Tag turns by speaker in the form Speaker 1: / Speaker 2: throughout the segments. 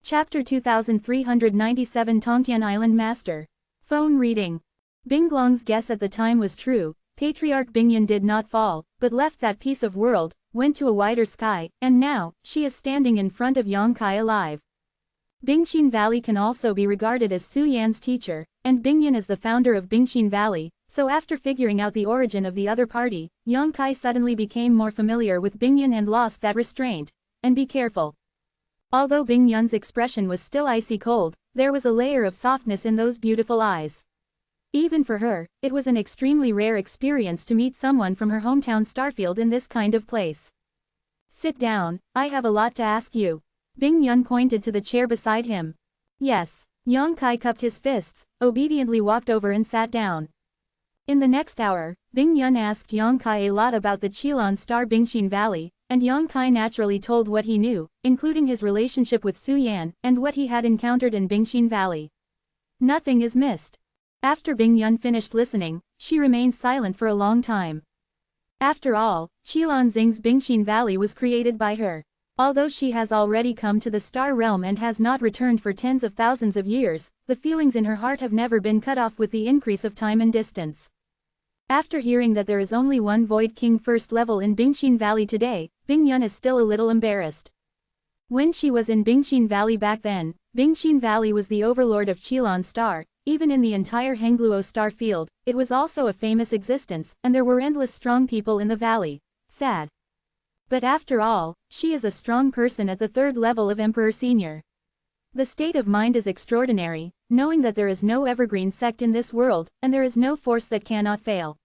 Speaker 1: Chapter 2397 Tongtian Island Master. Phone reading. Binglong's guess at the time was true. Patriarch Bingyan did not fall, but left that piece of world, went to a wider sky, and now, she is standing in front of Yongkai alive. Bingxin Valley can also be regarded as Su Yan's teacher, and Bingyan is the founder of Bingxin Valley, so after figuring out the origin of the other party, Yongkai suddenly became more familiar with Bingyan and lost that restraint. And be careful. Although Bingyan's expression was still icy cold, there was a layer of softness in those beautiful eyes. Even for her, it was an extremely rare experience to meet someone from her hometown Starfield in this kind of place. Sit down, I have a lot to ask you. Bingyan pointed to the chair beside him. Yes. Yongkai cupped his fists, obediently walked over and sat down. In the next hour, Bingyan asked Yongkai a lot about the Qilin Star Bingxin Valley, and Yongkai naturally told what he knew, including his relationship with Su Yan, and what he had encountered in Bingxin Valley. Nothing is missed. After Bingyan finished listening, she remained silent for a long time. After all, Qilin Xing's Bingxin Valley was created by her. Although she has already come to the Star Realm and has not returned for tens of thousands of years, the feelings in her heart have never been cut off with the increase of time and distance. After hearing that there is only one Void King first level in Bingxin Valley today, Bingyan is still a little embarrassed. When she was in Bingxin Valley back then, Bingxin Valley was the overlord of Qilin Star. Even in the entire Hengluo star field, it was also a famous existence, and there were endless strong people in the valley. Sad. But after all, she is a strong person at the third level of Emperor Senior. The state of mind is extraordinary, knowing that there is no evergreen sect in this world, and there is no force that cannot fail.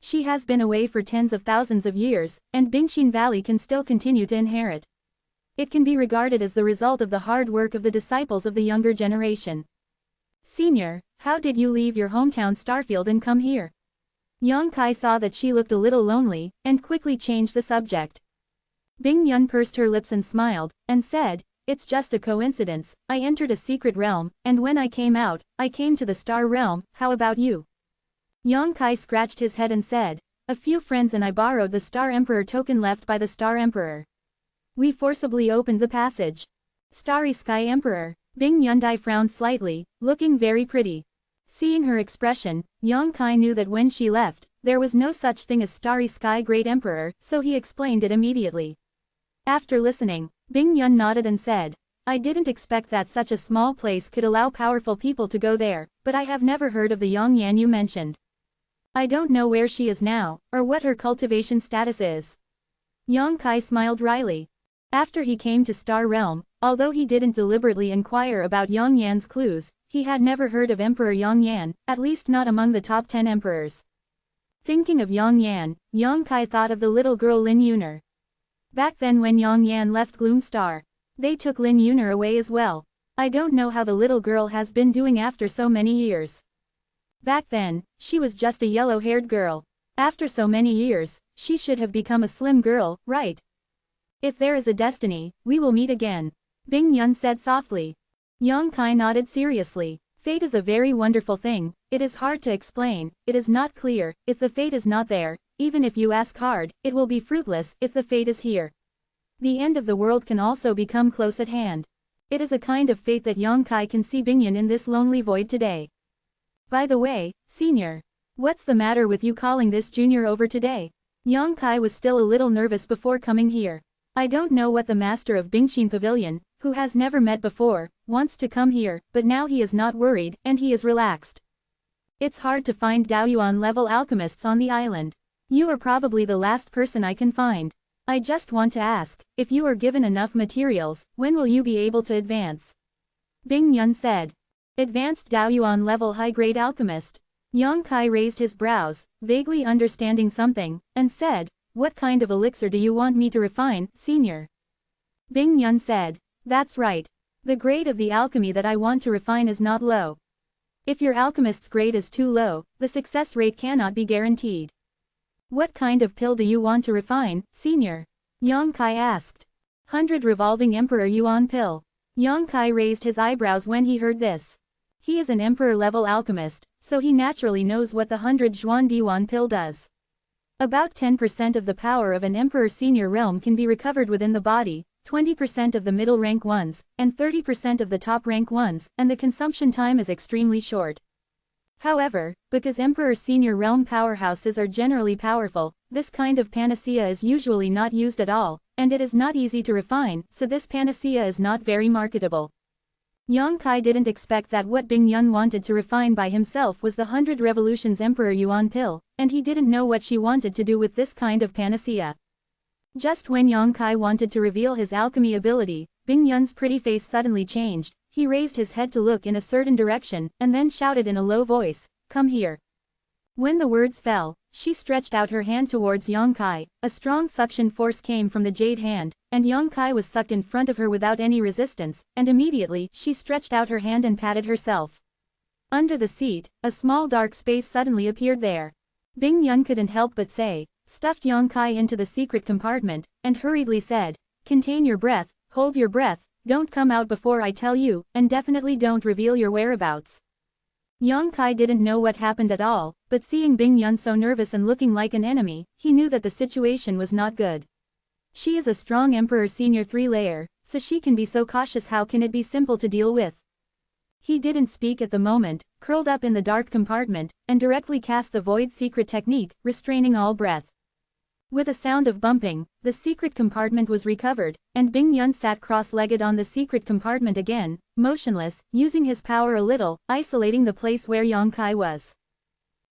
Speaker 1: She has been away for tens of thousands of years, and Bingxin Valley can still continue to inherit. It can be regarded as the result of the hard work of the disciples of the younger generation. Senior, how did you leave your hometown Starfield and come here? Yongkai saw that she looked a little lonely, and quickly changed the subject. Bingyan pursed her lips and smiled, and said, "It's just a coincidence, I entered a secret realm, and when I came out, I came to the Star Realm. How about you?" Yongkai scratched his head and said, "A few friends and I borrowed the Star Emperor token left by the Star Emperor. We forcibly opened the passage." Starry Sky Emperor. Bingyundai frowned slightly, looking very pretty. Seeing her expression, Yongkai knew that when she left, there was no such thing as Starry Sky Great Emperor, so he explained it immediately. After listening, Bingyan nodded and said, "I didn't expect that such a small place could allow powerful people to go there, but I have never heard of the Yongyan you mentioned. I don't know where she is now, or what her cultivation status is." Yongkai smiled wryly. After he came to Star Realm, although he didn't deliberately inquire about Yongyan's clues, he had never heard of Emperor Yongyan, at least not among the top 10 emperors. Thinking of Yongyan, Yongkai thought of the little girl Lin Yuner. Back then when Yongyan left Gloom Star, they took Lin Yuner away as well. I don't know how the little girl has been doing after so many years. Back then, she was just a yellow-haired girl. After so many years, she should have become a slim girl, right? If there is a destiny, we will meet again. Bingyan said softly. Yongkai nodded seriously. Fate is a very wonderful thing, it is hard to explain, it is not clear, if the fate is not there, even if you ask hard, it will be fruitless if the fate is here. The end of the world can also become close at hand. It is a kind of fate that Yongkai can see Bingyan in this lonely void today. By the way, Senior. What's the matter with you calling this junior over today? Yongkai was still a little nervous before coming here. I don't know what the master of Bingxin Pavilion, who has never met before, wants to come here, but now he is not worried, and he is relaxed. It's hard to find Daoyuan level alchemists on the island. You are probably the last person I can find. I just want to ask, if you are given enough materials, when will you be able to advance? Bingyan said. Advanced Daoyuan level high-grade alchemist. Yongkai raised his brows, vaguely understanding something, and said, "What kind of elixir do you want me to refine, Senior?" Bingyan said, "That's right. The grade of the alchemy that I want to refine is not low. If your alchemist's grade is too low, the success rate cannot be guaranteed." What kind of pill do you want to refine, Senior? Yongkai asked. 100 revolving Emperor Yuan pill. Yongkai raised his eyebrows when he heard this. He is an Emperor-level alchemist, so he naturally knows what the 100 Zhuan Diwan pill does. About 10% of the power of an Emperor Senior realm can be recovered within the body, 20% of the middle rank ones, and 30% of the top rank ones, and the consumption time is extremely short. However, because Emperor Senior Realm powerhouses are generally powerful, this kind of panacea is usually not used at all, and it is not easy to refine, so this panacea is not very marketable. Yang Kai didn't expect that what Bing Yun wanted to refine by himself was the 100 Revolutions Emperor Yuan pill, and he didn't know what she wanted to do with this kind of panacea. Just when Yang Kai wanted to reveal his alchemy ability, Bing Yun's pretty face suddenly changed. He raised his head to look in a certain direction, and then shouted in a low voice, "Come here." When the words fell, she stretched out her hand towards Yang Kai. A strong suction force came from the jade hand, and Yang Kai was sucked in front of her without any resistance, and immediately she stretched out her hand and patted herself. Under the seat, a small dark space suddenly appeared there. Bing Yun couldn't help but say, stuffed Yang Kai into the secret compartment, and hurriedly said, "Contain your breath, hold your breath, don't come out before I tell you, and definitely don't reveal your whereabouts." Yang Kai didn't know what happened at all, but seeing Bing Yun so nervous and looking like an enemy, he knew that the situation was not good. She is a strong Emperor Senior 3-layer, so she can be so cautious. How can it be simple to deal with? He didn't speak at the moment, curled up in the dark compartment, and directly cast the void secret technique, restraining all breath. With a sound of bumping, the secret compartment was recovered, and Bing Yun sat cross-legged on the secret compartment again, motionless, using his power a little, isolating the place where Yang Kai was.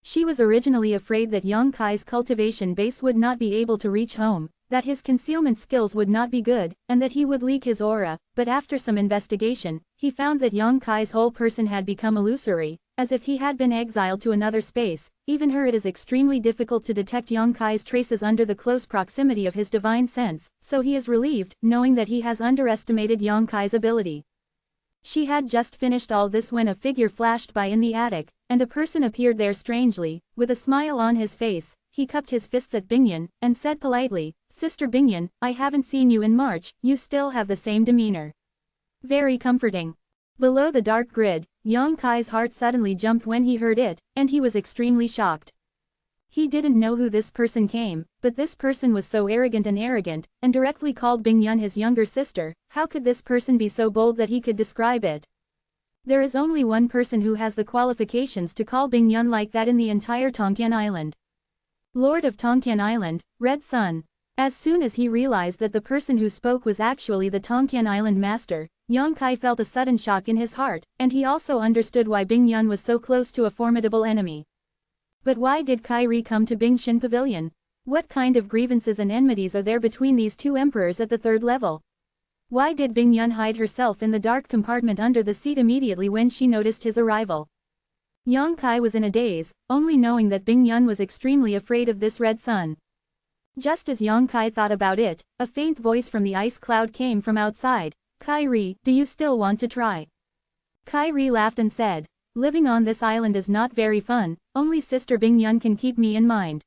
Speaker 1: She was originally afraid that Yang Kai's cultivation base would not be able to reach home, that his concealment skills would not be good, and that he would leak his aura, but after some investigation, he found that Yang Kai's whole person had become illusory, as if he had been exiled to another space. Even her, it is extremely difficult to detect Yang Kai's traces under the close proximity of his divine sense, so he is relieved, knowing that he has underestimated Yang Kai's ability. She had just finished all this when a figure flashed by in the attic, and a person appeared there strangely, with a smile on his face. He cupped his fists at Bing Yun, and said politely, "Sister Bing Yun, I haven't seen you in March, you still have the same demeanor." Very comforting. Below the dark grid, Yang Kai's heart suddenly jumped when he heard it, and he was extremely shocked. He didn't know who this person came, but this person was so arrogant, and directly called Bing Yun his younger sister. How could this person be so bold that he could describe it? There is only one person who has the qualifications to call Bing Yun like that in the entire Tongtian Island. Lord of Tongtian Island, Red Sun. As soon as he realized that the person who spoke was actually the Tongtian Island master, Yang Kai felt a sudden shock in his heart, and he also understood why Bing Yun was so close to a formidable enemy. But why did Kairi come to Bingshin Pavilion? What kind of grievances and enmities are there between these two emperors at the 3rd level? Why did Bing Yun hide herself in the dark compartment under the seat immediately when she noticed his arrival? Yang Kai was in a daze, only knowing that Bing Yun was extremely afraid of this Red Sun. Just as Yang Kai thought about it, a faint voice from the ice cloud came from outside. "Kairi, do you still want to try?" Kairi laughed and said, "Living on this island is not very fun, only Sister Bing Yun can keep me in mind.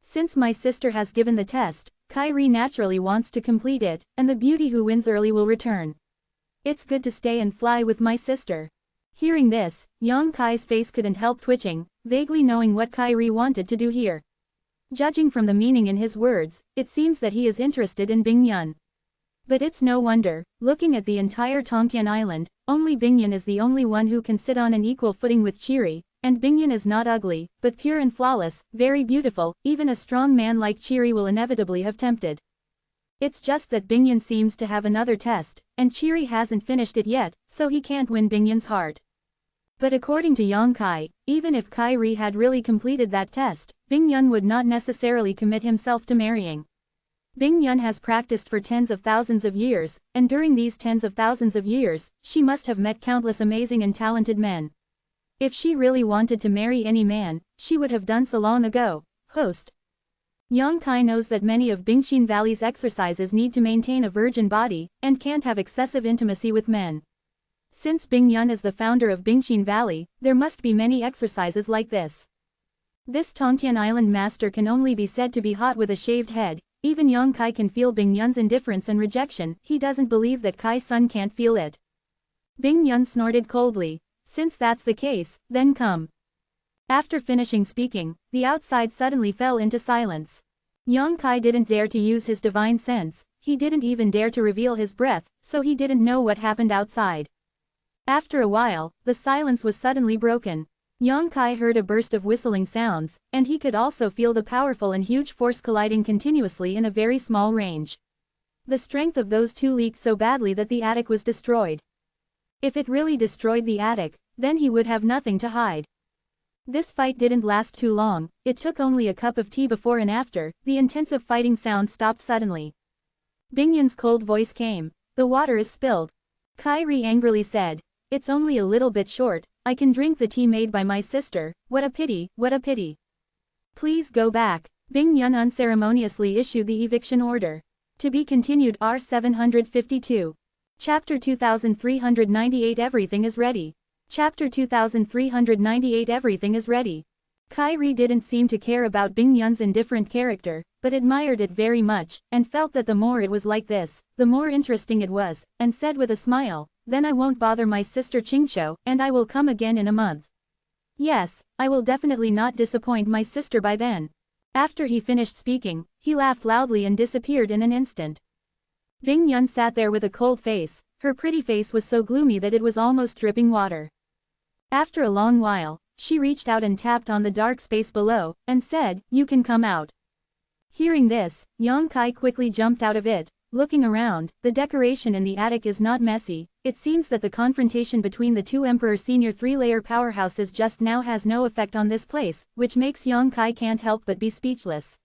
Speaker 1: Since my sister has given the test, Kairi naturally wants to complete it, and the beauty who wins early will return. It's good to stay and fly with my sister." Hearing this, Yang Kai's face couldn't help twitching, vaguely knowing what Kairi wanted to do here. Judging from the meaning in his words, it seems that he is interested in Bing Yun. But it's no wonder, looking at the entire Tongtian Island, only Bing Yun is the only one who can sit on an equal footing with Chiri, and Bing Yun is not ugly, but pure and flawless, very beautiful. Even a strong man like Chiri will inevitably have tempted. It's just that Bing Yun seems to have another test, and Chiri hasn't finished it yet, so he can't win Bing Yun's heart. But according to Yang Kai, even if Kairi had really completed that test, Bing Yun would not necessarily commit himself to marrying. Bing Yun has practiced for tens of thousands of years, and during these tens of thousands of years, she must have met countless amazing and talented men. If she really wanted to marry any man, she would have done so long ago. Host. Yang Kai knows that many of Bingshin Valley's exercises need to maintain a virgin body, and can't have excessive intimacy with men. Since Bing Yun is the founder of Bingshin Valley, there must be many exercises like this. This Tongtian Island master can only be said to be hot with a shaved head. Even Yang Kai can feel Bing Yun's indifference and rejection. He doesn't believe that Kai's son can't feel it. Bing Yun snorted coldly. "Since that's the case, then come." After finishing speaking, the outside suddenly fell into silence. Yang Kai didn't dare to use his divine sense. he didn't even dare to reveal his breath, so he didn't know what happened outside. After a while, the silence was suddenly broken. Yang Kai heard a burst of whistling sounds, and he could also feel the powerful and huge force colliding continuously in a very small range. The strength of those two leaked so badly that the attic was destroyed. If it really destroyed the attic, then he would have nothing to hide. This fight didn't last too long, it took only a cup of tea before and after, the intensive fighting sound stopped suddenly. Bingyun's cold voice came. "The water is spilled." Kairi angrily said. "It's only a little bit short, I can drink the tea made by my sister, what a pity, what a pity. Please go back." Bingyun unceremoniously issued the eviction order. To be continued R 752. Chapter 2398 Everything is ready. Chapter 2398 Everything is ready. Kairi didn't seem to care about Bingyun's indifferent character, but admired it very much, and felt that the more it was like this, the more interesting it was, and said with a smile, "Then I won't bother my sister Qingqiu, and I will come again in a month. Yes, I will definitely not disappoint my sister by then." After he finished speaking, he laughed loudly and disappeared in an instant. Bingyun sat there with a cold face, her pretty face was so gloomy that it was almost dripping water. After a long while, she reached out and tapped on the dark space below, and said, "You can come out." Hearing this, Yang Kai quickly jumped out of it. Looking around, the decoration in the attic is not messy. It seems that the confrontation between the two Emperor Senior three-layer powerhouses just now has no effect on this place, which makes Yang Kai can't help but be speechless.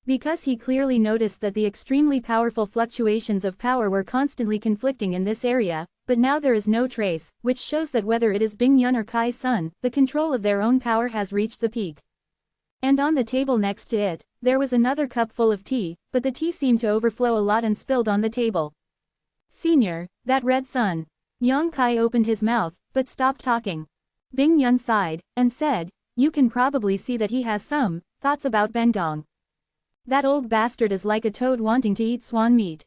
Speaker 1: Because he clearly noticed that the extremely powerful fluctuations of power were constantly conflicting in this area, but now there is no trace, which shows that whether it is Bingyun or Kai Sun, the control of their own power has reached the peak. And on the table next to it, there was another cup full of tea, but the tea seemed to overflow a lot and spilled on the table. "Senior, that red sun." Yang Kai opened his mouth, but stopped talking. Bingyun sighed, and said, "You can probably see that he has some thoughts about Bengong. That old bastard is like a toad wanting to eat swan meat."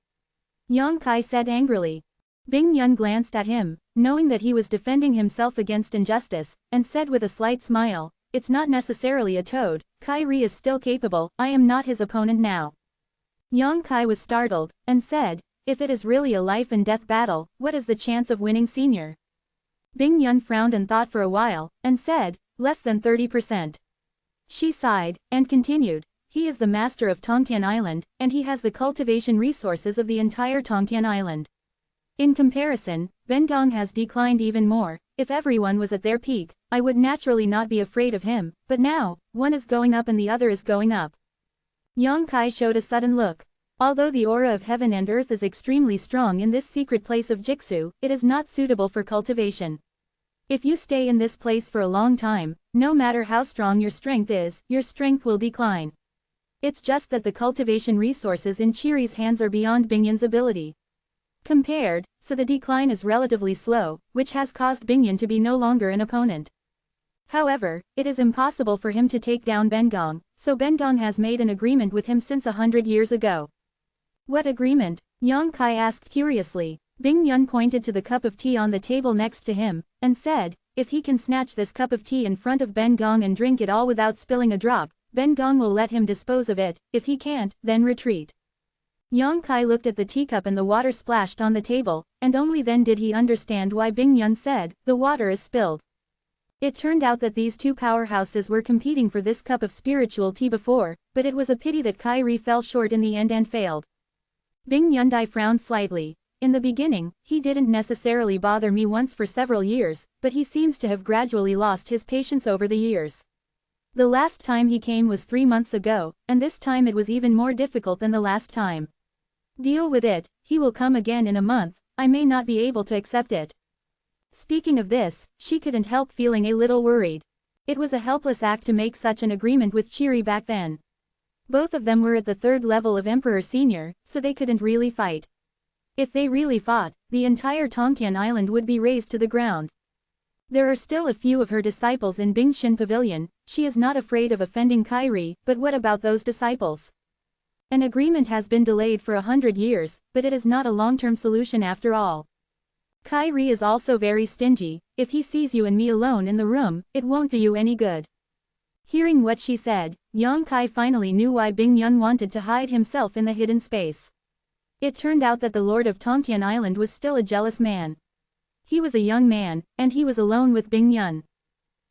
Speaker 1: Yang Kai said angrily. Bingyun glanced at him, knowing that he was defending himself against injustice, and said with a slight smile, "It's not necessarily a toad, Kairi is still capable, I am not his opponent now." Yang Kai was startled, and said, "If it is really a life and death battle, what is the chance of winning senior?" Bingyun frowned and thought for a while, and said, "Less than 30%. She sighed, and continued, "He is the master of Tongtian Island, and he has the cultivation resources of the entire Tongtian Island. In comparison, Bengong has declined even more. If everyone was at their peak, I would naturally not be afraid of him, but now, one is going up and the other is going up." Yang Kai showed a sudden look. Although the aura of heaven and earth is extremely strong in this secret place of Jixu, it is not suitable for cultivation. If you stay in this place for a long time, no matter how strong your strength is, your strength will decline. It's just that the cultivation resources in Chiri's hands are beyond Bingyun's ability. Compared, so the decline is relatively slow, which has caused Bingyun to be no longer an opponent. However, it is impossible for him to take down Bengong, so Bengong has made an agreement with him since 100 years ago. "What agreement?" Yang Kai asked curiously. Bingyun pointed to the cup of tea on the table next to him, and said, "If he can snatch this cup of tea in front of Bengong and drink it all without spilling a drop, Bengong will let him dispose of it. If he can't, then retreat." Yang Kai looked at the teacup and the water splashed on the table, and only then did he understand why Bingyun said, "The water is spilled." It turned out that these two powerhouses were competing for this cup of spiritual tea before, but it was a pity that Kairi fell short in the end and failed. Bingyun frowned slightly. "In the beginning, he didn't necessarily bother me once for several years, but he seems to have gradually lost his patience over the years. The last time he came was 3 months ago, and this time it was even more difficult than the last time. Deal with it, he will come again in a month, I may not be able to accept it." Speaking of this, she couldn't help feeling a little worried. It was a helpless act to make such an agreement with Chiri back then. Both of them were at the 3rd level of Emperor Senior, so they couldn't really fight. If they really fought, the entire Tongtian Island would be razed to the ground. There are still a few of her disciples in Bingshin Pavilion. She is not afraid of offending Kairi, but what about those disciples? An agreement has been delayed for 100 years, but it is not a long-term solution after all. Kairi is also very stingy. If he sees you and me alone in the room, it won't do you any good. Hearing what she said, Yang Kai finally knew why Bingyun wanted to hide himself in the hidden space. It turned out that the Lord of Tongtian Island was still a jealous man. He was a young man, and he was alone with Bing Yun.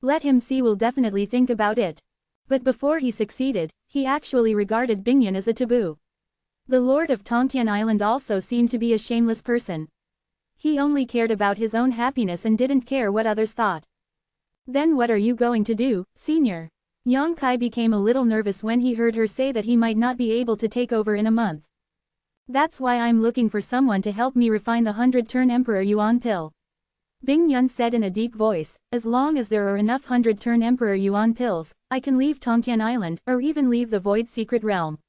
Speaker 1: Let him see, will definitely think about it. But before he succeeded, he actually regarded Bing Yun as a taboo. The Lord of Tongtian Island also seemed to be a shameless person. He only cared about his own happiness and didn't care what others thought. Then what are you going to do, senior? Yang Kai became a little nervous when he heard her say that he might not be able to take over in a month. That's why I'm looking for someone to help me refine the 100-turn Emperor Yuan pill. Bing Yun said in a deep voice, as long as there are enough 100-turn Emperor Yuan pills, I can leave Tongtian Island or even leave the Void Secret Realm.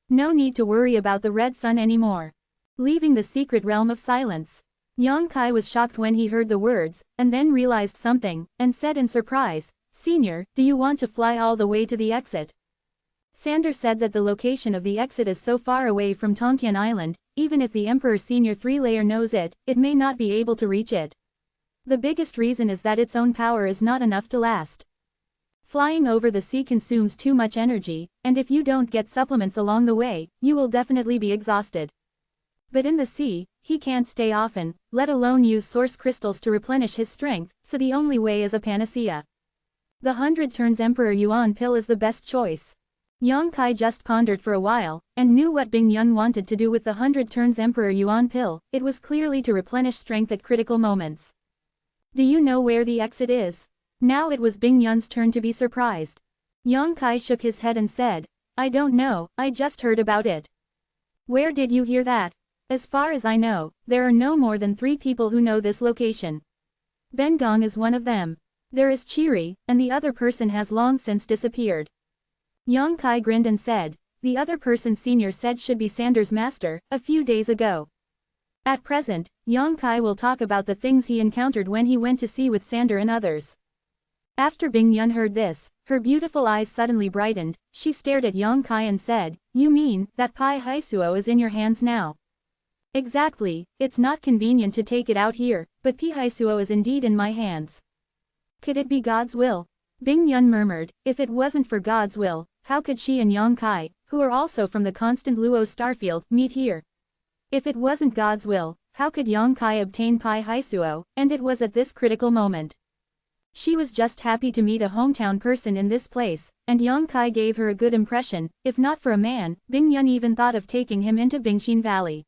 Speaker 1: No need to worry about the Red Sun anymore. Leaving the Secret Realm of Silence. Yang Kai was shocked when he heard the words, and then realized something, and said in surprise, Senior, do you want to fly all the way to the exit? Sander said that the location of the exit is so far away from Tongtian Island, even if the Emperor Senior 3-layer knows it, it may not be able to reach it. The biggest reason is that its own power is not enough to last. Flying over the sea consumes too much energy, and if you don't get supplements along the way, you will definitely be exhausted. But in the sea, he can't stay often, let alone use source crystals to replenish his strength, so the only way is a panacea. The 100 turns Emperor Yuan pill is the best choice. Yang Kai just pondered for a while, and knew what Bing Yun wanted to do with the 100 turns Emperor Yuan pill. It was clearly to replenish strength at critical moments. Do you know where the exit is? Now it was Bing Yun's turn to be surprised. Yang Kai shook his head and said, I don't know, I just heard about it. Where did you hear that? As far as I know, there are no more than 3 people who know this location. Ben Gong is one of them. There is Chiri, and the other person has long since disappeared. Yang Kai grinned and said, the other person Senior said should be Sander's master, a few days ago. At present, Yang Kai will talk about the things he encountered when he went to sea with Sander and others. After Bing Yun heard this, her beautiful eyes suddenly brightened, she stared at Yang Kai and said, you mean, that Pai Haisuo is in your hands now? Exactly, it's not convenient to take it out here, but Pai Haisuo is indeed in my hands. Could it be God's will? Bing Yun murmured, if it wasn't for God's will, how could she and Yang Kai, who are also from the constant Luo starfield, meet here? If it wasn't God's will, how could Yang Kai obtain Pai Haisuo, and it was at this critical moment. She was just happy to meet a hometown person in this place, and Yang Kai gave her a good impression. If not for a man, Bing Yun even thought of taking him into Bingxin Valley.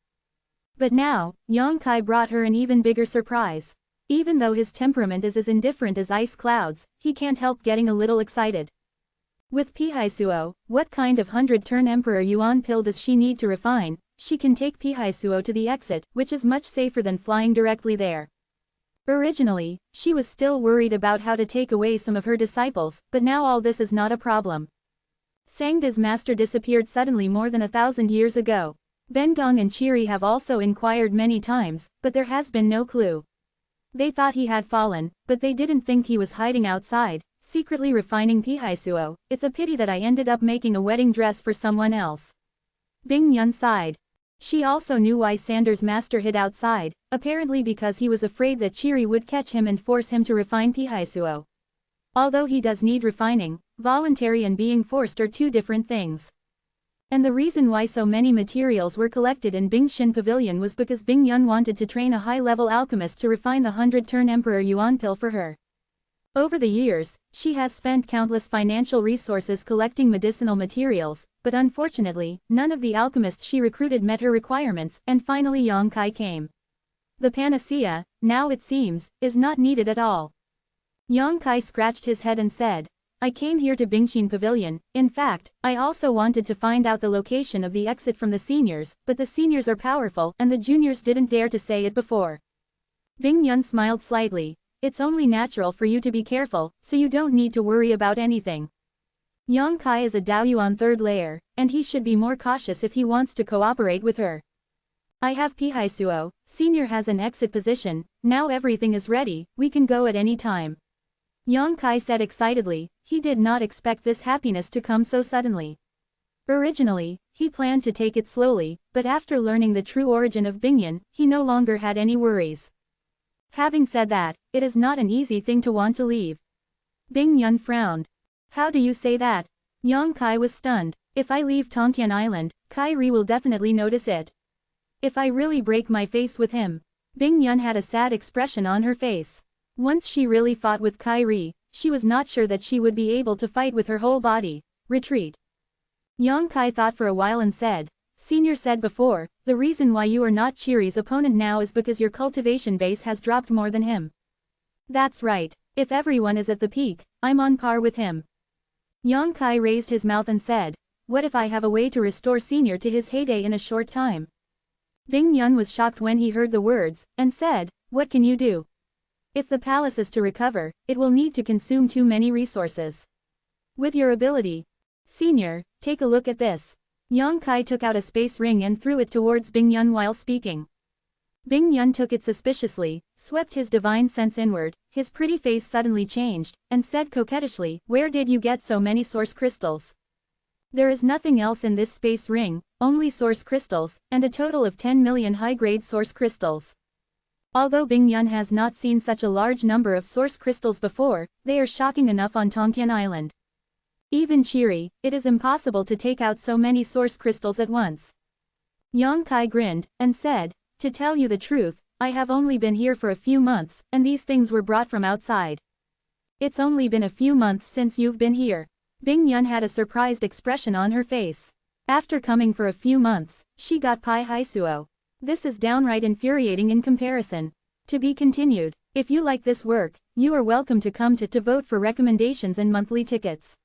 Speaker 1: But now, Yang Kai brought her an even bigger surprise. Even though his temperament is as indifferent as ice clouds, he can't help getting a little excited. With Pai Haisuo, what kind of 100-turn Emperor Yuan pill does she need to refine? She can take Pai Haisuo to the exit, which is much safer than flying directly there. Originally, she was still worried about how to take away some of her disciples, but now all this is not a problem. Sangda's master disappeared suddenly more than 1,000 years ago. Ben Gong and Chiri have also inquired many times, but there has been no clue. They thought he had fallen, but they didn't think he was hiding outside, secretly refining Pai Haisuo. It's a pity that I ended up making a wedding dress for someone else. Bing Yun sighed. She also knew why Sander's master hid outside, apparently because he was afraid that Chiri would catch him and force him to refine Pai Haisuo. Although he does need refining, voluntary and being forced are 2 different things. And the reason why so many materials were collected in Bingxin Pavilion was because Bing Yun wanted to train a high-level alchemist to refine the 100-turn Emperor Yuan pill for her. Over the years, she has spent countless financial resources collecting medicinal materials, but unfortunately, none of the alchemists she recruited met her requirements, and finally Yang Kai came. The panacea, now it seems, is not needed at all. Yang Kai scratched his head and said, I came here to Bingxin Pavilion. In fact, I also wanted to find out the location of the exit from the seniors, but the seniors are powerful and the juniors didn't dare to say it before. Bing Yun smiled slightly. It's only natural for you to be careful, so you don't need to worry about anything. Yang Kai is a Daoyuan 3rd layer, and he should be more cautious if he wants to cooperate with her. I have Pai Haisuo, Senior has an exit position, now everything is ready, we can go at any time. Yang Kai said excitedly. He did not expect this happiness to come so suddenly. Originally, he planned to take it slowly, but after learning the true origin of Bingyun, he no longer had any worries. Having said that, it is not an easy thing to want to leave. Bing Yun frowned. How do you say that? Yang Kai was stunned. If I leave Tongtian Island, Kai Ri will definitely notice it. If I really break my face with him. Bing Yun had a sad expression on her face. Once she really fought with Kyrie, she was not sure that she would be able to fight with her whole body. Retreat. Yang Kai thought for a while and said, Senior said before, the reason why you are not Chiri's opponent now is because your cultivation base has dropped more than him. That's right. If everyone is at the peak, I'm on par with him. Yang Kai raised his mouth and said, what if I have a way to restore Senior to his heyday in a short time? Bing Yun was shocked when he heard the words, and said, what can you do? If the palace is to recover, it will need to consume too many resources. With your ability. Senior, take a look at this. Yang Kai took out a space ring and threw it towards Bing Yun while speaking. Bing Yun took it suspiciously, swept his divine sense inward, his pretty face suddenly changed, and said coquettishly, where did you get so many source crystals? There is nothing else in this space ring, only source crystals, and a total of 10 million high-grade source crystals. Although Bing Yun has not seen such a large number of source crystals before, they are shocking enough on Tongtian Island. Even Chiri, it is impossible to take out so many source crystals at once. Yang Kai grinned, and said, to tell you the truth, I have only been here for a few months, and these things were brought from outside. It's only been a few months since you've been here. Bing Yun had a surprised expression on her face. After coming for a few months, she got Pai Haisuo. This is downright infuriating in comparison. To be continued. If you like this work, you are welcome to come to vote for recommendations and monthly tickets.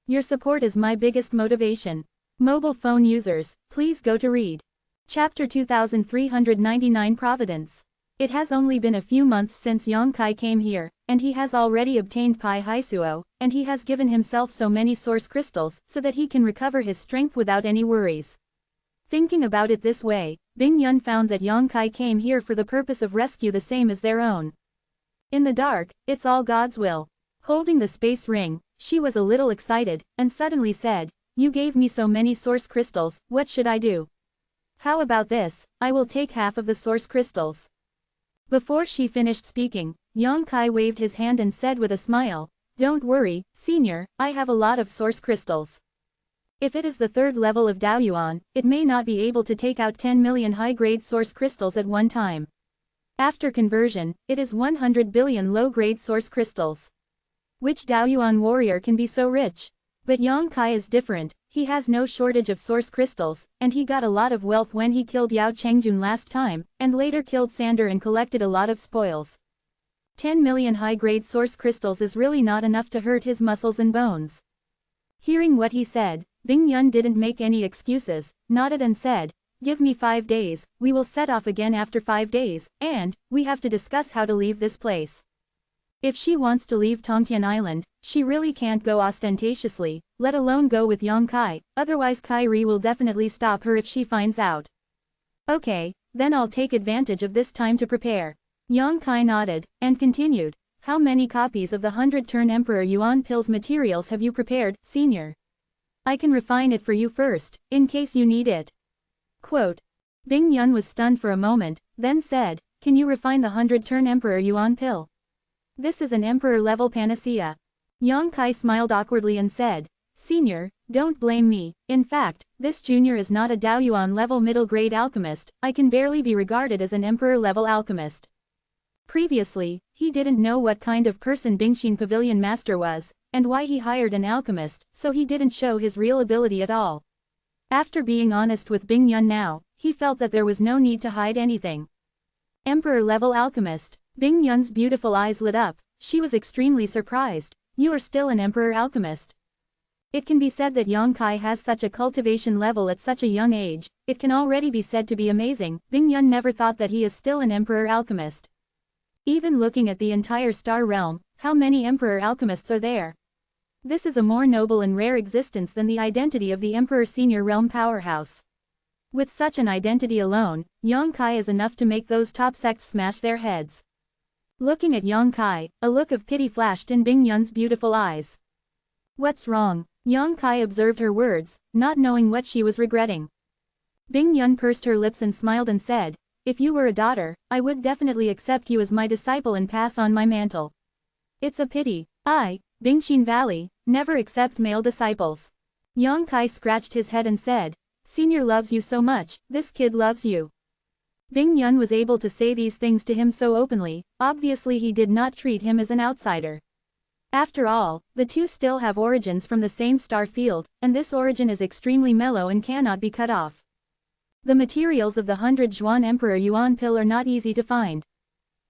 Speaker 1: Your support is my biggest motivation. Mobile phone users, please go to read. Chapter 2399 Providence. It has only been a few months since Yang Kai came here, and he has already obtained Pai Haisuo, and he has given himself so many source crystals so that he can recover his strength without any worries. Thinking about it this way, Bing Yun found that Yang Kai came here for the purpose of rescue the same as their own. In the dark, it's all God's will. Holding the space ring, she was a little excited, and suddenly said, you gave me so many source crystals, what should I do? How about this, I will take half of the source crystals. Before she finished speaking, Yang Kai waved his hand and said with a smile, don't worry, Senior, I have a lot of source crystals. If it is the third level of Daoyuan, it may not be able to take out 10 million high-grade source crystals at one time. After conversion, it is 100 billion low-grade source crystals. Which Daoyuan warrior can be so rich? But Yang Kai is different, he has no shortage of source crystals, and he got a lot of wealth when he killed Yao Chengjun last time, and later killed Sander and collected a lot of spoils. 10 million high-grade source crystals is really not enough to hurt his muscles and bones. Hearing what he said, Bing Yun didn't make any excuses, nodded and said, give me 5 days, we will set off again after 5 days, and, we have to discuss how to leave this place. If she wants to leave Tongtian Island, she really can't go ostentatiously, let alone go with Yang Kai, otherwise Kyrie will definitely stop her if she finds out. Okay, then I'll take advantage of this time to prepare. Yang Kai nodded, and continued, how many copies of the 100-turn Emperor Yuan pills materials have you prepared, Senior? I can refine it for you first, in case you need it. Quote. Bing Yun was stunned for a moment, then said, can you refine the 100-turn Emperor Yuan pill? This is an Emperor-level panacea. Yang Kai smiled awkwardly and said, Senior, don't blame me, in fact, this junior is not a Daoyuan-level middle-grade alchemist, I can barely be regarded as an Emperor-level alchemist. Previously, he didn't know what kind of person Bingxin Pavilion Master was, and why he hired an alchemist, so he didn't show his real ability at all. After being honest with Bing Yun now, he felt that there was no need to hide anything. Emperor-level alchemist. Bing Yun's beautiful eyes lit up, she was extremely surprised, you are still an Emperor alchemist. It can be said that Yang Kai has such a cultivation level at such a young age, it can already be said to be amazing, Bing Yun never thought that he is still an Emperor alchemist. Even looking at the entire star realm, how many Emperor alchemists are there? This is a more noble and rare existence than the identity of the Emperor Senior Realm Powerhouse. With such an identity alone, Yang Kai is enough to make those top sects smash their heads. Looking at Yang Kai, a look of pity flashed in Bing Yun's beautiful eyes. What's wrong? Yang Kai observed her words, not knowing what she was regretting. Bing Yun pursed her lips and smiled and said, if you were a daughter, I would definitely accept you as my disciple and pass on my mantle. It's a pity, I, Bingxin Valley, never accept male disciples. Yang Kai scratched his head and said, Senior loves you so much, this kid loves you. Bing Yun was able to say these things to him so openly, obviously he did not treat him as an outsider. After all, the two still have origins from the same star field, and this origin is extremely mellow and cannot be cut off. The materials of the 100 Yuan Emperor Yuan pill are not easy to find.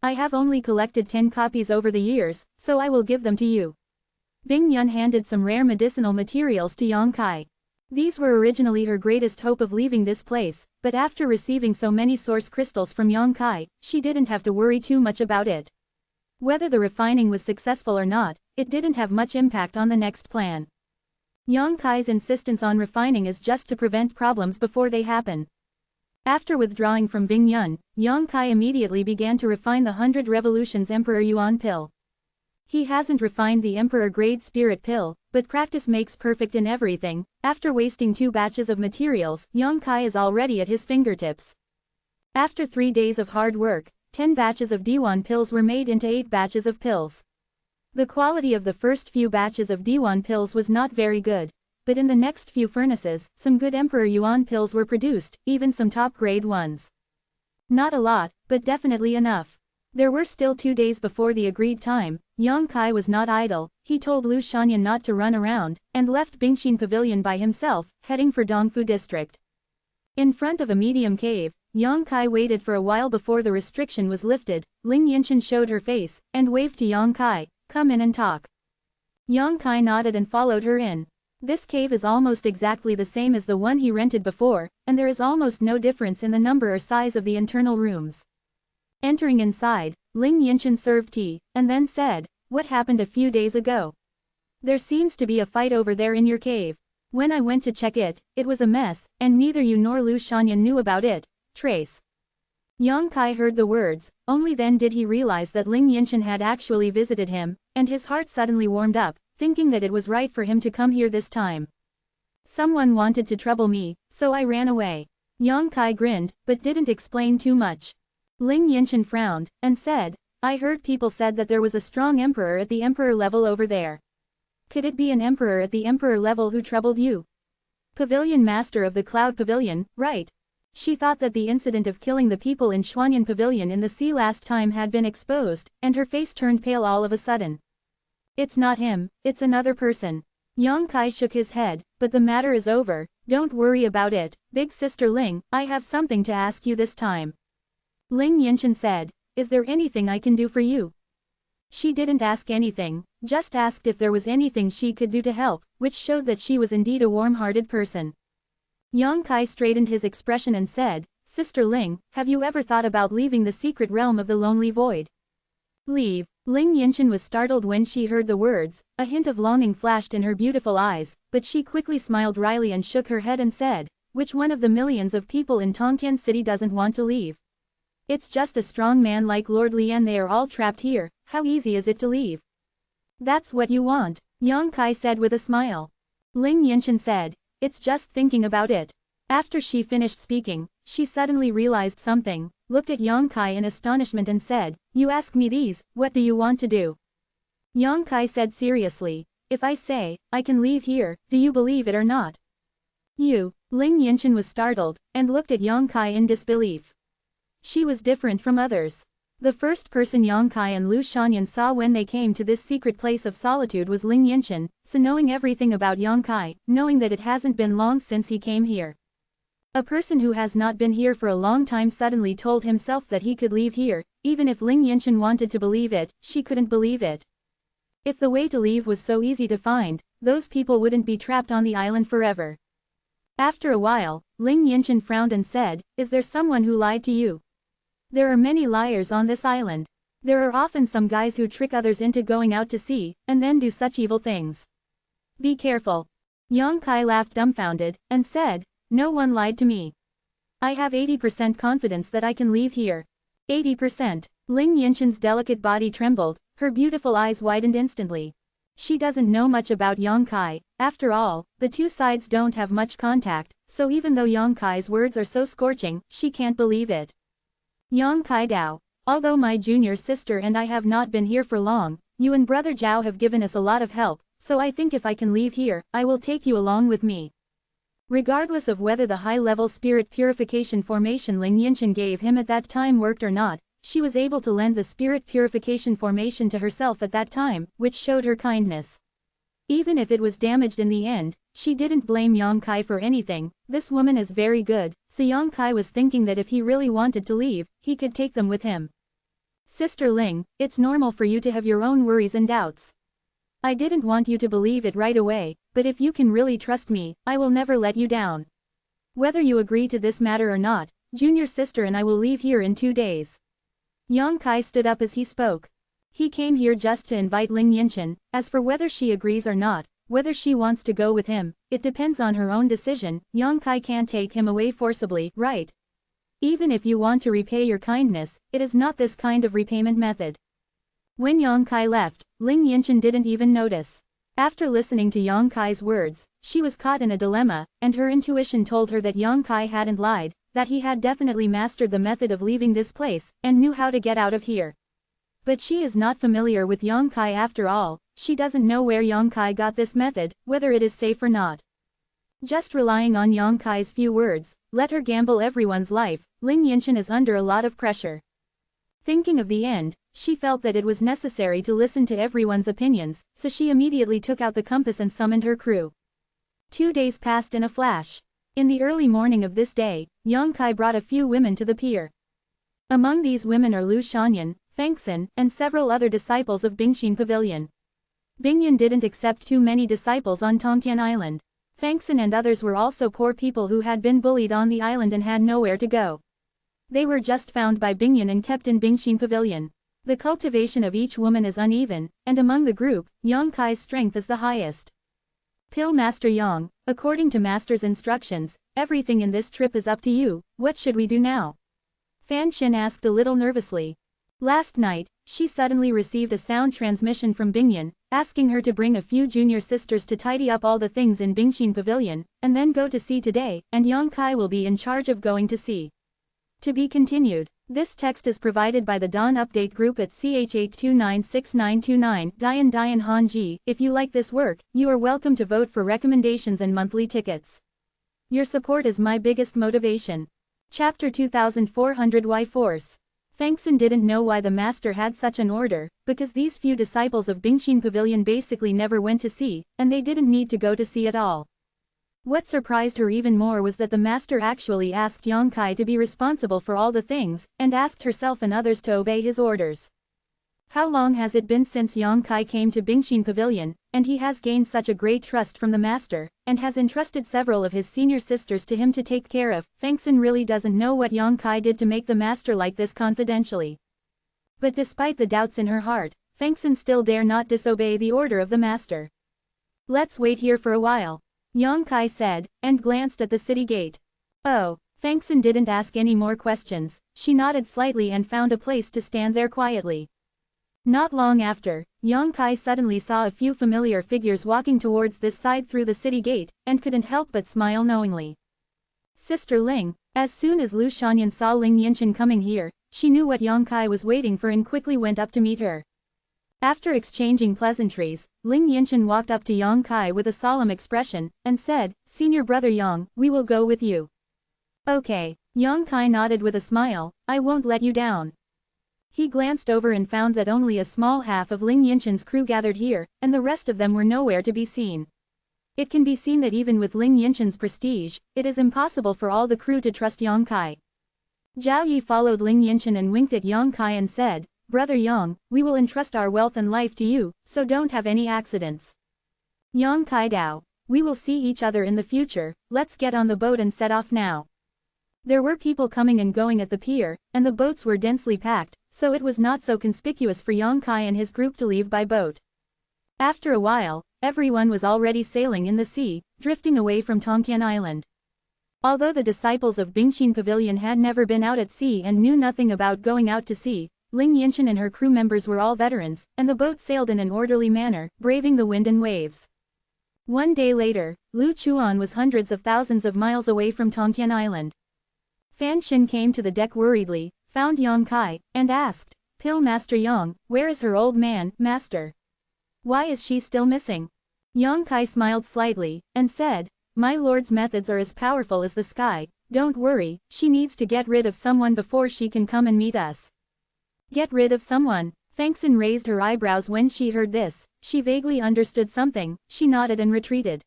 Speaker 1: I have only collected 10 copies over the years, so I will give them to you. Bing Yun handed some rare medicinal materials to Yang Kai. These were originally her greatest hope of leaving this place, but after receiving so many source crystals from Yang Kai, she didn't have to worry too much about it. Whether the refining was successful or not, it didn't have much impact on the next plan. Yang Kai's insistence on refining is just to prevent problems before they happen. After withdrawing from Bing Yun, Yang Kai immediately began to refine the 100 Revolutions Emperor Yuan pill. He hasn't refined the Emperor Grade Spirit pill, but practice makes perfect in everything. After wasting 2 batches of materials, Yang Kai is already at his fingertips. After 3 days of hard work, 10 batches of Diwan pills were made into 8 batches of pills. The quality of the first few batches of Diwan pills was not very good, but in the next few furnaces, some good Emperor Yuan pills were produced, even some top-grade ones. Not a lot, but definitely enough. There were still 2 days before the agreed time. Yang Kai was not idle. He told Lu Shanyan not to run around, and left Bingxin Pavilion by himself, heading for Dongfu District. In front of a medium cave, Yang Kai waited for a while before the restriction was lifted. Ling Yinshan showed her face, and waved to Yang Kai, "Come in and talk." Yang Kai nodded and followed her in. This cave is almost exactly the same as the one he rented before, and there is almost no difference in the number or size of the internal rooms. Entering inside, Ling Yinshan served tea, and then said, "What happened a few days ago? There seems to be a fight over there in your cave. When I went to check it, it was a mess, and neither you nor Lu Shanyan knew about it. Trace." Yang Kai heard the words, only then did he realize that Ling Yinshan had actually visited him, and his heart suddenly warmed up, thinking that it was right for him to come here this time. "Someone wanted to trouble me, so I ran away." Yang Kai grinned, but didn't explain too much. Ling Yinshan frowned, and said, "I heard people said that there was a strong emperor at the emperor level over there. Could it be an emperor at the emperor level who troubled you? Pavilion master of the Cloud Pavilion, right?" She thought that the incident of killing the people in Xuanyan Pavilion in the sea last time had been exposed, and her face turned pale all of a sudden. "It's not him, it's another person." Yang Kai shook his head, "But the matter is over, don't worry about it. Big sister Ling, I have something to ask you this time." Ling Yinshan said, "Is there anything I can do for you?" She didn't ask anything, just asked if there was anything she could do to help, which showed that she was indeed a warm-hearted person. Yang Kai straightened his expression and said, "Sister Ling, have you ever thought about leaving the secret realm of the Lonely Void?" "Leave?" Ling Yinshan was startled when she heard the words. A hint of longing flashed in her beautiful eyes, but she quickly smiled wryly and shook her head and said, "Which one of the millions of people in Tongtian City doesn't want to leave? It's just a strong man like Lord Lian, they are all trapped here, how easy is it to leave?" "That's what you want," Yang Kai said with a smile. Ling Yinshan said, "It's just thinking about it." After she finished speaking, she suddenly realized something, looked at Yang Kai in astonishment and said, "You ask me these, what do you want to do?" Yang Kai said seriously, "If I say, I can leave here, do you believe it or not?" "You?" Ling Yinshan was startled, and looked at Yang Kai in disbelief. She was different from others. The first person Yang Kai and Lu Shanyan saw when they came to this secret place of solitude was Ling Yinshan, so knowing everything about Yang Kai, knowing that it hasn't been long since he came here. A person who has not been here for a long time suddenly told himself that he could leave here, even if Ling Yinshan wanted to believe it, she couldn't believe it. If the way to leave was so easy to find, those people wouldn't be trapped on the island forever. After a while, Ling Yinshan frowned and said, "Is there someone who lied to you?" "There are many liars on this island. There are often some guys who trick others into going out to sea, and then do such evil things. Be careful." Yang Kai laughed dumbfounded, and said, "No one lied to me. I have 80% confidence that I can leave here." 80%. Ling Yinshan's delicate body trembled, her beautiful eyes widened instantly. She doesn't know much about Yang Kai. After all, the two sides don't have much contact, so even though Yang Kai's words are so scorching, she can't believe it. Yang Kai Dao, although my junior sister and I have not been here for long, you and brother Zhao have given us a lot of help, so I think if I can leave here, I will take you along with me. Regardless of whether the high-level spirit purification formation Ling Yinshan gave him at that time worked or not, she was able to lend the spirit purification formation to herself at that time, which showed her kindness. Even if it was damaged in the end, she didn't blame Yang Kai for anything. This woman is very good, so Yang Kai was thinking that if he really wanted to leave, he could take them with him. Sister Ling, it's normal for you to have your own worries and doubts. I didn't want you to believe it right away, but if you can really trust me, I will never let you down. Whether you agree to this matter or not, junior sister and I will leave here in 2 days. Yang Kai stood up as he spoke. He came here just to invite Ling Yinshan. As for whether she agrees or not, whether she wants to go with him, it depends on her own decision. Yang Kai can't take him away forcibly, right? Even if you want to repay your kindness, it is not this kind of repayment method. When Yang Kai left, Ling Yinshan didn't even notice. After listening to Yang Kai's words, she was caught in a dilemma, and her intuition told her that Yang Kai hadn't lied, that he had definitely mastered the method of leaving this place, and knew how to get out of here. But she is not familiar with Yang Kai after all. She doesn't know where Yang Kai got this method, whether it is safe or not. Just relying on Yang Kai's few words, let her gamble everyone's life. Ling Yinshan is under a lot of pressure. Thinking of the end, she felt that it was necessary to listen to everyone's opinions, so she immediately took out the compass and summoned her crew. 2 days passed in a flash. In the early morning of this day, Yang Kai brought a few women to the pier. Among these women are Lu Shanyan, Fengxin, and several other disciples of Bingxin Pavilion. Bingyan didn't accept too many disciples on Tongtian Island. Fengxin and others were also poor people who had been bullied on the island and had nowhere to go. They were just found by Bingyan and kept in Bingxin Pavilion. The cultivation of each woman is uneven, and among the group, Yang Kai's strength is the highest. Pill Master Yang, according to Master's instructions, everything in this trip is up to you. What should we do now? Fan Xin asked a little nervously. Last night, she suddenly received a sound transmission from Bingyan, asking her to bring a few junior sisters to tidy up all the things in Bingxin Pavilion, and then go to sea today, and Yang Kai will be in charge of going to sea. To be continued. This text is provided by the Dawn Update Group at ch8296929 Dian Hanji. If you like this work, you are welcome to vote for recommendations and monthly tickets. Your support is my biggest motivation. Chapter 2400 Why Force? Fengxin didn't know why the master had such an order, because these few disciples of Bingxin Pavilion basically never went to sea, and they didn't need to go to sea at all. What surprised her even more was that the master actually asked Yang Kai to be responsible for all the things, and asked herself and others to obey his orders. How long has it been since Yang Kai came to Bingxin Pavilion, and he has gained such a great trust from the master, and has entrusted several of his senior sisters to him to take care of. Fengxin really doesn't know what Yang Kai did to make the master like this confidentially. But despite the doubts in her heart, Fengxin still dare not disobey the order of the master. Let's wait here for a while, Yang Kai said, and glanced at the city gate. Oh, Fengxin didn't ask any more questions. She nodded slightly and found a place to stand there quietly. Not long after, Yang Kai suddenly saw a few familiar figures walking towards this side through the city gate, and couldn't help but smile knowingly. Sister Ling. As soon as Lu Shanyan saw Ling Yinshan coming here, she knew what Yang Kai was waiting for and quickly went up to meet her. After exchanging pleasantries, Ling Yinshan walked up to Yang Kai with a solemn expression, and said, Senior brother Yang, we will go with you. Okay. Yang Kai nodded with a smile, I won't let you down. He glanced over and found that only a small half of Ling Yinshan's crew gathered here, and the rest of them were nowhere to be seen. It can be seen that even with Ling Yinshan's prestige, it is impossible for all the crew to trust Yang Kai. Zhao Yi followed Ling Yinshan and winked at Yang Kai and said, Brother Yang, we will entrust our wealth and life to you, so don't have any accidents. Yang Kai Dao, we will see each other in the future, let's get on the boat and set off now. There were people coming and going at the pier, and the boats were densely packed, so it was not so conspicuous for Yang Kai and his group to leave by boat. After a while, everyone was already sailing in the sea, drifting away from Tongtian Island. Although the disciples of Bingxin Pavilion had never been out at sea and knew nothing about going out to sea, Ling Yinshan and her crew members were all veterans, and the boat sailed in an orderly manner, braving the wind and waves. One day later, Lu Chuan was hundreds of thousands of miles away from Tongtian Island. Fan Xin came to the deck worriedly, found Yang Kai, and asked, Pill Master Yang, where is her old man, Master? Why is she still missing? Yang Kai smiled slightly, and said, my lord's methods are as powerful as the sky. Don't worry, she needs to get rid of someone before she can come and meet us. Get rid of someone? Fangxin raised her eyebrows when she heard this. She vaguely understood something. She nodded and retreated.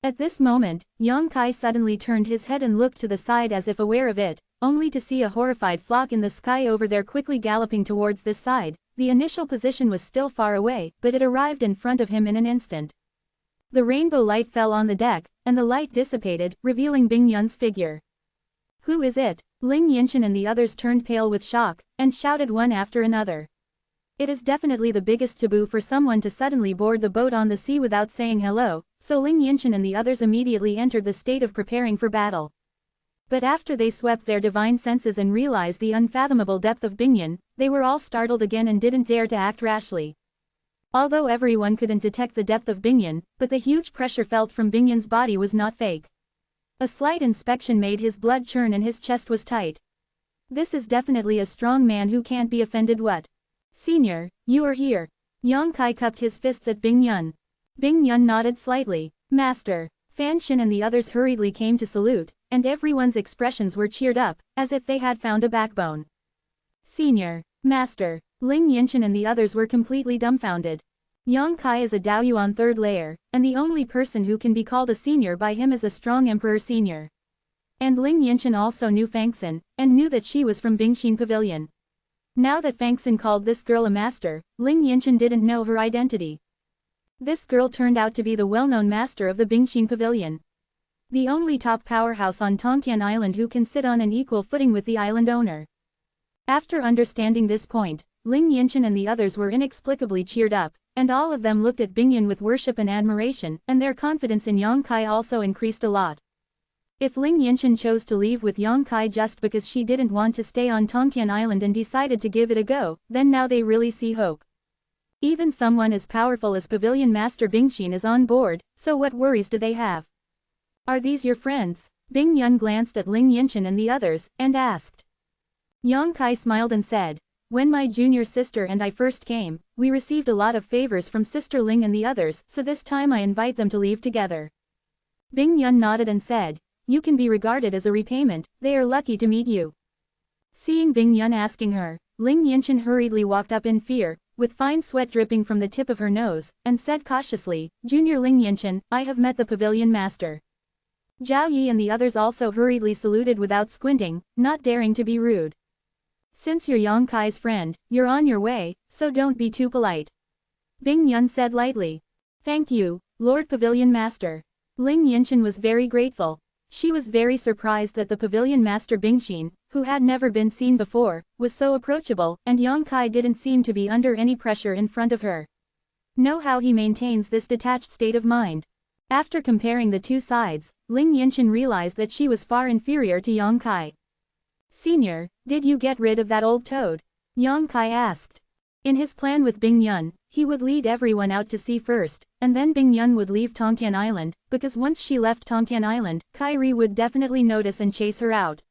Speaker 1: At this moment, Yang Kai suddenly turned his head and looked to the side as if aware of it, only to see a horrified flock in the sky over there quickly galloping towards this side. The initial position was still far away, but it arrived in front of him in an instant. The rainbow light fell on the deck, and the light dissipated, revealing Bing Yun's figure. Who is it? Ling Yinshan and the others turned pale with shock, and shouted one after another. It is definitely the biggest taboo for someone to suddenly board the boat on the sea without saying hello, so Ling Yinshan and the others immediately entered the state of preparing for battle. But after they swept their divine senses and realized the unfathomable depth of Bingyun, they were all startled again and didn't dare to act rashly. Although everyone couldn't detect the depth of Bingyun, but the huge pressure felt from Bingyun's body was not fake. A slight inspection made his blood churn and his chest was tight. This is definitely a strong man who can't be offended. What? Senior, you are here. Yang Kai cupped his fists at Bing Yun. Bing Yun nodded slightly. Master. Fan Xin and the others hurriedly came to salute, and everyone's expressions were cheered up, as if they had found a backbone. Senior. Master. Ling Yinshan and the others were completely dumbfounded. Yang Kai is a Daoyuan third layer, and the only person who can be called a senior by him is a strong emperor senior. And Ling Yinshan also knew Fangxin, and knew that she was from Bingxin Pavilion. Now that Fangxin called this girl a master, Ling Yinshan didn't know her identity. This girl turned out to be the well-known master of the Bingxin Pavilion. The only top powerhouse on Tongtian Island who can sit on an equal footing with the island owner. After understanding this point, Ling Yinshan and the others were inexplicably cheered up, and all of them looked at Bingyun with worship and admiration, and their confidence in Yang Kai also increased a lot. If Ling Yinshan chose to leave with Yang Kai just because she didn't want to stay on Tongtian Island and decided to give it a go, then now they really see hope. Even someone as powerful as Pavilion Master Bingxin is on board, so what worries do they have? Are these your friends? Bing Yun glanced at Ling Yinshan and the others, and asked. Yang Kai smiled and said, when my junior sister and I first came, we received a lot of favors from Sister Ling and the others, so this time I invite them to leave together. Bing Yun nodded and said, you can be regarded as a repayment, they are lucky to meet you. Seeing Bing Yun asking her, Ling Yinshan hurriedly walked up in fear, with fine sweat dripping from the tip of her nose, and said cautiously, Junior Ling Yinshan, I have met the Pavilion Master. Zhao Yi and the others also hurriedly saluted without squinting, not daring to be rude. Since you're Yang Kai's friend, you're on your way, so don't be too polite. Bing Yun said lightly. Thank you, Lord Pavilion Master. Ling Yinshan was very grateful. She was very surprised that the Pavilion Master Bingxin, who had never been seen before, was so approachable, and Yang Kai didn't seem to be under any pressure in front of her. Know how he maintains this detached state of mind. After comparing the two sides, Ling Yinshan realized that she was far inferior to Yang Kai. Senior, did you get rid of that old toad? Yang Kai asked. In his plan with Bing Yun, he would lead everyone out to sea first, and then Bing Yun would leave Tongtian Island, because once she left Tongtian Island, Kairi would definitely notice and chase her out.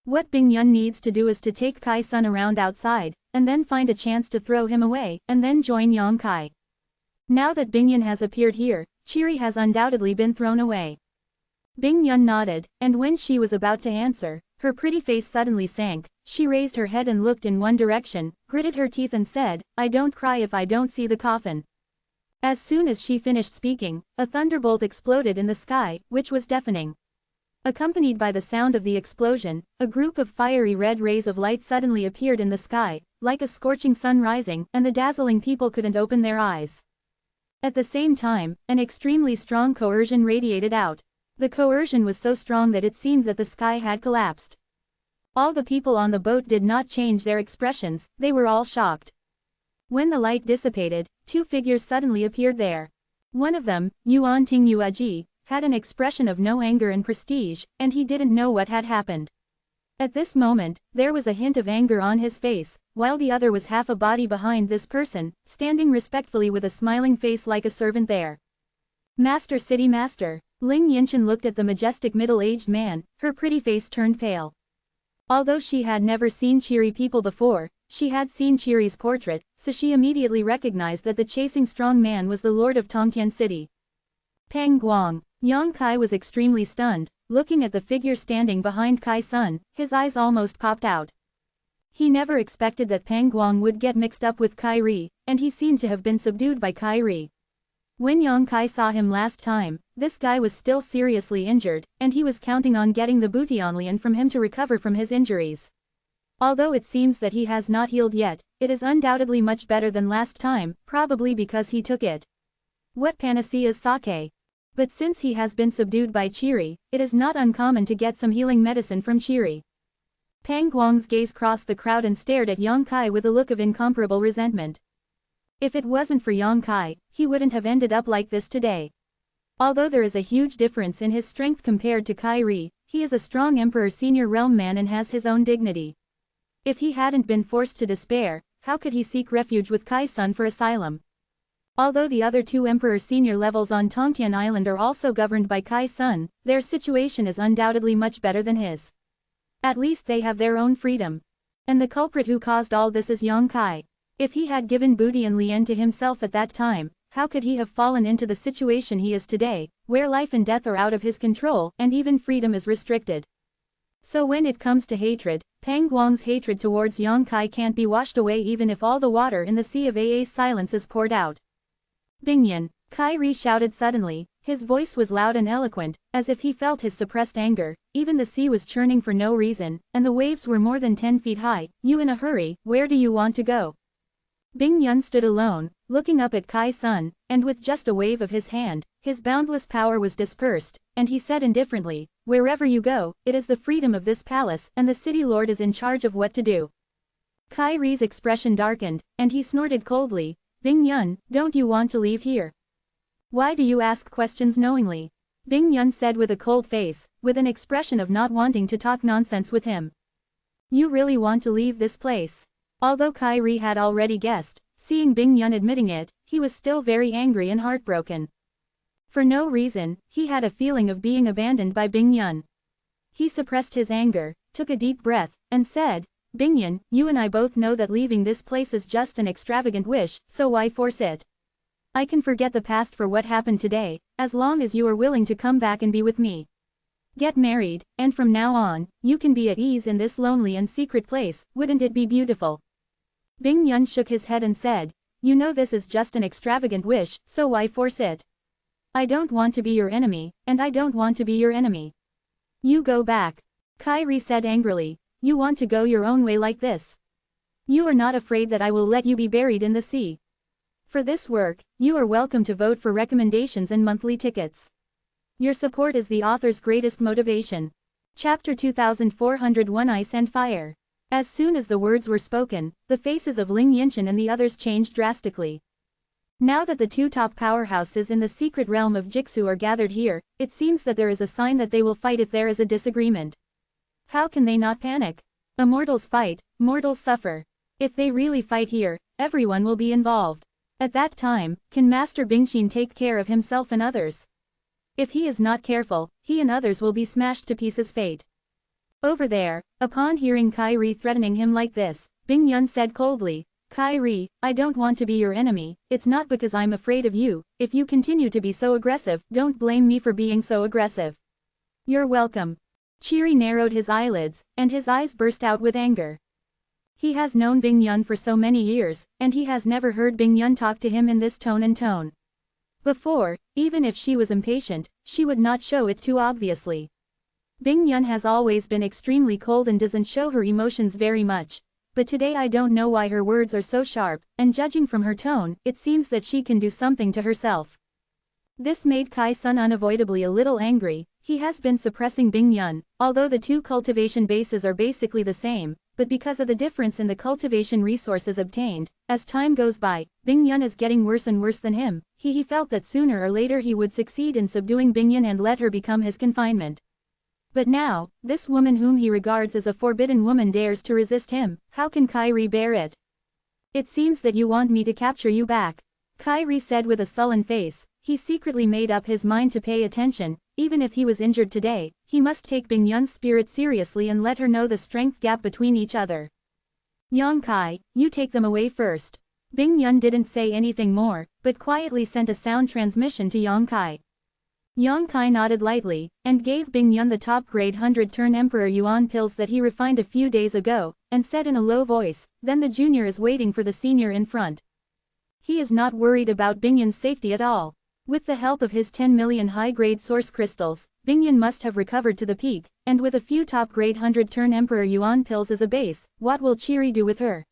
Speaker 1: What Bing Yun needs to do is to take Kai-sun around outside, and then find a chance to throw him away, and then join Yang Kai. Now that Bing Yun has appeared here, Chiri has undoubtedly been thrown away. Bing Yun nodded, and when she was about to answer, her pretty face suddenly sank. She raised her head and looked in one direction, gritted her teeth and said, I don't cry if I don't see the coffin. As soon as she finished speaking, a thunderbolt exploded in the sky, which was deafening. Accompanied by the sound of the explosion, a group of fiery red rays of light suddenly appeared in the sky, like a scorching sun rising, and the dazzling people couldn't open their eyes. At the same time, an extremely strong coercion radiated out. The coercion was so strong that it seemed that the sky had collapsed. All the people on the boat did not change their expressions, they were all shocked. When the light dissipated, two figures suddenly appeared there. One of them, Yuan Ting Yuaji, had an expression of no anger and prestige, and he didn't know what had happened. At this moment, there was a hint of anger on his face, while the other was half a body behind this person, standing respectfully with a smiling face like a servant there. Master City Master. Ling Yinshan looked at the majestic middle-aged man, her pretty face turned pale. Although she had never seen Chiri people before, she had seen Chiri's portrait, so she immediately recognized that the chasing strong man was the lord of Tongtian City. Pang Guang. Yang Kai was extremely stunned, looking at the figure standing behind Kai Sun, his eyes almost popped out. He never expected that Pang Guang would get mixed up with Kai Ri, and he seemed to have been subdued by Kai Ri. When Yang Kai saw him last time, this guy was still seriously injured, and he was counting on getting the Butianlian from him to recover from his injuries. Although it seems that he has not healed yet, it is undoubtedly much better than last time, probably because he took it. What panacea is sake? But since he has been subdued by Chiri, it is not uncommon to get some healing medicine from Chiri. Pang Guang's gaze crossed the crowd and stared at Yang Kai with a look of incomparable resentment. If it wasn't for Yang Kai, he wouldn't have ended up like this today. Although there is a huge difference in his strength compared to Kai Ri, he is a strong Emperor Senior Realm man and has his own dignity. If he hadn't been forced to despair, how could he seek refuge with Kai Sun for asylum? Although the other two Emperor Senior levels on Tongtian Island are also governed by Kai Sun, their situation is undoubtedly much better than his. At least they have their own freedom. And the culprit who caused all this is Yang Kai. If he had given Budi and Lian to himself at that time, how could he have fallen into the situation he is today, where life and death are out of his control, and even freedom is restricted? So when it comes to hatred, Pang Guang's hatred towards Yang Kai can't be washed away even if all the water in the sea of Aa's silence is poured out. Bingyan, Kai Ri shouted suddenly, his voice was loud and eloquent, as if he felt his suppressed anger. Even the sea was churning for no reason, and the waves were more than 10 feet high. You in a hurry, where do you want to go? Bingyan stood alone, looking up at Kai Sun, and with just a wave of his hand, his boundless power was dispersed, and he said indifferently, wherever you go, it is the freedom of this palace, and the city lord is in charge of what to do. Kai Ri's expression darkened, and he snorted coldly, Bingyan, don't you want to leave here? Why do you ask questions knowingly? Bingyan said with a cold face, with an expression of not wanting to talk nonsense with him. You really want to leave this place? Although Kai Ri had already guessed, seeing Bingyan admitting it, he was still very angry and heartbroken. For no reason, he had a feeling of being abandoned by Bingyan. He suppressed his anger, took a deep breath, and said, Bingyan, you and I both know that leaving this place is just an extravagant wish, so why force it? I can forget the past for what happened today, as long as you are willing to come back and be with me. Get married, and from now on, you can be at ease in this lonely and secret place, wouldn't it be beautiful? Bingyan shook his head and said, you know this is just an extravagant wish, so why force it? I don't want to be your enemy, and I don't want to be your enemy. You go back. Kai Ri said angrily, you want to go your own way like this? You are not afraid that I will let you be buried in the sea. For this work, you are welcome to vote for recommendations and monthly tickets. Your support is the author's greatest motivation. Chapter 2401 Ice and Fire. As soon as the words were spoken, the faces of Ling Yinshan and the others changed drastically. Now that the two top powerhouses in the secret realm of Jixu are gathered here, it seems that there is a sign that they will fight if there is a disagreement. How can they not panic? Immortals fight, mortals suffer. If they really fight here, everyone will be involved. At that time, can Master Bingxin take care of himself and others? If he is not careful, he and others will be smashed to pieces. Fate. Over there, upon hearing Kai Ri threatening him like this, Bingyan said coldly, Kai Ri, I don't want to be your enemy, it's not because I'm afraid of you. If you continue to be so aggressive, don't blame me for being so aggressive. You're welcome. Chiri narrowed his eyelids, and his eyes burst out with anger. He has known Bingyan for so many years, and he has never heard Bingyan talk to him in this tone and tone. Before, even if she was impatient, she would not show it too obviously. Bingyan has always been extremely cold and doesn't show her emotions very much. But today I don't know why her words are so sharp, and judging from her tone, it seems that she can do something to herself. This made Kai Sun unavoidably a little angry. He has been suppressing Bingyan, although the two cultivation bases are basically the same, but because of the difference in the cultivation resources obtained, as time goes by, Bingyan is getting worse and worse than him. He felt that sooner or later he would succeed in subduing Bingyan and let her become his confinement. But now, this woman whom he regards as a forbidden woman dares to resist him. How can Kai Ri bear it? It seems that you want me to capture you back. Kai Ri said with a sullen face. He secretly made up his mind to pay attention. Even if he was injured today, he must take Bingyan's spirit seriously and let her know the strength gap between each other. Yang Kai, you take them away first. Bingyan didn't say anything more, but quietly sent a sound transmission to Yang Kai. Yang Kai nodded lightly, and gave Bing Yun the top-grade 100-turn Emperor Yuan pills that he refined a few days ago, and said in a low voice, "Then the junior is waiting for the senior in front." He is not worried about Bing Yun's safety at all. With the help of his 10 million high-grade source crystals, Bing Yun must have recovered to the peak, and with a few top-grade 100-turn Emperor Yuan pills as a base, what will Chiri do with her?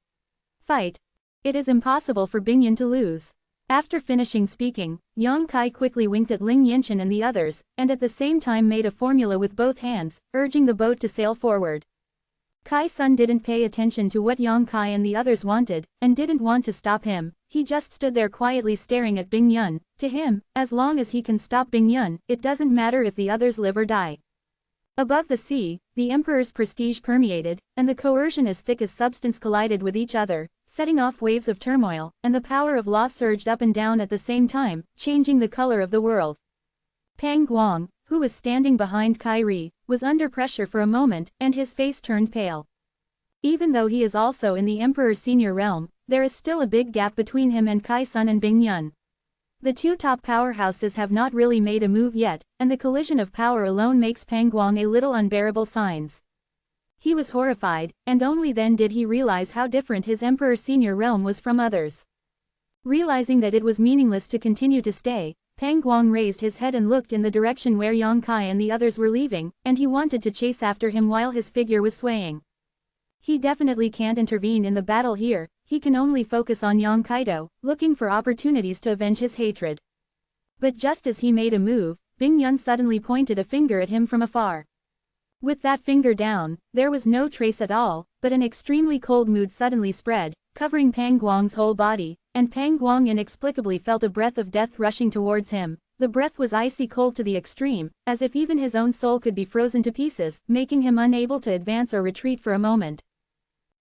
Speaker 1: Fight. It is impossible for Bing Yun to lose. After finishing speaking, Yang Kai quickly winked at Ling Yinshan and the others, and at the same time made a formula with both hands, urging the boat to sail forward. Kai-sun didn't pay attention to what Yang Kai and the others wanted, and didn't want to stop him. He just stood there quietly staring at Bing Yun. To him, as long as he can stop Bing Yun, it doesn't matter if the others live or die. Above the sea, the Emperor's prestige permeated, and the coercion as thick as substance collided with each other, setting off waves of turmoil, and the power of law surged up and down at the same time, changing the color of the world. Pang Guang, who was standing behind Kairi, was under pressure for a moment, and his face turned pale. Even though he is also in the Emperor's senior realm, there is still a big gap between him and Kai-sun and Bing Yun. The two top powerhouses have not really made a move yet, and the collision of power alone makes Pang Guang a little unbearable signs. He was horrified, and only then did he realize how different his Emperor's senior realm was from others. Realizing that it was meaningless to continue to stay, Pang Guang raised his head and looked in the direction where Yang Kai and the others were leaving, and he wanted to chase after him while his figure was swaying. He definitely can't intervene in the battle here. He can only focus on Yang Kaido, looking for opportunities to avenge his hatred. But just as he made a move, Bing Yun suddenly pointed a finger at him from afar. With that finger down, there was no trace at all, but an extremely cold mood suddenly spread, covering Pang Guang's whole body, and Pang Guang inexplicably felt a breath of death rushing towards him. The breath was icy cold to the extreme, as if even his own soul could be frozen to pieces, making him unable to advance or retreat for a moment.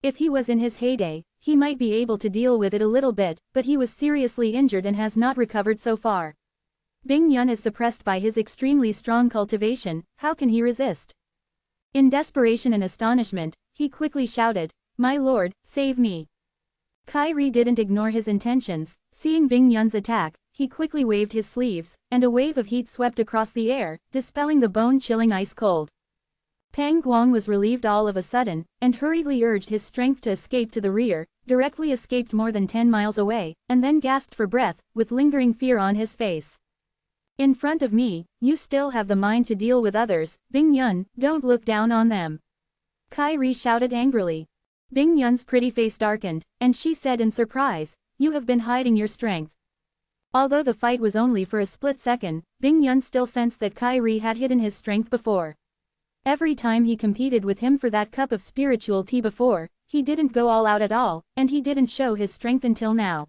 Speaker 1: If he was in his heyday, he might be able to deal with it a little bit, but he was seriously injured and has not recovered so far. Bing Yun is suppressed by his extremely strong cultivation. How can he resist? In desperation and astonishment, he quickly shouted, "My lord, save me." Kairi didn't ignore his intentions. Seeing Bing Yun's attack, he quickly waved his sleeves, and a wave of heat swept across the air, dispelling the bone-chilling ice cold. Pang Guang was relieved all of a sudden, and hurriedly urged his strength to escape to the rear, directly escaped more than 10 miles away, and then gasped for breath, with lingering fear on his face. "In front of me, you still have the mind to deal with others, Bing Yun, don't look down on them." Kairi shouted angrily. Bing Yun's pretty face darkened, and she said in surprise, "You have been hiding your strength." Although the fight was only for a split second, Bing Yun still sensed that Kairi had hidden his strength before. Every time he competed with him for that cup of spiritual tea before, he didn't go all out at all, and he didn't show his strength until now.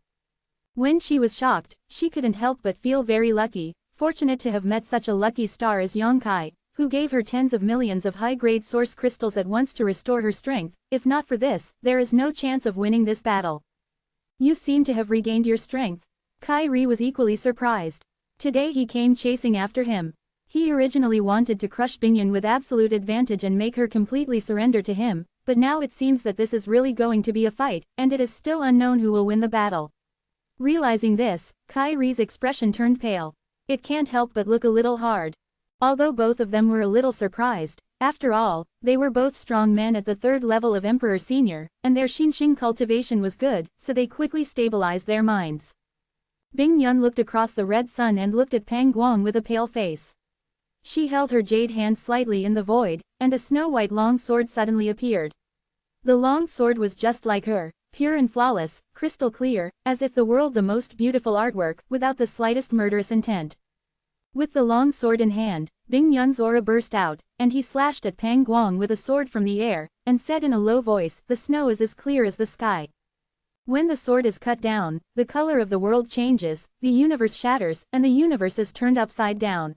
Speaker 1: When she was shocked, she couldn't help but feel very lucky, fortunate to have met such a lucky star as Yang Kai, who gave her tens of millions of high-grade source crystals at once to restore her strength. If not for this, there is no chance of winning this battle. "You seem to have regained your strength." Kairi was equally surprised. Today he came chasing after him. He originally wanted to crush Bing Yun with absolute advantage and make her completely surrender to him, but now it seems that this is really going to be a fight, and it is still unknown who will win the battle. Realizing this, Kairi's expression turned pale. It can't help but look a little hard. Although both of them were a little surprised, after all, they were both strong men at the 3rd level of Emperor Senior, and their Xinxing cultivation was good, so they quickly stabilized their minds. Bing Yun looked across the red sun and looked at Pang Guang with a pale face. She held her jade hand slightly in the void, and a snow-white long sword suddenly appeared. The long sword was just like her, pure and flawless, crystal clear, as if the world the most beautiful artwork, without the slightest murderous intent. With the long sword in hand, Bing Yun's aura burst out, and he slashed at Pang Guang with a sword from the air, and said in a low voice, "The snow is as clear as the sky." When the sword is cut down, the color of the world changes, the universe shatters, and the universe is turned upside down.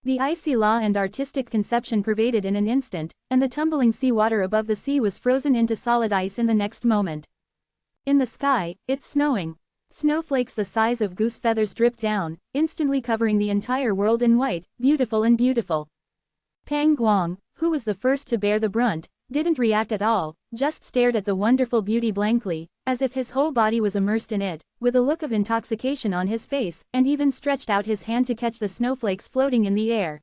Speaker 1: The icy law and artistic conception pervaded in an instant, and the tumbling sea water above the sea was frozen into solid ice in the next moment. In the sky, it's snowing. Snowflakes the size of goose feathers dripped down, instantly covering the entire world in white, beautiful and beautiful. Pang Guang, who was the first to bear the brunt, didn't react at all, just stared at the wonderful beauty blankly, as if his whole body was immersed in it, with a look of intoxication on his face, and even stretched out his hand to catch the snowflakes floating in the air.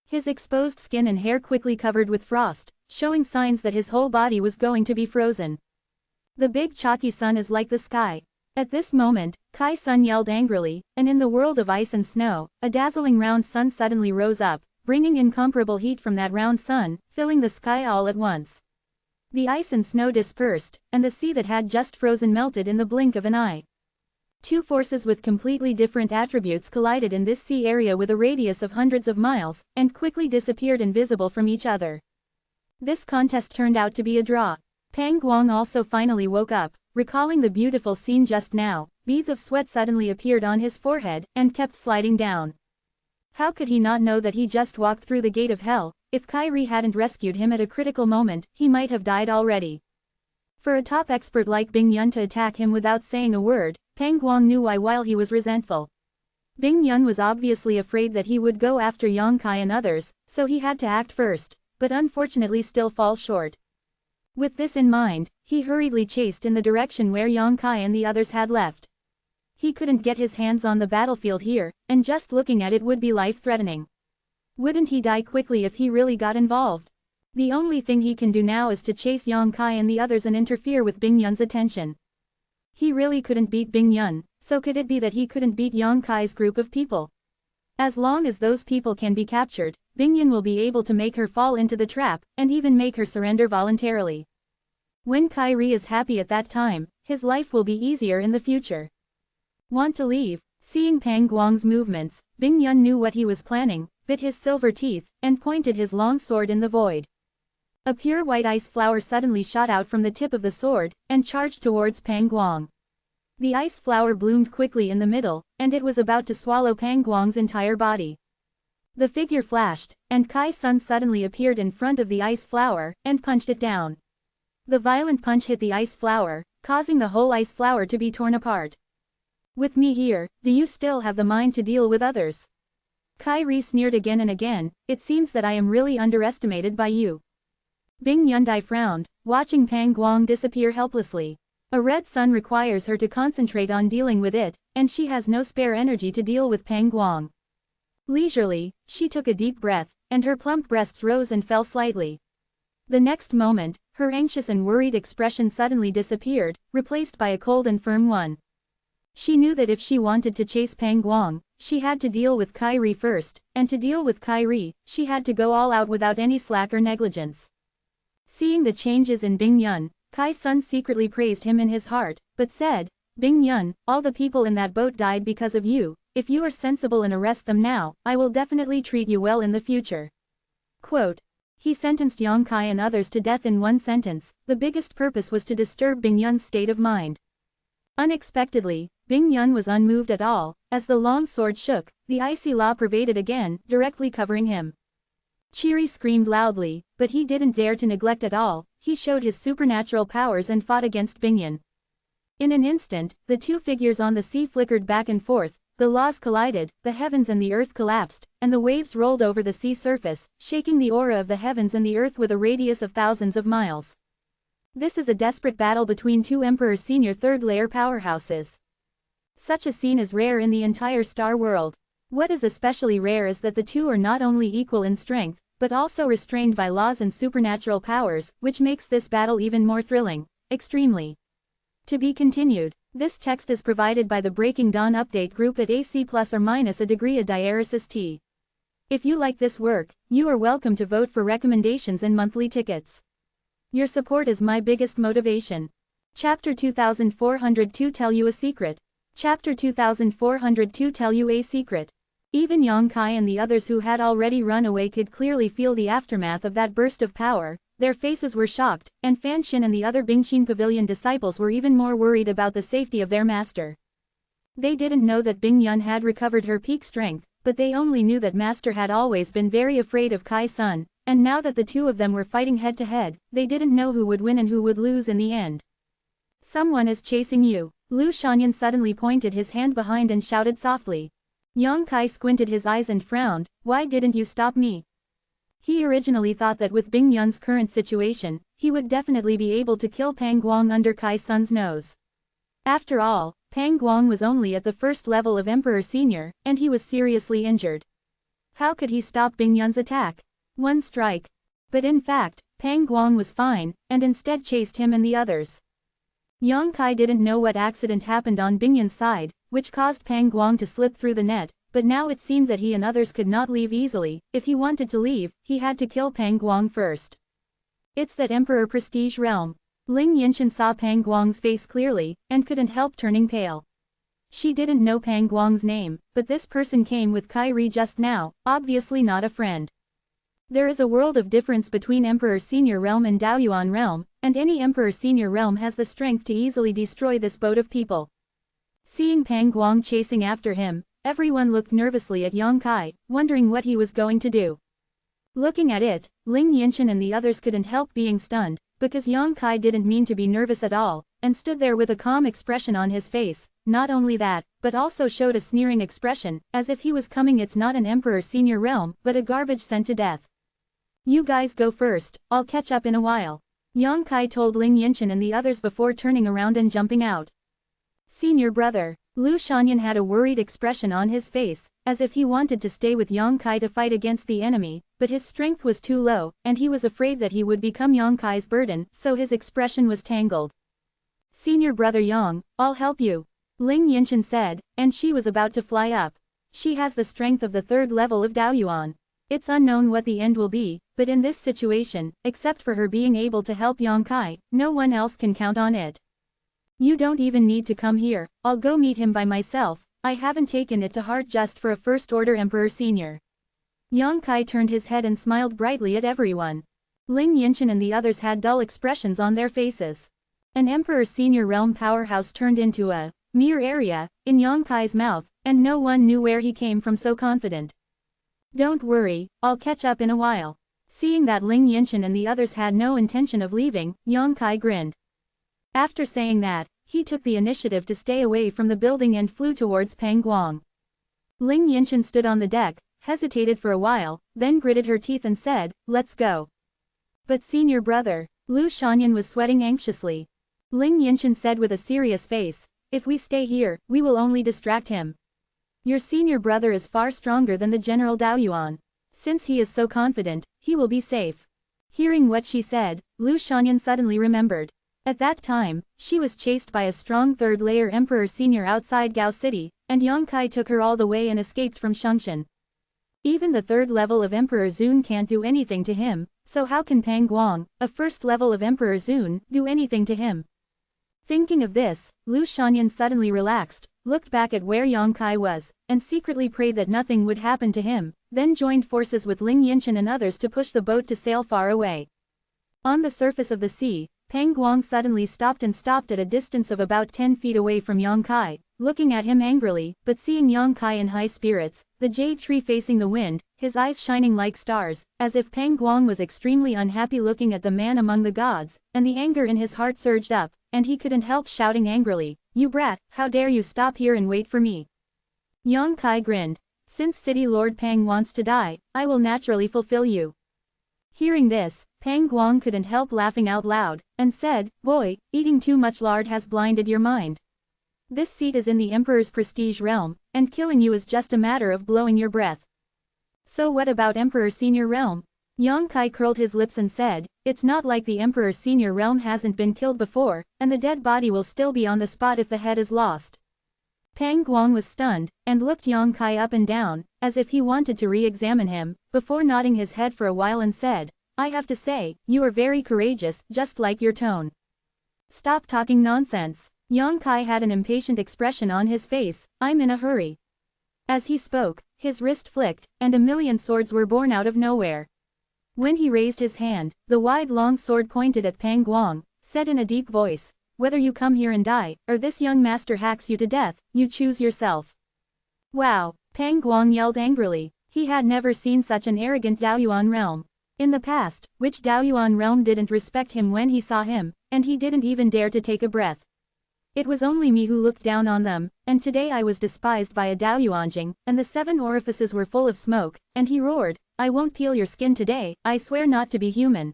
Speaker 1: His exposed skin and hair quickly covered with frost, showing signs that his whole body was going to be frozen. The big chalky sun is like the sky. At this moment, Kai-sun yelled angrily, and in the world of ice and snow, a dazzling round sun suddenly rose up, bringing incomparable heat from that round sun, filling the sky all at once. The ice and snow dispersed, and the sea that had just frozen melted in the blink of an eye. Two forces with completely different attributes collided in this sea area with a radius of hundreds of miles, and quickly disappeared invisible from each other. This contest turned out to be a draw. Pang Guang also finally woke up, recalling the beautiful scene just now. Beads of sweat suddenly appeared on his forehead, and kept sliding down. How could he not know that he just walked through the gate of hell? If Kyrie hadn't rescued him at a critical moment, he might have died already. For a top expert like Bing Yun to attack him without saying a word, Pang Guang knew why while he was resentful. Bing Yun was obviously afraid that he would go after Yang Kai and others, so he had to act first, but unfortunately still fall short. With this in mind, he hurriedly chased in the direction where Yang Kai and the others had left. He couldn't get his hands on the battlefield here, and just looking at it would be life-threatening. Wouldn't he die quickly if he really got involved? The only thing he can do now is to chase Yang Kai and the others and interfere with Bing Yun's attention. He really couldn't beat Bing Yun, so could it be that he couldn't beat Yang Kai's group of people? As long as those people can be captured, Bing Yun will be able to make her fall into the trap, and even make her surrender voluntarily. When Kyrie is happy at that time, his life will be easier in the future. Want to leave? Seeing Pang Guang's movements, Bing Yun knew what he was planning, bit his silver teeth, and pointed his long sword in the void. A pure white ice flower suddenly shot out from the tip of the sword, and charged towards Pang Guang. The ice flower bloomed quickly in the middle, and it was about to swallow Pang Guang's entire body. The figure flashed, and Kai-sun suddenly appeared in front of the ice flower, and punched it down. The violent punch hit the ice flower, causing the whole ice flower to be torn apart. With me here, do you still have the mind to deal with others? Kyrie sneered again and again, it seems that I am really underestimated by you. Bing Yundai frowned, watching Pang Guang disappear helplessly. A red sun requires her to concentrate on dealing with it, and she has no spare energy to deal with Pang Guang. Leisurely, she took a deep breath, and her plump breasts rose and fell slightly. The next moment, her anxious and worried expression suddenly disappeared, replaced by a cold and firm one. She knew that if she wanted to chase Pang Guang, she had to deal with Kyrie first, and to deal with Kyrie, she had to go all out without any slack or negligence. Seeing the changes in Bing Yun, Kai-sun secretly praised him in his heart, but said, Bing Yun, all the people in that boat died because of you. If you are sensible and arrest them now, I will definitely treat you well in the future. Quote. He sentenced Yang Kai and others to death in one sentence. The biggest purpose was to disturb Bing Yun's state of mind. Unexpectedly, Bing Yun was unmoved at all. As the long sword shook, the icy law pervaded again, directly covering him. Cheery screamed loudly, but he didn't dare to neglect at all. He showed his supernatural powers and fought against Bing Yun. In an instant, the two figures on the sea flickered back and forth, the laws collided, the heavens and the earth collapsed, and the waves rolled over the sea surface, shaking the aura of the heavens and the earth with a radius of thousands of miles. This is a desperate battle between two Emperor's senior third-layer powerhouses. Such a scene is rare in the entire star world. What is especially rare is that the two are not only equal in strength, but also restrained by laws and supernatural powers, which makes this battle even more thrilling. Extremely. To be continued. This text is provided by the Breaking Dawn Update group at AC plus or minus a degree of diaresis T. If you like this work, you are welcome to vote for recommendations and monthly tickets. Your support is my biggest motivation. Chapter 2402 Tell You a Secret. Chapter 2402 Tell You a Secret. Even Yang Kai and the others who had already run away could clearly feel the aftermath of that burst of power. Their faces were shocked, and Fan Xin and the other Bingxin Pavilion disciples were even more worried about the safety of their master. They didn't know that Bing Yun had recovered her peak strength, but they only knew that master had always been very afraid of Kai-sun, and now that the two of them were fighting head-to-head, they didn't know who would win and who would lose in the end. Someone is chasing you. Lu Shanyan suddenly pointed his hand behind and shouted softly. Yang Kai squinted his eyes and frowned, why didn't you stop me? He originally thought that with Bing Yun's current situation, he would definitely be able to kill Pang Guang under Kai-sun's nose. After all, Pang Guang was only at the first level of Emperor Senior, and he was seriously injured. How could he stop Bing Yun's attack? One strike. But in fact, Pang Guang was fine, and instead chased him and the others. Yang Kai didn't know what accident happened on Bing Yun's side, which caused Pang Guang to slip through the net, but now it seemed that he and others could not leave easily. If he wanted to leave, he had to kill Pang Guang first. It's that Emperor Prestige realm. Ling Yinshan saw Pang Guang's face clearly, and couldn't help turning pale. She didn't know Pang Guang's name, but this person came with Kairi just now, obviously not a friend. There is a world of difference between Emperor Senior Realm and Daoyuan Realm, and any Emperor Senior Realm has the strength to easily destroy this boat of people. Seeing Pang Guang chasing after him, everyone looked nervously at Yang Kai, wondering what he was going to do. Looking at it, Ling Yinshan and the others couldn't help being stunned, because Yang Kai didn't mean to be nervous at all, and stood there with a calm expression on his face. Not only that, but also showed a sneering expression, as if he was coming. It's not an Emperor Senior Realm, but a garbage sent to death. You guys go first, I'll catch up in a while. Yang Kai told Ling Yinshan and the others before turning around and jumping out. Senior brother. Lu Shanyan had a worried expression on his face, as if he wanted to stay with Yang Kai to fight against the enemy, but his strength was too low, and he was afraid that he would become Yang Kai's burden, so his expression was tangled. Senior brother Yang, I'll help you. Ling Yinshan said, and she was about to fly up. She has the strength of the third level of Daoyuan. It's unknown what the end will be, but in this situation, except for her being able to help Yang Kai, no one else can count on it. You don't even need to come here, I'll go meet him by myself. I haven't taken it to heart just for a first-order Emperor Senior. Yang Kai turned his head and smiled brightly at everyone. Ling Yinshan and the others had dull expressions on their faces. An Emperor Senior Realm powerhouse turned into a mere area in Yang Kai's mouth, and no one knew where he came from so confident. Don't worry, I'll catch up in a while. Seeing that Ling Yinshan and the others had no intention of leaving, Yang Kai grinned. After saying that, he took the initiative to stay away from the building and flew towards Pang Guang. Ling Yinshan stood on the deck, hesitated for a while, then gritted her teeth and said, let's go. But senior brother, Lu Shanyan was sweating anxiously. Ling Yinshan said with a serious face, if we stay here, we will only distract him. Your senior brother is far stronger than the General Daoyuan. Since he is so confident, he will be safe. Hearing what she said, Lu Shanyan suddenly remembered. At that time, she was chased by a strong third-layer Emperor Senior outside Gao City, and Yang Kai took her all the way and escaped from Shengshan. Even the third level of Emperor Zun can't do anything to him, so how can Pang Guang, a first level of Emperor Zun, do anything to him? Thinking of this, Lu Shanyan suddenly relaxed, looked back at where Yang Kai was, and secretly prayed that nothing would happen to him, then joined forces with Ling Yinshan and others to push the boat to sail far away. On the surface of the sea, Pang Guang suddenly stopped at a distance of about 10 feet away from Yang Kai, looking at him angrily, but seeing Yang Kai in high spirits, the jade tree facing the wind, his eyes shining like stars, as if Pang Guang was extremely unhappy looking at the man among the gods, and the anger in his heart surged up, and he couldn't help shouting angrily, "You brat, how dare you stop here and wait for me?" Yang Kai grinned. Since City Lord Pang wants to die, I will naturally fulfill you. Hearing this, Pang Guang couldn't help laughing out loud, and said, boy, eating too much lard has blinded your mind. This seat is in the Emperor's prestige realm, and killing you is just a matter of blowing your breath. So what about Emperor Senior Realm? Yang Kai curled his lips and said, it's not like the Emperor Senior Realm hasn't been killed before, and the dead body will still be on the spot if the head is lost. Pang Guang was stunned, and looked Yang Kai up and down, as if he wanted to re-examine him, before nodding his head for a while and said, I have to say, you are very courageous, just like your tone. Stop talking nonsense. Yang Kai had an impatient expression on his face, I'm in a hurry. As he spoke, his wrist flicked, and a million swords were born out of nowhere. When he raised his hand, the wide long sword pointed at Pang Guang, said in a deep voice, whether you come here and die, or this young master hacks you to death, you choose yourself. Wow, Pang Guang yelled angrily. He had never seen such an arrogant Daoyuan realm. In the past, which Daoyuan realm didn't respect him when he saw him, and he didn't even dare to take a breath. It was only me who looked down on them, and today I was despised by a Daoyuanjing, and the 7 orifices were full of smoke, and he roared, I won't peel your skin today, I swear not to be human.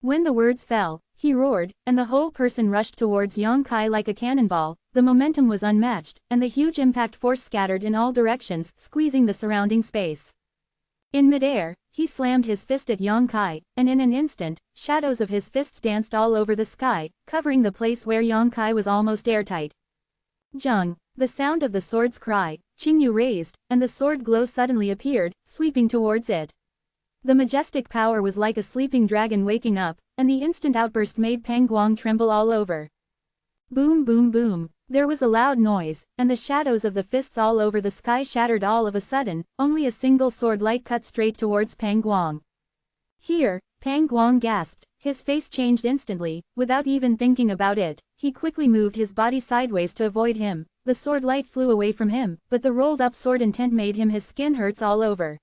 Speaker 1: When the words fell, he roared, and the whole person rushed towards Yang Kai like a cannonball. the momentum was unmatched, and the huge impact force scattered in all directions, squeezing the surrounding space. In midair, he slammed his fist at Yang Kai, and in an instant, shadows of his fists danced all over the sky, covering the place where Yang Kai was almost airtight. Zheng, the sound of the sword's cry, Qingyu raised, and the sword glow suddenly appeared, sweeping towards it. The majestic power was like a sleeping dragon waking up, and the instant outburst made Pang Guang tremble all over. Boom boom boom. There was a loud noise, and the shadows of the fists all over the sky shattered all of a sudden, only a single sword light cut straight towards Pang Guang. Here, Pang Guang gasped, his face changed instantly, without even thinking about it, he quickly moved his body sideways to avoid him, the sword light flew away from him, but the rolled up sword intent made him his skin hurts all over.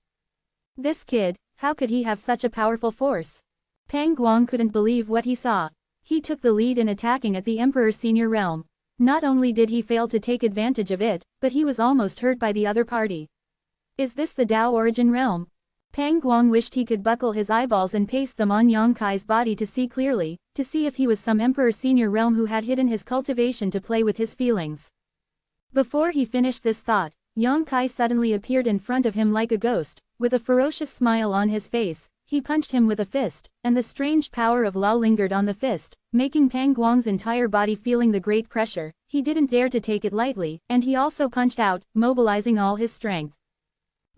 Speaker 1: This kid, how could he have such a powerful force? Pang Guang couldn't believe what he saw. He took the lead in attacking at the Emperor's senior realm. Not only did he fail to take advantage of it, but he was almost hurt by the other party. Is this the Dao origin realm? Pang Guang wished he could buckle his eyeballs and paste them on Yang Kai's body to see clearly, to see if he was some Emperor senior realm who had hidden his cultivation to play with his feelings. Before he finished this thought, Yang Kai suddenly appeared in front of him like a ghost, with a ferocious smile on his face. He punched him with a fist, and the strange power of Lao lingered on the fist, making Pang Guang's entire body feeling the great pressure. He didn't dare to take it lightly, and he also punched out, mobilizing all his strength.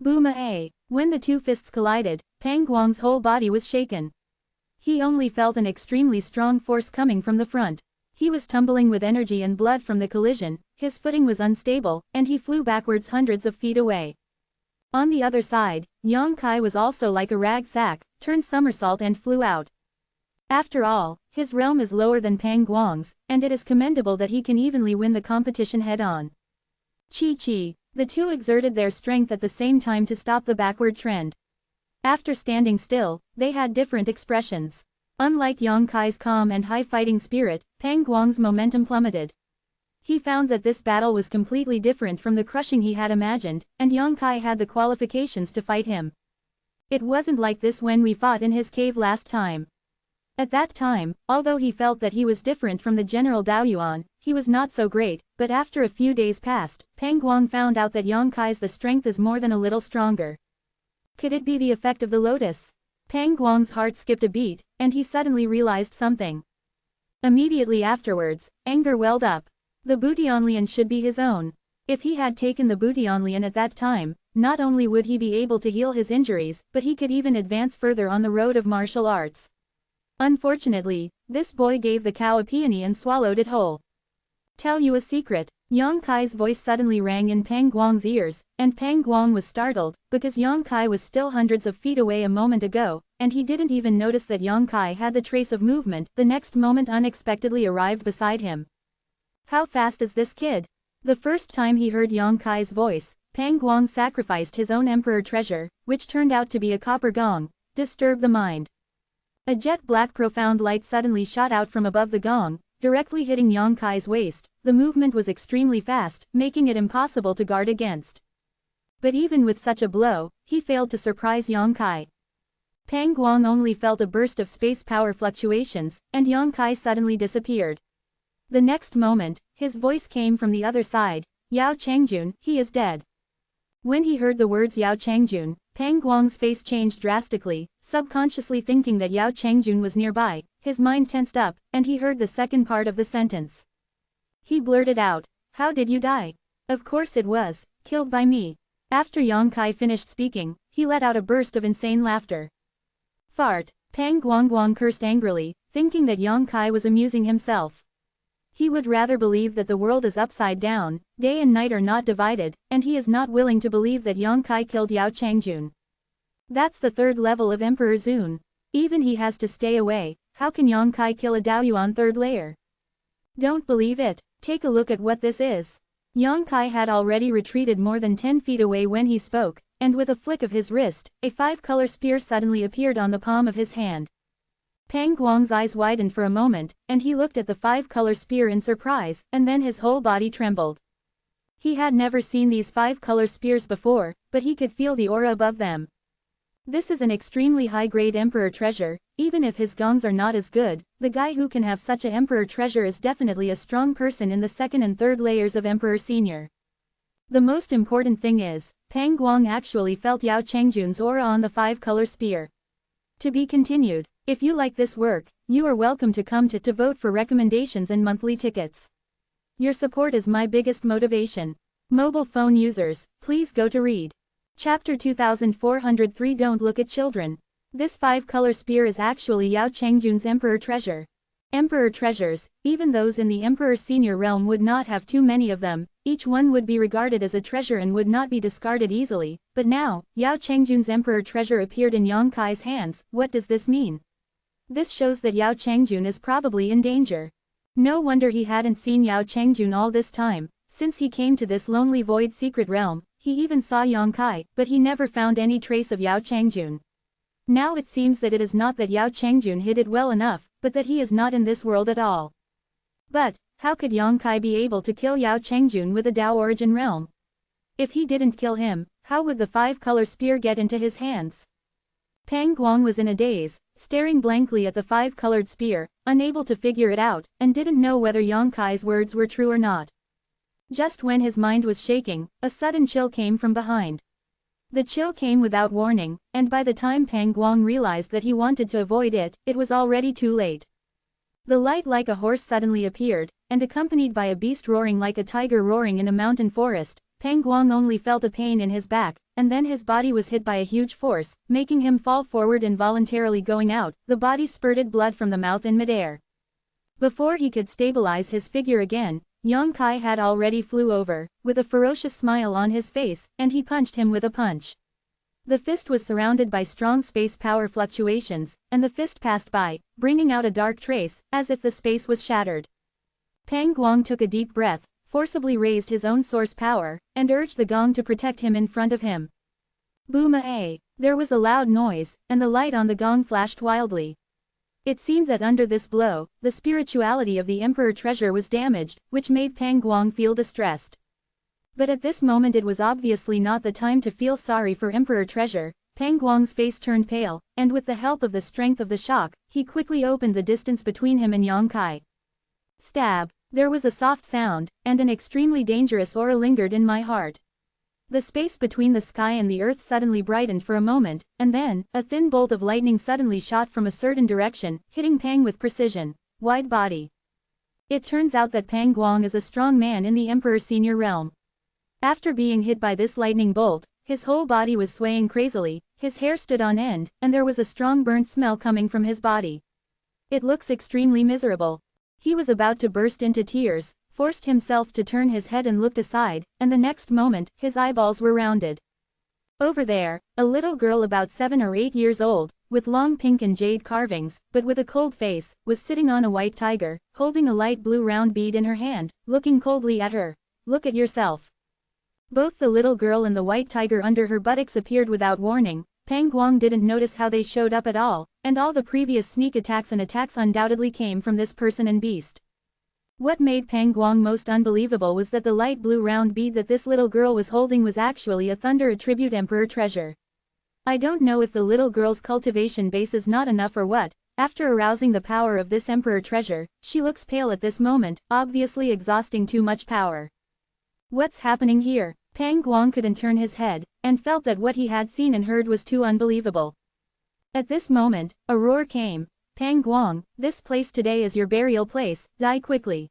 Speaker 1: Boom-a! When the two fists collided, Pang Guang's whole body was shaken. He only felt an extremely strong force coming from the front. He was tumbling with energy and blood from the collision, his footing was unstable, and he flew backwards hundreds of feet away. On the other side, Yang Kai was also like a rag sack, turned somersault and flew out. After all, his realm is lower than Pang Guang's, and it is commendable that he can evenly win the competition head-on. Chi-chi. The two exerted their strength at the same time to stop the backward trend. After standing still, they had different expressions. Unlike Yang Kai's calm and high fighting spirit, Pang Guang's momentum plummeted. He found that this battle was completely different from the crushing he had imagined, and Yang Kai had the qualifications to fight him. It wasn't like this when we fought in his cave last time. At that time, although he felt that he was different from the General Daoyuan, he was not so great, but after a few days passed, Pang Guang found out that Yang Kai's the strength is more than a little stronger. Could it be the effect of the lotus? Pang Guang's heart skipped a beat, and he suddenly realized something. Immediately afterwards, anger welled up. The Boudianlian should be his own. If he had taken the Boudianlian at that time, not only would he be able to heal his injuries, but he could even advance further on the road of martial arts. Unfortunately, this boy gave the cow a peony and swallowed it whole. Tell you a secret. Yang Kai's voice suddenly rang in Pang Guang's ears, and Pang Guang was startled, because Yang Kai was still hundreds of feet away a moment ago, and he didn't even notice that Yang Kai had the trace of movement. The next moment unexpectedly arrived beside him. How fast is this kid? The first time he heard Yang Kai's voice, Pang Guang sacrificed his own emperor treasure, which turned out to be a copper gong, disturbed the mind. A jet-black profound light suddenly shot out from above the gong, directly hitting Yang Kai's waist. The movement was extremely fast, making it impossible to guard against. But even with such a blow, he failed to surprise Yang Kai. Pang Guang only felt a burst of space power fluctuations, and Yang Kai suddenly disappeared. The next moment, his voice came from the other side. Yao Changjun, he is dead. When he heard the words Yao Changjun, Pang Guang's face changed drastically, subconsciously thinking that Yao Changjun was nearby. His mind tensed up, and he heard the second part of the sentence. He blurted out, "How did you die?" "Of course it was, killed by me." After Yang Kai finished speaking, he let out a burst of insane laughter. Fart. Pang Guang cursed angrily, thinking that Yang Kai was amusing himself. He would rather believe that the world is upside down, day and night are not divided, and he is not willing to believe that Yang Kai killed Yao Changjun. That's the third level of Emperor Zun. Even he has to stay away. How can Yang Kai kill a Daoyuan third layer? Don't believe it. Take a look at what this is. Yang Kai had already retreated more than 10 feet away when he spoke, and with a flick of his wrist, a 5-color spear suddenly appeared on the palm of his hand. Pang Guang's eyes widened for a moment, and he looked at the 5-color spear in surprise, and then his whole body trembled. He had never seen these 5-color spears before, but he could feel the aura above them. This is an extremely high-grade emperor treasure. Even if his gongs are not as good, the guy who can have such a emperor treasure is definitely a strong person in the second and third layers of emperor senior. The most important thing is, Pang Guang actually felt Yao Changjun's aura on the 5-color spear. To be continued. If you like this work, you are welcome to come to vote for recommendations and monthly tickets. Your support is my biggest motivation. Mobile phone users, please go to read. Chapter 2403. Don't look at children. This 5-color spear is actually Yao Changjun's emperor treasure. Emperor treasures, even those in the emperor senior realm, would not have too many of them. Each one would be regarded as a treasure and would not be discarded easily. But now, Yao Changjun's emperor treasure appeared in Yang Kai's hands. What does this mean? This shows that Yao Changjun is probably in danger. No wonder he hadn't seen Yao Changjun all this time. Since he came to this lonely void secret realm, he even saw Yang Kai, but he never found any trace of Yao Changjun. Now it seems that it is not that Yao Changjun hid it well enough, but that he is not in this world at all. But, how could Yang Kai be able to kill Yao Changjun with a Dao origin realm? If he didn't kill him, how would the 5-color spear get into his hands? Pang Guang was in a daze, staring blankly at the 5-colored spear, unable to figure it out, and didn't know whether Yang Kai's words were true or not. Just when his mind was shaking, a sudden chill came from behind. The chill came without warning, and by the time Pang Guang realized that he wanted to avoid it, it was already too late. The light like a horse suddenly appeared, and accompanied by a beast roaring like a tiger roaring in a mountain forest, Pang Guang only felt a pain in his back, and then his body was hit by a huge force, making him fall forward involuntarily going out. The body spurted blood from the mouth in midair. Before he could stabilize his figure again, Yang Kai had already flew over, with a ferocious smile on his face, and he punched him with a punch. The fist was surrounded by strong space power fluctuations, and the fist passed by, bringing out a dark trace, as if the space was shattered. Pang Guang took a deep breath, forcibly raised his own source power, and urged the gong to protect him in front of him. Boom-a-a! There was a loud noise, and the light on the gong flashed wildly. It seemed that under this blow, the spirituality of the emperor treasure was damaged, which made Pang Guang feel distressed. But at this moment it was obviously not the time to feel sorry for emperor treasure. Pang Guang's face turned pale, and with the help of the strength of the shock, he quickly opened the distance between him and Yang Kai. Stab! There was a soft sound, and an extremely dangerous aura lingered in my heart. The space between the sky and the earth suddenly brightened for a moment, and then, a thin bolt of lightning suddenly shot from a certain direction, hitting Pang with precision. Wide body. It turns out that Pang Guang is a strong man in the Emperor Senior realm. After being hit by this lightning bolt, his whole body was swaying crazily, his hair stood on end, and there was a strong burnt smell coming from his body. It looks extremely miserable. He was about to burst into tears, forced himself to turn his head and looked aside, and the next moment, his eyeballs were rounded. Over there, a little girl about 7 or 8 years old, with long pink and jade carvings, but with a cold face, was sitting on a white tiger, holding a light blue round bead in her hand, looking coldly at her. Look at yourself. Both the little girl and the white tiger under her buttocks appeared without warning. Pang Guang didn't notice how they showed up at all, and all the previous sneak attacks and attacks undoubtedly came from this person and beast. What made Pang Guang most unbelievable was that the light blue round bead that this little girl was holding was actually a Thunder Attribute Emperor treasure. I don't know if the little girl's cultivation base is not enough or what. After arousing the power of this Emperor treasure, she looks pale at this moment, obviously exhausting too much power. What's happening here? Pang Guang couldn't turn his head, and felt that what he had seen and heard was too unbelievable. At this moment, a roar came. Pang Guang, this place today is your burial place, die quickly.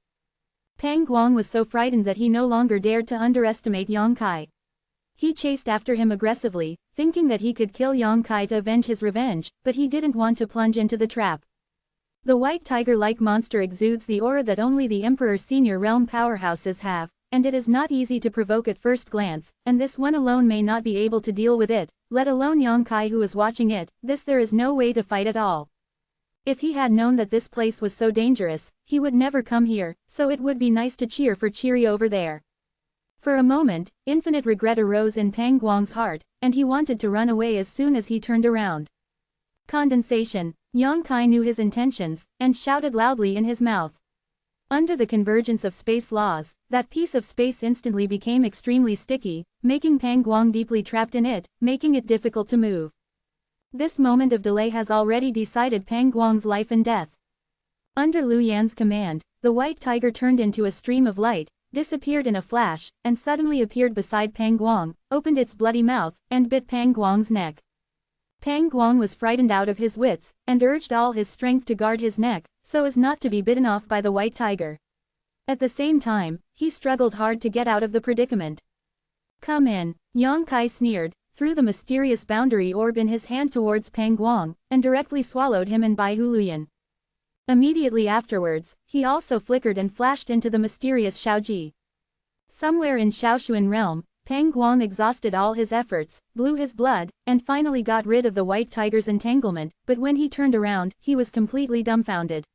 Speaker 1: Pang Guang was so frightened that he no longer dared to underestimate Yang Kai. He chased after him aggressively, thinking that he could kill Yang Kai to avenge his revenge, but he didn't want to plunge into the trap. The white tiger-like monster exudes the aura that only the Emperor Senior Realm powerhouses have, and it is not easy to provoke at first glance, and this one alone may not be able to deal with it, let alone Yang Kai who is watching it. There is no way to fight at all. If he had known that this place was so dangerous, he would never come here, so it would be nice to cheer for Cheery over there. For a moment, infinite regret arose in Pang Guang's heart, and he wanted to run away as soon as he turned around. Condensation. Yang Kai knew his intentions, and shouted loudly in his mouth. Under the convergence of space laws, that piece of space instantly became extremely sticky, making Pang Guang deeply trapped in it, making it difficult to move. This moment of delay has already decided Pang Guang's life and death. Under Lu Yan's command, the white tiger turned into a stream of light, disappeared in a flash, and suddenly appeared beside Pang Guang, opened its bloody mouth, and bit Pang Guang's neck. Pang Guang was frightened out of his wits, and urged all his strength to guard his neck, so as not to be bitten off by the white tiger. At the same time, he struggled hard to get out of the predicament. "Come in," Yang Kai sneered, threw the mysterious boundary orb in his hand towards Pang Guang, and directly swallowed him and Bai Huluyan. Immediately afterwards, he also flickered and flashed into the mysterious Shaoji. Somewhere in Shaoshuan realm, Pang Guang exhausted all his efforts, blew his blood, and finally got rid of the white tiger's entanglement, but when he turned around, he was completely dumbfounded.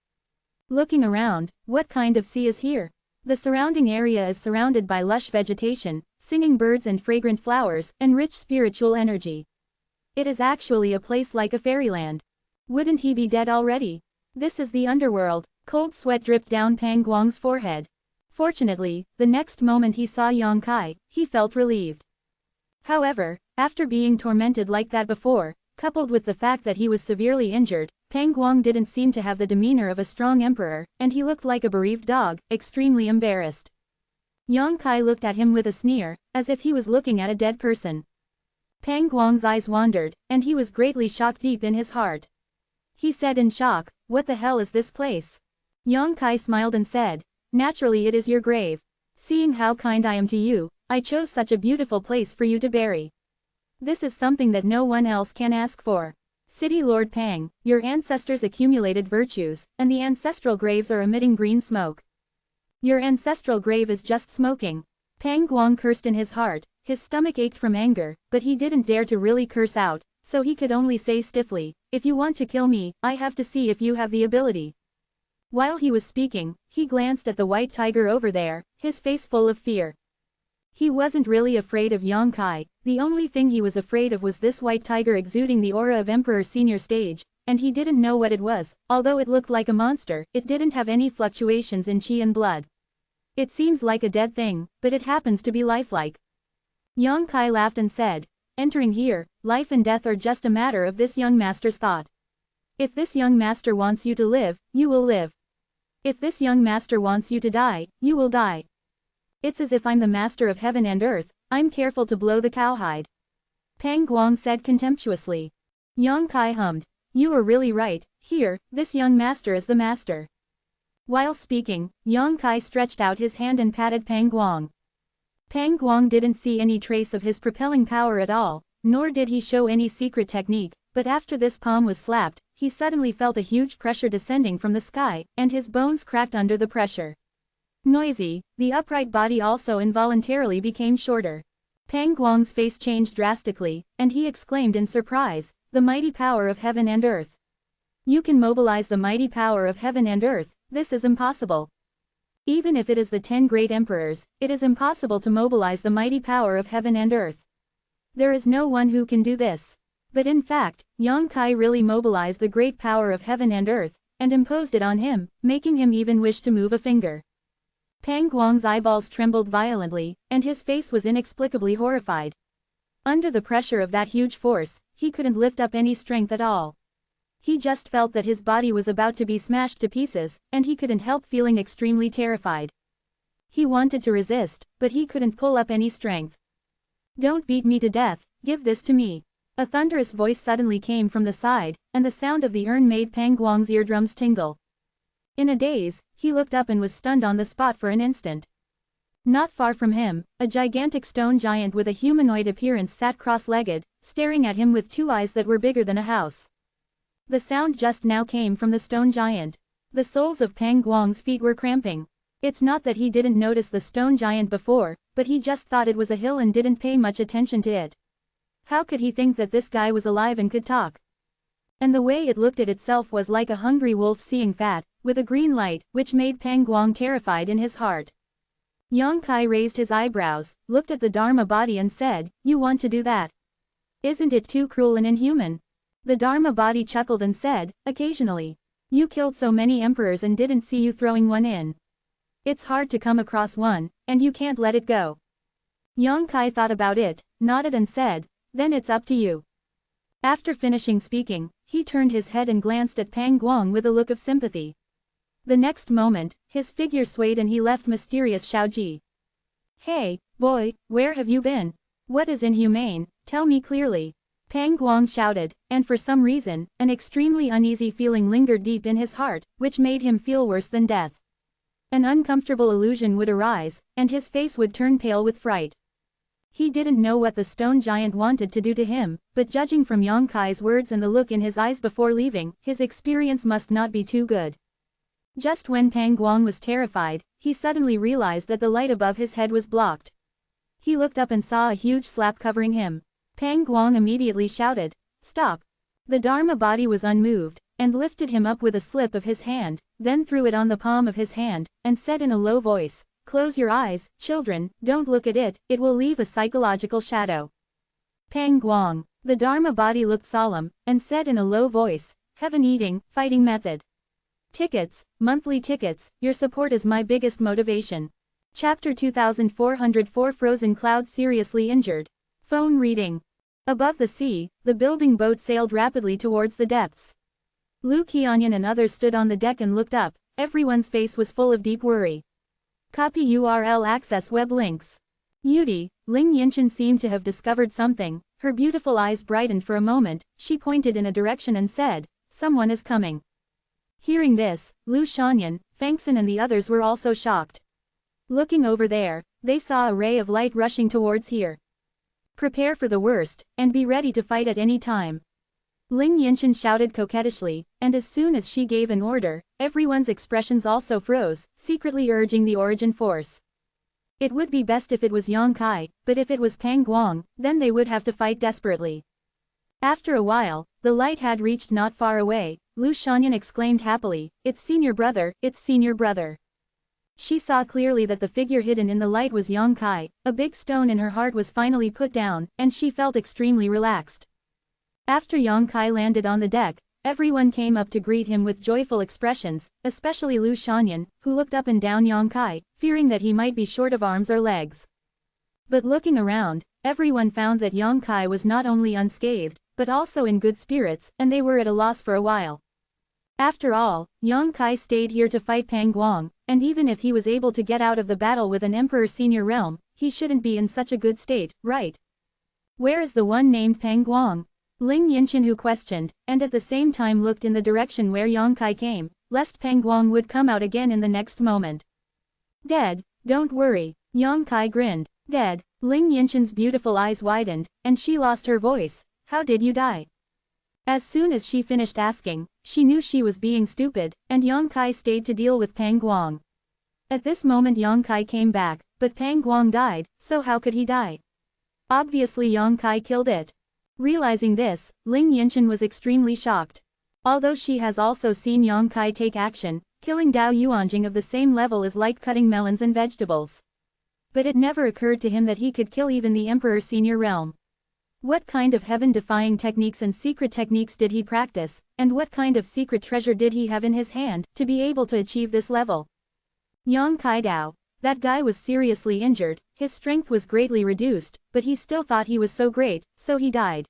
Speaker 1: Looking around, what kind of sea is here? The surrounding area is surrounded by lush vegetation, singing birds and fragrant flowers, and rich spiritual energy. It is actually a place like a fairyland. Wouldn't he be dead already? This is the underworld. Cold sweat dripped down Pang Guang's forehead. Fortunately, the next moment he saw Yang Kai, he felt relieved. However, after being tormented like that before, coupled with the fact that he was severely injured, Pang Guang didn't seem to have the demeanor of a strong emperor, and he looked like a bereaved dog, extremely embarrassed. Yang Kai looked at him with a sneer, as if he was looking at a dead person. Pang Guang's eyes wandered, and he was greatly shocked deep in his heart. He said in shock, "What the hell is this place?" Yang Kai smiled and said, "Naturally it is your grave. Seeing how kind I am to you, I chose such a beautiful place for you to bury. This is something that no one else can ask for. City Lord Pang, your ancestors accumulated virtues, and the ancestral graves are emitting green smoke. Your ancestral grave is just smoking." Pang Guang cursed in his heart, his stomach ached from anger, but he didn't dare to really curse out, so he could only say stiffly, "If you want to kill me, I have to see if you have the ability." While he was speaking, he glanced at the white tiger over there, his face full of fear. He wasn't really afraid of Yang Kai, the only thing he was afraid of was this white tiger exuding the aura of Emperor Senior Stage, and he didn't know what it was. Although it looked like a monster, it didn't have any fluctuations in chi and blood. It seems like a dead thing, but it happens to be lifelike. Yang Kai laughed and said, "Entering here, life and death are just a matter of this young master's thought. If this young master wants you to live, you will live. If this young master wants you to die, you will die. It's as if I'm the master of heaven and earth, I'm careful to blow the cowhide." Pang Guang said contemptuously. Yang Kai hummed, "You are really right, here, this young master is the master." While speaking, Yang Kai stretched out his hand and patted Pang Guang. Pang Guang didn't see any trace of his propelling power at all, nor did he show any secret technique, but after this palm was slapped, he suddenly felt a huge pressure descending from the sky, and his bones cracked under the pressure. Noisy, the upright body also involuntarily became shorter. Pang Guang's face changed drastically, and he exclaimed in surprise, "The mighty power of heaven and earth. You can mobilize the mighty power of heaven and earth, this is impossible. Even if it is the 10 great emperors, it is impossible to mobilize the mighty power of heaven and earth. There is no one who can do this." But in fact, Yang Kai really mobilized the great power of heaven and earth, and imposed it on him, making him even wish to move a finger. Pang Guang's eyeballs trembled violently, and his face was inexplicably horrified. Under the pressure of that huge force, he couldn't lift up any strength at all. He just felt that his body was about to be smashed to pieces, and he couldn't help feeling extremely terrified. He wanted to resist, but he couldn't pull up any strength. "Don't beat me to death, give this to me." A thunderous voice suddenly came from the side, and the sound of the urn made Pang Guang's eardrums tingle. In a daze, he looked up and was stunned on the spot for an instant. Not far from him, a gigantic stone giant with a humanoid appearance sat cross-legged, staring at him with 2 eyes that were bigger than a house. The sound just now came from the stone giant. The soles of Pang Guang's feet were cramping. It's not that he didn't notice the stone giant before, but he just thought it was a hill and didn't pay much attention to it. How could he think that this guy was alive and could talk? And the way it looked at itself was like a hungry wolf seeing fat, with a green light, which made Pang Guang terrified in his heart. Yang Kai raised his eyebrows, looked at the Dharma body and said, "You want to do that? Isn't it too cruel and inhuman?" The Dharma body chuckled and said, "Occasionally. You killed so many emperors and didn't see you throwing one in. It's hard to come across one, and you can't let it go." Yang Kai thought about it, nodded and said, "Then it's up to you." After finishing speaking, he turned his head and glanced at Pang Guang with a look of sympathy. The next moment, his figure swayed and he left mysterious Shaoji. Hey, boy, where have you been? What is inhumane, tell me clearly. Pang Guang shouted, and for some reason, an extremely uneasy feeling lingered deep in his heart, which made him feel worse than death. An uncomfortable illusion would arise, and his face would turn pale with fright. He didn't know what the stone giant wanted to do to him, but judging from Yang Kai's words and the look in his eyes before leaving, his experience must not be too good. Just when Pang Guang was terrified, he suddenly realized that the light above his head was blocked. He looked up and saw a huge slap covering him. Pang Guang immediately shouted, "Stop!" The Dharma body was unmoved, and lifted him up with a slip of his hand, then threw it on the palm of his hand, and said in a low voice, "Close your eyes, children, don't look at it, it will leave a psychological shadow." Pang Guang. The Dharma body looked solemn, and said in a low voice, "Heaven-eating, fighting method. Tickets, monthly tickets, your support is my biggest motivation." Chapter 2404 Frozen Cloud seriously injured. Phone reading. Above the sea, the building boat sailed rapidly towards the depths. Lu Qianyan and others stood on the deck and looked up, everyone's face was full of deep worry. Copy URL access web links. Yudi, Ling Yinshan seemed to have discovered something, her beautiful eyes brightened for a moment, she pointed in a direction and said, "Someone is coming." Hearing this, Lu Shanyan, Fangxin and the others were also shocked. Looking over there, they saw a ray of light rushing towards here. Prepare for the worst, and be ready to fight at any time. Ling Yinshan shouted coquettishly, and as soon as she gave an order, everyone's expressions also froze, secretly urging the origin force. It would be best if it was Yang Kai, but if it was Pang Guang, then they would have to fight desperately. After a while, the light had reached not far away. Lu Shanyan exclaimed happily, "It's senior brother, it's senior brother." She saw clearly that the figure hidden in the light was Yang Kai, a big stone in her heart was finally put down, and she felt extremely relaxed. After Yang Kai landed on the deck, everyone came up to greet him with joyful expressions, especially Lu Shanyan, who looked up and down Yang Kai, fearing that he might be short of arms or legs. But looking around, everyone found that Yang Kai was not only unscathed, but also in good spirits, and they were at a loss for a while. After all, Yang Kai stayed here to fight Pang Guang, and even if he was able to get out of the battle with an emperor senior realm, he shouldn't be in such a good state, right? Where is the one named Pang Guang? Ling Yinshan who questioned, and at the same time looked in the direction where Yang Kai came, lest Pang Guang would come out again in the next moment. Dead, don't worry, Yang Kai grinned. Dead, Ling Yinshan's beautiful eyes widened, and she lost her voice. How did you die? As soon as she finished asking, she knew she was being stupid, and Yang Kai stayed to deal with Pang Guang. At this moment Yang Kai came back, but Pang Guang died, so how could he die? Obviously Yang Kai killed it. Realizing this, Ling Yinshan was extremely shocked. Although she has also seen Yang Kai take action, killing Dao Yuanjing of the same level is like cutting melons and vegetables. But it never occurred to him that he could kill even the Emperor Senior Realm. What kind of heaven-defying techniques and secret techniques did he practice, and what kind of secret treasure did he have in his hand, to be able to achieve this level? Yang Kai Dao. That guy was seriously injured, his strength was greatly reduced, but he still thought he was so great, so he died.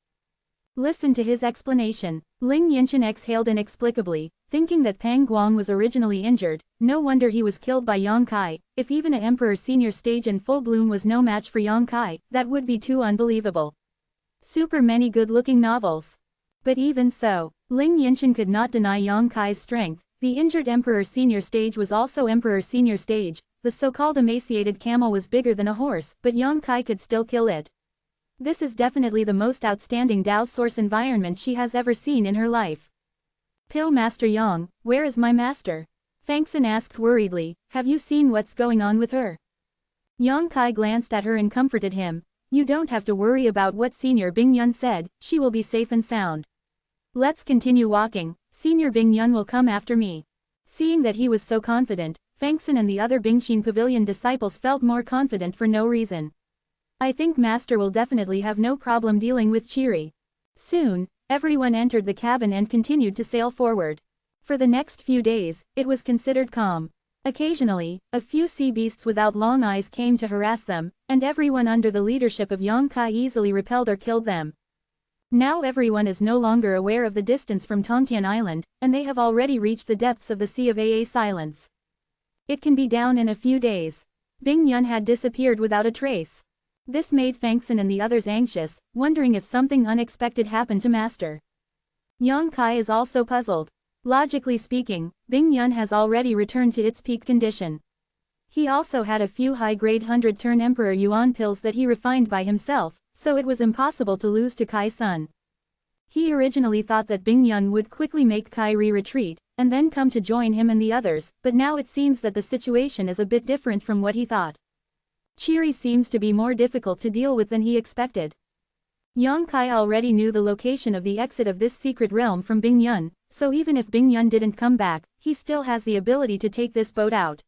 Speaker 1: Listen to his explanation. Ling Yinshan exhaled inexplicably, thinking that Pang Guang was originally injured, no wonder he was killed by Yang Kai. If even an Emperor Senior stage in full bloom was no match for Yang Kai, that would be too unbelievable. Super many good-looking novels. But even so, Ling Yinshan could not deny Yang Kai's strength. The injured Emperor Senior stage was also Emperor Senior stage. The so-called emaciated camel was bigger than a horse, but Yang Kai could still kill it. This is definitely the most outstanding Dao source environment she has ever seen in her life. Pill Master Yang, where is my master? Fangxin asked worriedly, have you seen what's going on with her? Yang Kai glanced at her and comforted him. You don't have to worry about what Senior Bing Yun said, she will be safe and sound. Let's continue walking, Senior Bing Yun will come after me. Seeing that he was so confident, Fangxin and the other Bingxin Pavilion disciples felt more confident for no reason. I think Master will definitely have no problem dealing with Chiri. Soon, everyone entered the cabin and continued to sail forward. For the next few days, it was considered calm. Occasionally, a few sea beasts without long eyes came to harass them, and everyone under the leadership of Yang Kai easily repelled or killed them. Now everyone is no longer aware of the distance from Tongtian Island, and they have already reached the depths of the Sea of Aa Silence. It can be down in a few days. Bing Yun had disappeared without a trace. This made Fangxin and the others anxious, wondering if something unexpected happened to Master. Yang Kai is also puzzled. Logically speaking, Bing Yun has already returned to its peak condition. He also had a few high-grade 100-turn Emperor Yuan pills that he refined by himself, so it was impossible to lose to Kai-sun. He originally thought that Bing Yun would quickly make Kai retreat, and then come to join him and the others, but now it seems that the situation is a bit different from what he thought. Cheery seems to be more difficult to deal with than he expected. Yang Kai already knew the location of the exit of this secret realm from Bing Yun, so even if Bing Yun didn't come back, he still has the ability to take this boat out.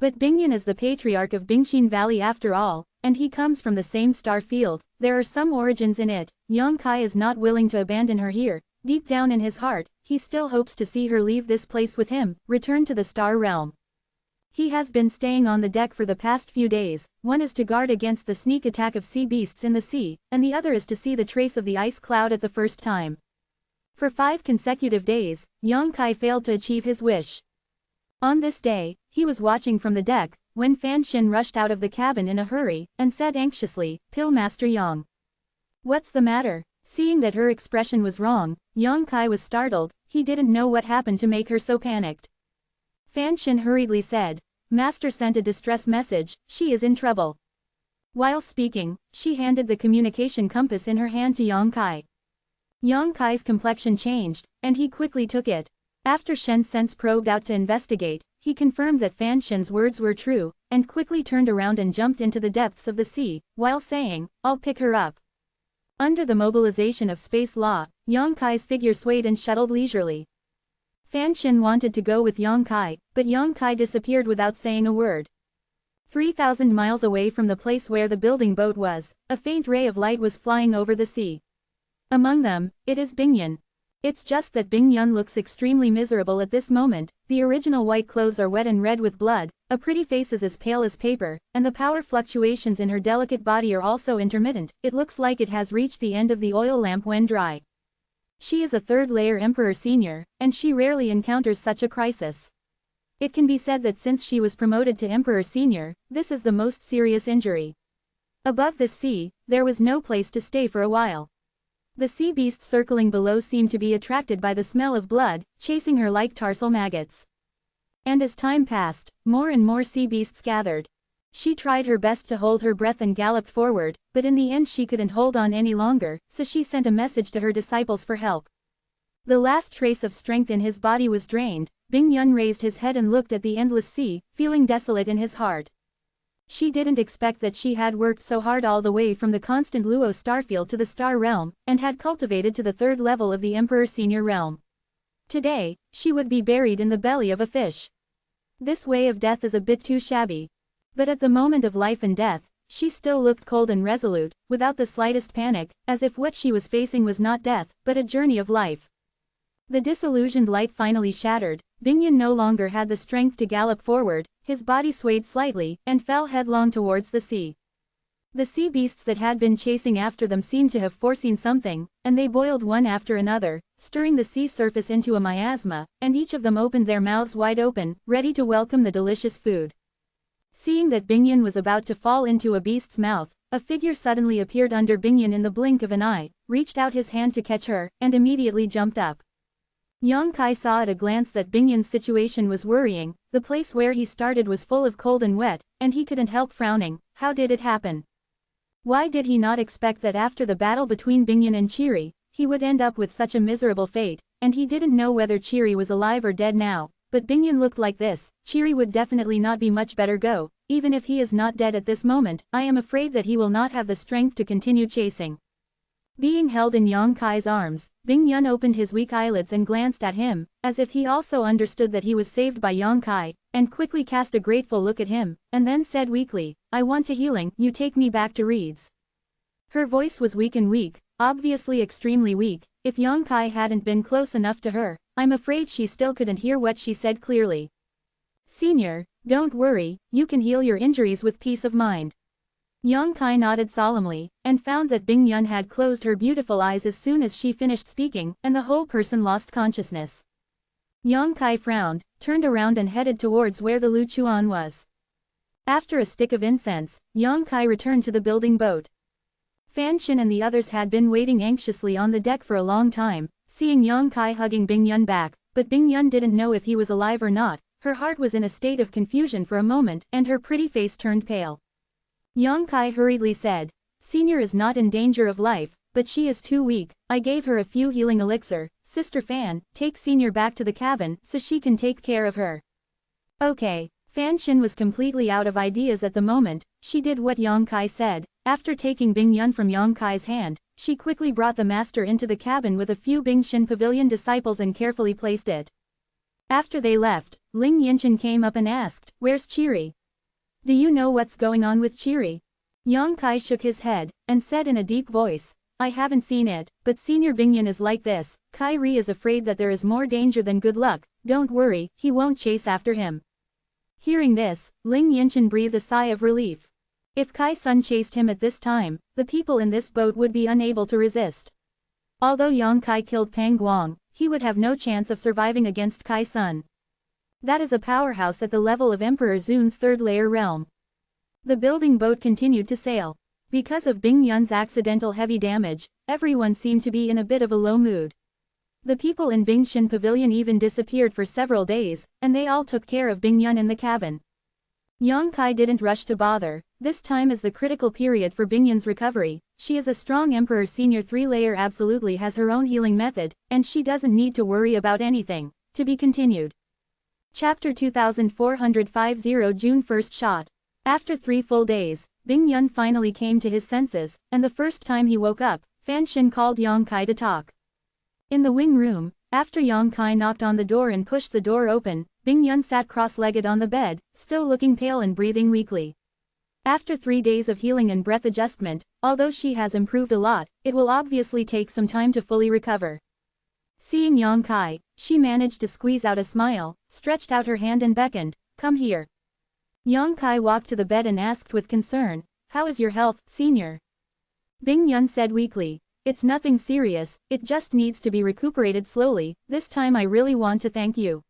Speaker 1: But Bing Yun is the patriarch of Bingxin Valley after all, and he comes from the same star field. There are some origins in it. Yang Kai is not willing to abandon her here. Deep down in his heart, he still hopes to see her leave this place with him, return to the star realm. He has been staying on the deck for the past few days. One is to guard against the sneak attack of sea beasts in the sea, and the other is to see the trace of the ice cloud at the first time. For 5 consecutive days, Yang Kai failed to achieve his wish. On this day, he was watching from the deck, when Fan Xin rushed out of the cabin in a hurry, and said anxiously, "Pill Master Yang. What's the matter?" Seeing that her expression was wrong, Yang Kai was startled. He didn't know what happened to make her so panicked. Fan Xin hurriedly said, "Master sent a distress message, she is in trouble." While speaking, she handed the communication compass in her hand to Yang Kai. Yang Kai's complexion changed, and he quickly took it. After Shen Sense probed out to investigate, he confirmed that Fan Xin's words were true, and quickly turned around and jumped into the depths of the sea, while saying, "I'll pick her up." Under the mobilization of space law, Yang Kai's figure swayed and shuttled leisurely. Fan Xin wanted to go with Yang Kai, but Yang Kai disappeared without saying a word. 3,000 miles away from the place where the building boat was, a faint ray of light was flying over the sea. Among them, it is Bing Yun. It's just that Bing Yun looks extremely miserable at this moment. The original white clothes are wet and red with blood, a pretty face is as pale as paper, and the power fluctuations in her delicate body are also intermittent. It looks like it has reached the end of the oil lamp when dry. She is a third-layer Emperor Senior, and she rarely encounters such a crisis. It can be said that since she was promoted to Emperor Senior, this is the most serious injury. Above this sea, there was no place to stay for a while. The sea beasts circling below seemed to be attracted by the smell of blood, chasing her like tarsal maggots. And as time passed, more and more sea beasts gathered. She tried her best to hold her breath and galloped forward, but in the end she couldn't hold on any longer, so she sent a message to her disciples for help. The last trace of strength in his body was drained. Bing Yun raised his head and looked at the endless sea, feeling desolate in his heart. She didn't expect that she had worked so hard all the way from the constant Luo starfield to the star realm, and had cultivated to the 3rd level of the Emperor Senior realm. Today, she would be buried in the belly of a fish. This way of death is a bit too shabby. But at the moment of life and death, she still looked cold and resolute, without the slightest panic, as if what she was facing was not death, but a journey of life. The disillusioned light finally shattered. Bing Yun no longer had the strength to gallop forward, his body swayed slightly, and fell headlong towards the sea. The sea beasts that had been chasing after them seemed to have foreseen something, and they boiled one after another, stirring the sea surface into a miasma, and each of them opened their mouths wide open, ready to welcome the delicious food. Seeing that Bing Yun was about to fall into a beast's mouth, a figure suddenly appeared under Bing Yun in the blink of an eye, reached out his hand to catch her, and immediately jumped up. Yang Kai saw at a glance that Bing Yun's situation was worrying. The place where he started was full of cold and wet, and he couldn't help frowning. How did it happen? Why did he not expect that after the battle between Bing Yun and Cheery, he would end up with such a miserable fate? And he didn't know whether Cheery was alive or dead now. But Bing Yun looked like this. Cheery would definitely not be much better go. Even if he is not dead at this moment, I am afraid that he will not have the strength to continue chasing. Being held in Yang Kai's arms, Bing Yun opened his weak eyelids and glanced at him, as if he also understood that he was saved by Yang Kai, and quickly cast a grateful look at him, and then said weakly, "I want a healing, you take me back to Reeds." Her voice was weak and weak, obviously extremely weak. If Yang Kai hadn't been close enough to her, I'm afraid she still couldn't hear what she said clearly. "Senior, don't worry, you can heal your injuries with peace of mind." Yang Kai nodded solemnly, and found that Bing Yun had closed her beautiful eyes as soon as she finished speaking, and the whole person lost consciousness. Yang Kai frowned, turned around and headed towards where the Lu Chuan was. After a stick of incense, Yang Kai returned to the building boat. Fan Xin and the others had been waiting anxiously on the deck for a long time, seeing Yang Kai hugging Bing Yun back, but Bing Yun didn't know if he was alive or not. Her heart was in a state of confusion for a moment, and her pretty face turned pale. Yang Kai hurriedly said, "Senior is not in danger of life, but she is too weak. I gave her a few healing elixir. Sister Fan, take Senior back to the cabin so she can take care of her." Okay. Fan Xin was completely out of ideas at the moment. She did what Yang Kai said. After taking Bing Yun from Yang Kai's hand, she quickly brought the master into the cabin with a few Bing Xin Pavilion disciples and carefully placed it. After they left, Ling Yinchen came up and asked, "Where's Chiri? Do you know what's going on with Chiri?" Yang Kai shook his head, and said in a deep voice, "I haven't seen it, but Senior Bing Yun is like this. Kai Ri is afraid that there is more danger than good luck. Don't worry, he won't chase after him." Hearing this, Ling Yinchen breathed a sigh of relief. If Kai Sun chased him at this time, the people in this boat would be unable to resist. Although Yang Kai killed Pang Guang, he would have no chance of surviving against Kai Sun. That is a powerhouse at the level of Emperor Zun's third-layer realm. The building boat continued to sail. Because of Bing Yun's accidental heavy damage, everyone seemed to be in a bit of a low mood. The people in Bing Xin Pavilion even disappeared for several days, and they all took care of Bing Yun in the cabin. Yang Kai didn't rush to bother. This time is the critical period for Bing Yun's recovery. She is a strong Emperor Senior 3-layer, absolutely has her own healing method, and she doesn't need to worry about anything. To be continued. Chapter 2450 June 1st shot. After 3 full days, Bing Yun finally came to his senses, and the first time he woke up, Fan Xin called Yang Kai to talk. In the wing room, after Yang Kai knocked on the door and pushed the door open, Bing Yun sat cross-legged on the bed, still looking pale and breathing weakly. After 3 days of healing and breath adjustment, although she has improved a lot, it will obviously take some time to fully recover. Seeing Yang Kai, she managed to squeeze out a smile, stretched out her hand and beckoned, "Come here." Yang Kai walked to the bed and asked with concern, "How is your health, Senior?" Bing Yun said weakly, "It's nothing serious, it just needs to be recuperated slowly. This time I really want to thank you."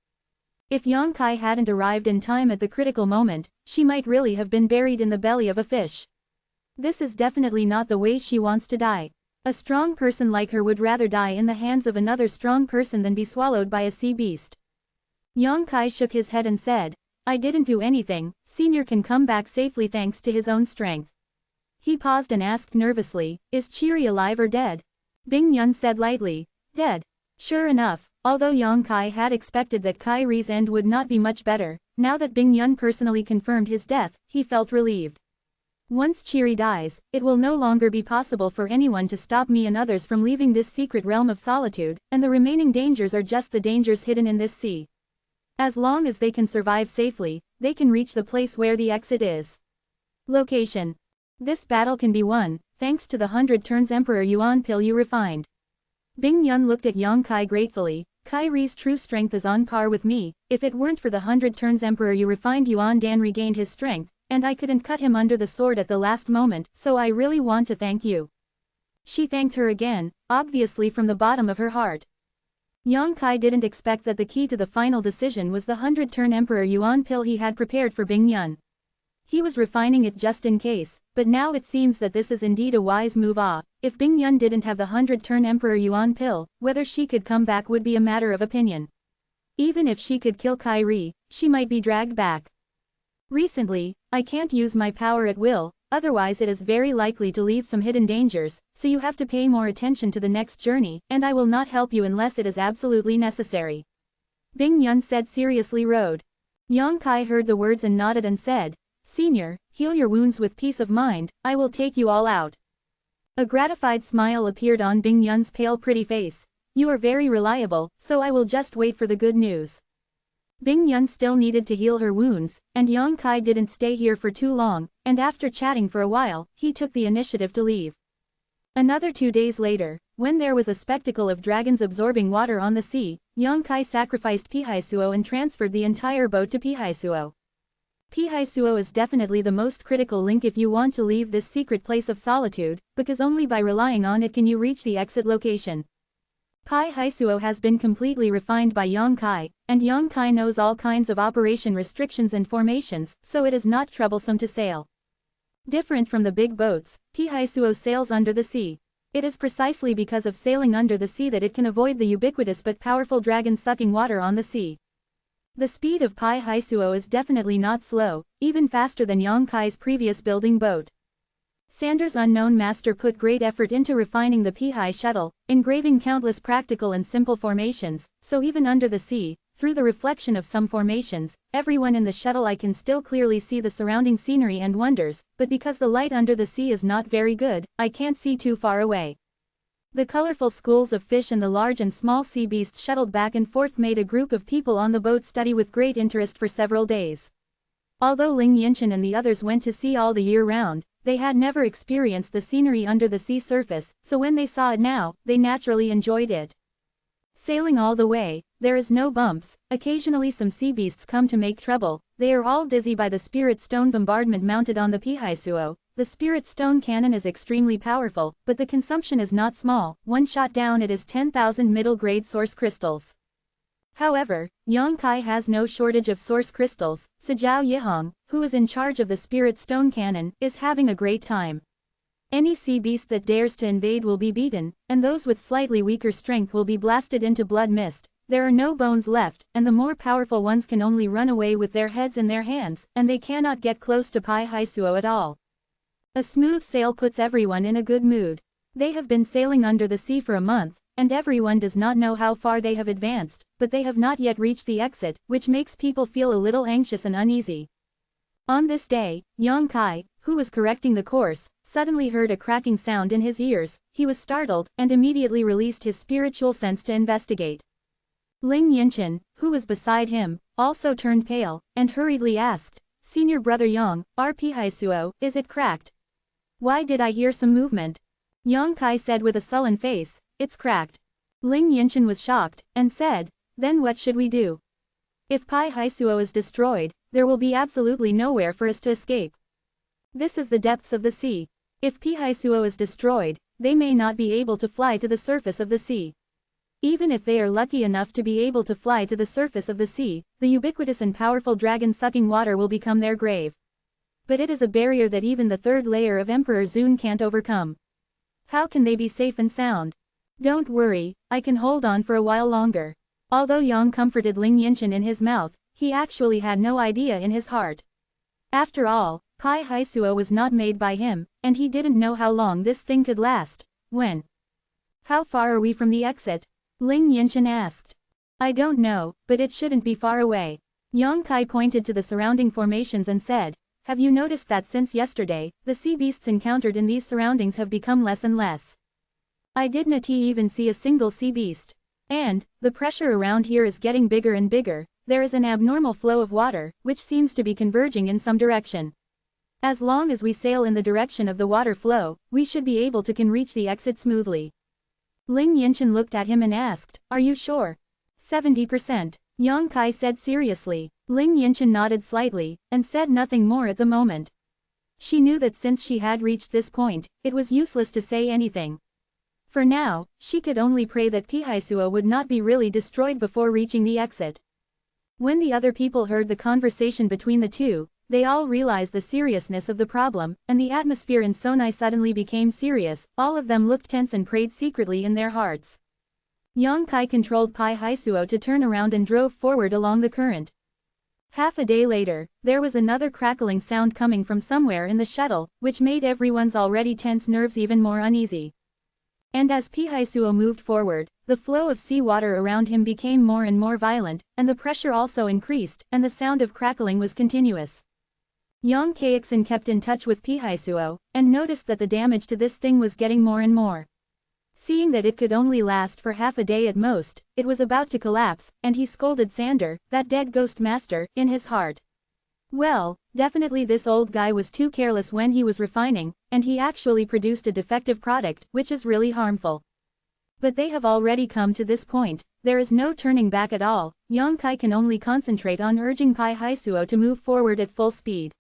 Speaker 1: If Yang Kai hadn't arrived in time at the critical moment, she might really have been buried in the belly of a fish. This is definitely not the way she wants to die. A strong person like her would rather die in the hands of another strong person than be swallowed by a sea beast. Yang Kai shook his head and said, "I didn't do anything, Senior can come back safely thanks to his own strength." He paused and asked nervously, "Is Chiri alive or dead?" Bing Yun said lightly, "Dead." Sure enough, although Yang Kai had expected that Kai Ri's end would not be much better, now that Bing Yun personally confirmed his death, he felt relieved. Once Chiri dies, it will no longer be possible for anyone to stop me and others from leaving this secret realm of solitude, and the remaining dangers are just the dangers hidden in this sea. As long as they can survive safely, they can reach the place where the exit is. Location. This battle can be won, thanks to the 100 turns Emperor Yuan pill you refined. Bing Yun looked at Yang Kai gratefully. Kai Ri's true strength is on par with me. If it weren't for the 100 turns Emperor you refined, Yuan Dan regained his strength, and I couldn't cut him under the sword at the last moment, so I really want to thank you. She thanked her again, obviously from the bottom of her heart. Yang Kai didn't expect that the key to the final decision was the 100 turn Emperor Yuan pill he had prepared for Bing Yun. He was refining it just in case, but now it seems that this is indeed a wise move. If Bing Yun didn't have the 100 turn Emperor Yuan pill, whether she could come back would be a matter of opinion. Even if she could kill Kai Ri, she might be dragged back. Recently, I can't use my power at will, otherwise it is very likely to leave some hidden dangers, so you have to pay more attention to the next journey, and I will not help you unless it is absolutely necessary. Bing Yun said seriously. Yang Kai heard the words and nodded and said, "Senior, heal your wounds with peace of mind, I will take you all out." A gratified smile appeared on Bing Yun's pale pretty face. "You are very reliable, so I will just wait for the good news." Bing Yun still needed to heal her wounds, and Yang Kai didn't stay here for too long, and after chatting for a while, he took the initiative to leave. Another 2 days later, when there was a spectacle of dragons absorbing water on the sea, Yang Kai sacrificed Pihaisuo and transferred the entire boat to Pihaisuo. Pihaisuo is definitely the most critical link if you want to leave this secret place of solitude, because only by relying on it can you reach the exit location. Pihaisuo has been completely refined by Yongkai, and Yongkai knows all kinds of operation restrictions and formations, so it is not troublesome to sail. Different from the big boats, Pihaisuo sails under the sea. It is precisely because of sailing under the sea that it can avoid the ubiquitous but powerful dragon sucking water on the sea. The speed of Pihaisuo is definitely not slow, even faster than Yongkai's previous building boat. Sander's unknown master put great effort into refining the Pihai shuttle, engraving countless practical and simple formations, so even under the sea, through the reflection of some formations, everyone in the shuttle I can still clearly see the surrounding scenery and wonders, but because the light under the sea is not very good, I can't see too far away. The colorful schools of fish and the large and small sea beasts shuttled back and forth made a group of people on the boat study with great interest for several days. Although Ling Yinshan and the others went to sea all the year round, they had never experienced the scenery under the sea surface, so when they saw it now, they naturally enjoyed it. Sailing all the way, there is no bumps, occasionally some sea beasts come to make trouble, they are all dizzy by the spirit stone bombardment mounted on the Pihaisuo. The spirit stone cannon is extremely powerful, but the consumption is not small, one shot down it is 10,000 middle-grade source crystals. However, Yongkai has no shortage of source crystals, Sijao Yihong, who is in charge of the spirit stone cannon, is having a great time. Any sea beast that dares to invade will be beaten, and those with slightly weaker strength will be blasted into blood mist. There are no bones left, and the more powerful ones can only run away with their heads in their hands, and they cannot get close to Pihaisuo at all. A smooth sail puts everyone in a good mood. They have been sailing under the sea for a month, and everyone does not know how far they have advanced, but they have not yet reached the exit, which makes people feel a little anxious and uneasy. On this day, Yongkai, who was correcting the course, suddenly heard a cracking sound in his ears. He was startled, and immediately released his spiritual sense to investigate. Ling Yinshan, who was beside him, also turned pale, and hurriedly asked, "Senior brother Yang, our Pihaisuo, is it cracked? Why did I hear some movement?" Yongkai said with a sullen face, "It's cracked." Ling Yinshan was shocked, and said, "Then what should we do? If Pihaisuo is destroyed, there will be absolutely nowhere for us to escape. This is the depths of the sea. If Pihaisuo is destroyed, they may not be able to fly to the surface of the sea. Even if they are lucky enough to be able to fly to the surface of the sea, the ubiquitous and powerful dragon-sucking water will become their grave. But it is a barrier that even the third layer of Emperor Zun can't overcome. How can they be safe and sound? Don't worry, I can hold on for a while longer." Although Yang comforted Ling Yinshan in his mouth, he actually had no idea in his heart. After all, Pihaisuo was not made by him, and he didn't know how long this thing could last. When? "How far are we from the exit?" Ling Yinshan asked. "I don't know, but it shouldn't be far away." Yongkai pointed to the surrounding formations and said, "Have you noticed that since yesterday, the sea beasts encountered in these surroundings have become less and less? I didn't even see a single sea beast. And, the pressure around here is getting bigger and bigger, there is an abnormal flow of water, which seems to be converging in some direction. As long as we sail in the direction of the water flow, we should be able to reach the exit smoothly." Ling Yinshan looked at him and asked, "Are you sure?" 70%. Yongkai said seriously. Ling Yinshan nodded slightly, and said nothing more at the moment. She knew that since she had reached this point, it was useless to say anything. For now, she could only pray that Pihaisuo would not be really destroyed before reaching the exit. When the other people heard the conversation between the two, they all realized the seriousness of the problem, and the atmosphere in Sonai suddenly became serious. All of them looked tense and prayed secretly in their hearts. Yongkai controlled Pihaisuo to turn around and drove forward along the current. Half a day later, there was another crackling sound coming from somewhere in the shuttle, which made everyone's already tense nerves even more uneasy. And as Pihaisuo moved forward, the flow of seawater around him became more and more violent, and the pressure also increased, and the sound of crackling was continuous. Yang Kaixin kept in touch with Pihaisuo, and noticed that the damage to this thing was getting more and more. Seeing that it could only last for half a day at most, it was about to collapse, and he scolded Sander, that dead ghost master, in his heart. Well, definitely this old guy was too careless when he was refining, and he actually produced a defective product, which is really harmful. But they have already come to this point, there is no turning back at all. Yang Kai can only concentrate on urging Pai Haisuo to move forward at full speed.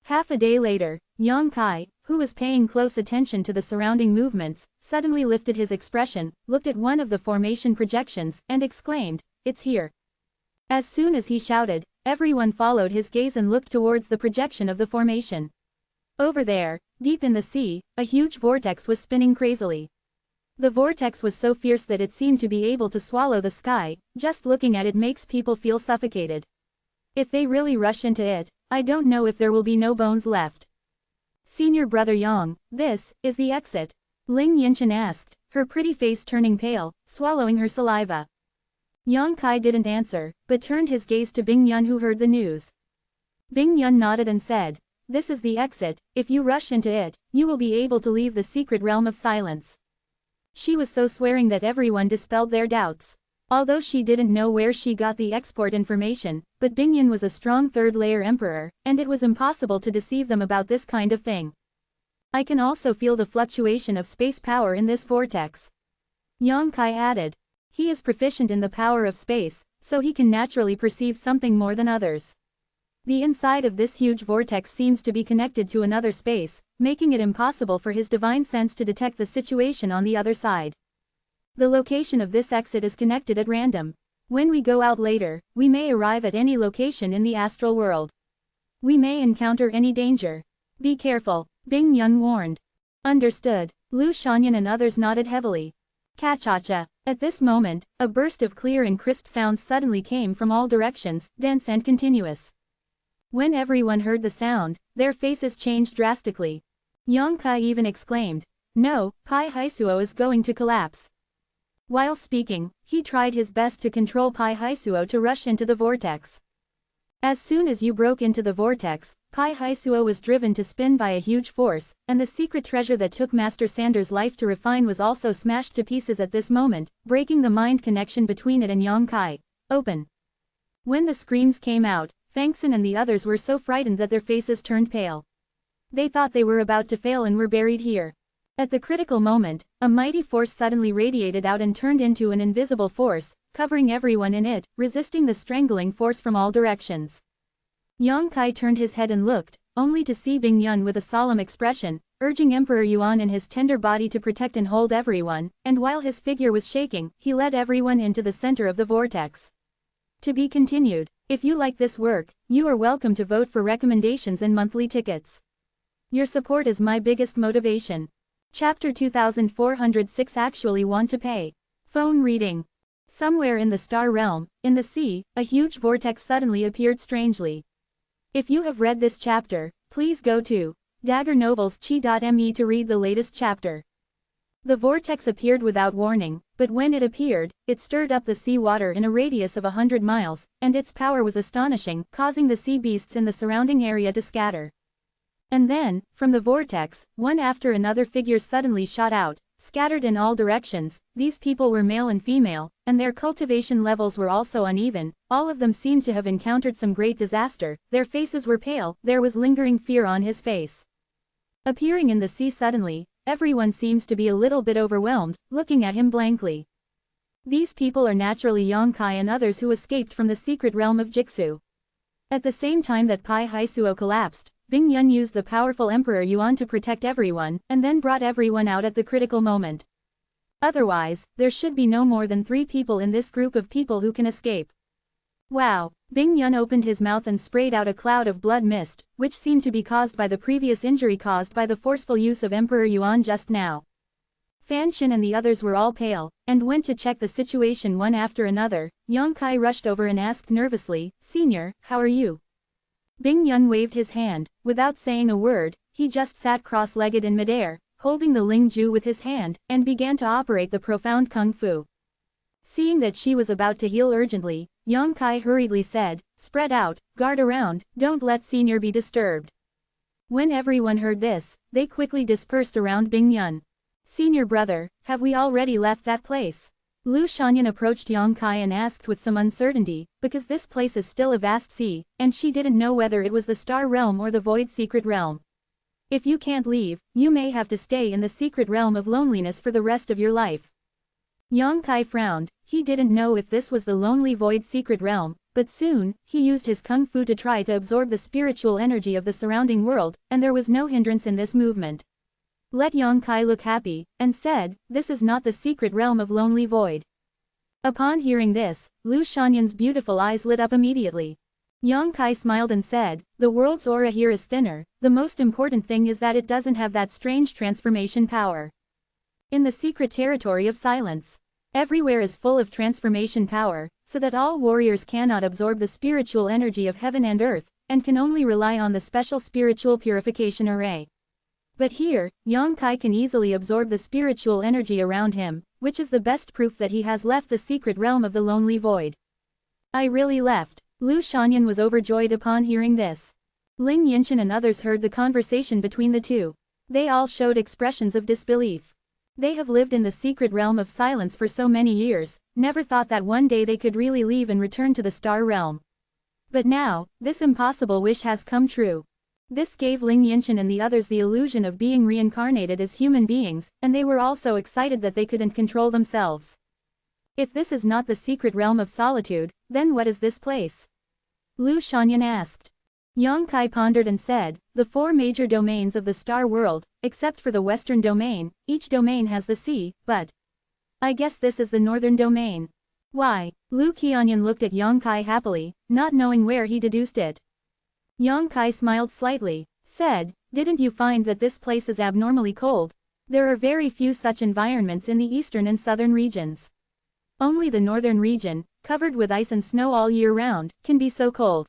Speaker 1: Half a day later, Yang Kai, who was paying close attention to the surrounding movements, suddenly lifted his expression, looked at one of the formation projections, and exclaimed, "It's here." As soon as he shouted, everyone followed his gaze and looked towards the projection of the formation. Over there, deep in the sea, a huge vortex was spinning crazily. The vortex was so fierce that it seemed to be able to swallow the sky. Just looking at it makes people feel suffocated. If they really rush into it, I don't know if there will be no bones left. Senior brother Yang, this is the exit? Ling Yinshan asked, her pretty face turning pale, swallowing her saliva. Yang Kai didn't answer, but turned his gaze to Bing Yun, who heard the news. Bing Yun nodded and said, "This is the exit. If you rush into it, you will be able to leave the secret realm of silence." She was so swearing that everyone dispelled their doubts. Although she didn't know where she got the export information, but Bing Yun was a strong third-layer emperor, and it was impossible to deceive them about this kind of thing. "I can also feel the fluctuation of space power in this vortex," Yang Kai added. He is proficient in the power of space, so he can naturally perceive something more than others. The inside of this huge vortex seems to be connected to another space, making it impossible for his divine sense to detect the situation on the other side. The location of this exit is connected at random. When we go out later, we may arrive at any location in the astral world. We may encounter any danger. Be careful, Bing Yun warned. Understood. Lu Shanyan and others nodded heavily. Cha-cha-cha. At this moment, a burst of clear and crisp sounds suddenly came from all directions, dense and continuous. When everyone heard the sound, their faces changed drastically. Yang Kai even exclaimed, "No, Pai Haisuo is going to collapse." While speaking, he tried his best to control Pai Haisuo to rush into the vortex. As soon as you broke into the vortex, Pai Haisuo was driven to spin by a huge force, and the secret treasure that took Master Sander's life to refine was also smashed to pieces at this moment, breaking the mind connection between it and Yang Kai. Open. When the screams came out, Fangson and the others were so frightened that their faces turned pale. They thought they were about to fail and were buried here. At the critical moment, a mighty force suddenly radiated out and turned into an invisible force, covering everyone in it, resisting the strangling force from all directions. Yang Kai turned his head and looked, only to see Bing Yun with a solemn expression, urging Emperor Yuan and his tender body to protect and hold everyone, and while his figure was shaking, he led everyone into the center of the vortex. To be continued. If you like this work, you are welcome to vote for recommendations and monthly tickets. Your support is my biggest motivation. Chapter 2406 Actually Want to Pay. Phone reading. Somewhere in the star realm, in the sea, a huge vortex suddenly appeared strangely. If you have read this chapter, please go to daggernovels.chi.me to read the latest chapter. The vortex appeared without warning, but when it appeared, it stirred up the sea water in a radius of 100 miles, and its power was astonishing, causing the sea beasts in the surrounding area to scatter. And then, from the vortex, one after another figures suddenly shot out, scattered in all directions. These people were male and female, and their cultivation levels were also uneven. All of them seemed to have encountered some great disaster. Their faces were pale, there was lingering fear on his face. Appearing in the sea suddenly, everyone seems to be a little bit overwhelmed, looking at him blankly. These people are naturally Yang Kai and others who escaped from the secret realm of Jixu. At the same time that Pai Haisuo collapsed, Bing Yun used the powerful Emperor Yuan to protect everyone, and then brought everyone out at the critical moment. Otherwise, there should be no more than 3 people in this group of people who can escape. Wow! Bing Yun opened his mouth and sprayed out a cloud of blood mist, which seemed to be caused by the previous injury caused by the forceful use of Emperor Yuan just now. Fan Xin and the others were all pale, and went to check the situation one after another. Yang Kai rushed over and asked nervously, "Senior, how are you?" Bing Yun waved his hand. Without saying a word, he just sat cross-legged in midair, holding the Ling Ju with his hand, and began to operate the profound kung fu. Seeing that she was about to heal urgently, Yang Kai hurriedly said, "Spread out, guard around, don't let Senior be disturbed." When everyone heard this, they quickly dispersed around Bing Yun. "Senior brother, have we already left that place?" Lu Shanyan approached Yang Kai and asked with some uncertainty, because this place is still a vast sea, and she didn't know whether it was the Star Realm or the Void Secret Realm. "If you can't leave, you may have to stay in the secret realm of loneliness for the rest of your life." Yang Kai frowned. He didn't know if this was the Lonely Void's secret realm, but soon, he used his kung fu to try to absorb the spiritual energy of the surrounding world, and there was no hindrance in this movement. Let Yang Kai look happy, and said, "This is not the secret realm of Lonely Void." Upon hearing this, Lu Shanyan's beautiful eyes lit up immediately. Yang Kai smiled and said, "The world's aura here is thinner, the most important thing is that it doesn't have that strange transformation power. In the secret territory of silence, everywhere is full of transformation power, so that all warriors cannot absorb the spiritual energy of heaven and earth, and can only rely on the special spiritual purification array. But here, Yang Kai can easily absorb the spiritual energy around him, which is the best proof that he has left the secret realm of the Lonely Void." "I really left." Lu Shanyan was overjoyed upon hearing this. Ling Yinshan and others heard the conversation between the two. They all showed expressions of disbelief. They have lived in the secret realm of silence for so many years, never thought that one day they could really leave and return to the star realm. But now, this impossible wish has come true. This gave Ling Yinshan and the others the illusion of being reincarnated as human beings, and they were all so excited that they couldn't control themselves. "If this is not the secret realm of solitude, then what is this place?" Lu Shanyan asked. Yang Kai pondered and said, "The 4 major domains of the star world, except for the western domain, each domain has the sea, but I guess this is the northern domain." "Why?" Lu Qianyan looked at Yang Kai happily, not knowing where he deduced it. Yang Kai smiled slightly, said, "Didn't you find that this place is abnormally cold? There are very few such environments in the eastern and southern regions. Only the northern region, covered with ice and snow all year round, can be so cold."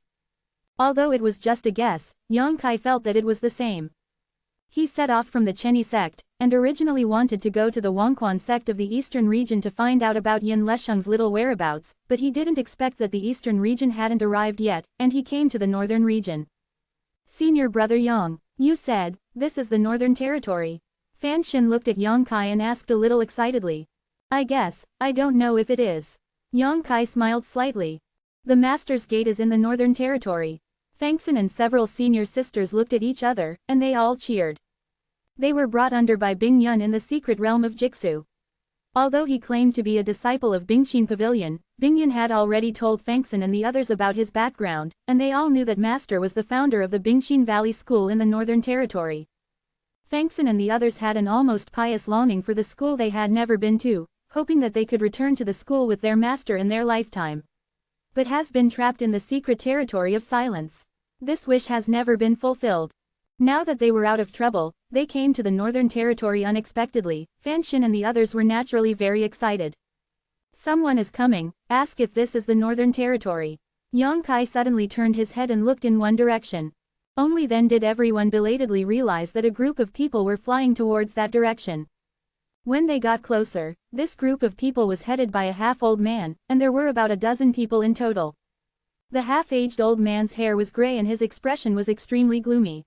Speaker 1: Although it was just a guess, Yang Kai felt that it was the same. He set off from the Chenyi sect, and originally wanted to go to the Wangquan sect of the eastern region to find out about Yin Lesheng's little whereabouts, but he didn't expect that the eastern region hadn't arrived yet, and he came to the northern region. "Senior brother Yang, you said, this is the northern territory." Fan Xin looked at Yang Kai and asked a little excitedly. "I guess, I don't know if it is." Yang Kai smiled slightly. "The Master's Gate is in the northern territory." Fangxin and several senior sisters looked at each other, and they all cheered. They were brought under by Bing Yun in the secret realm of Jixu. Although he claimed to be a disciple of Bingxin Pavilion, Bing Yun had already told Fangxin and the others about his background, and they all knew that Master was the founder of the Bingxin Valley School in the Northern Territory. Fangxin and the others had an almost pious longing for the school they had never been to, hoping that they could return to the school with their master in their lifetime. But has been trapped in the secret territory of silence. This wish has never been fulfilled. Now that they were out of trouble, they came to the Northern Territory unexpectedly. Fan Xin and the others were naturally very excited. "Someone is coming, ask if this is the Northern Territory." Yang Kai suddenly turned his head and looked in one direction. Only then did everyone belatedly realize that a group of people were flying towards that direction. When they got closer, this group of people was headed by a half-old man, and there were about a dozen people in total. The half-aged old man's hair was gray and his expression was extremely gloomy.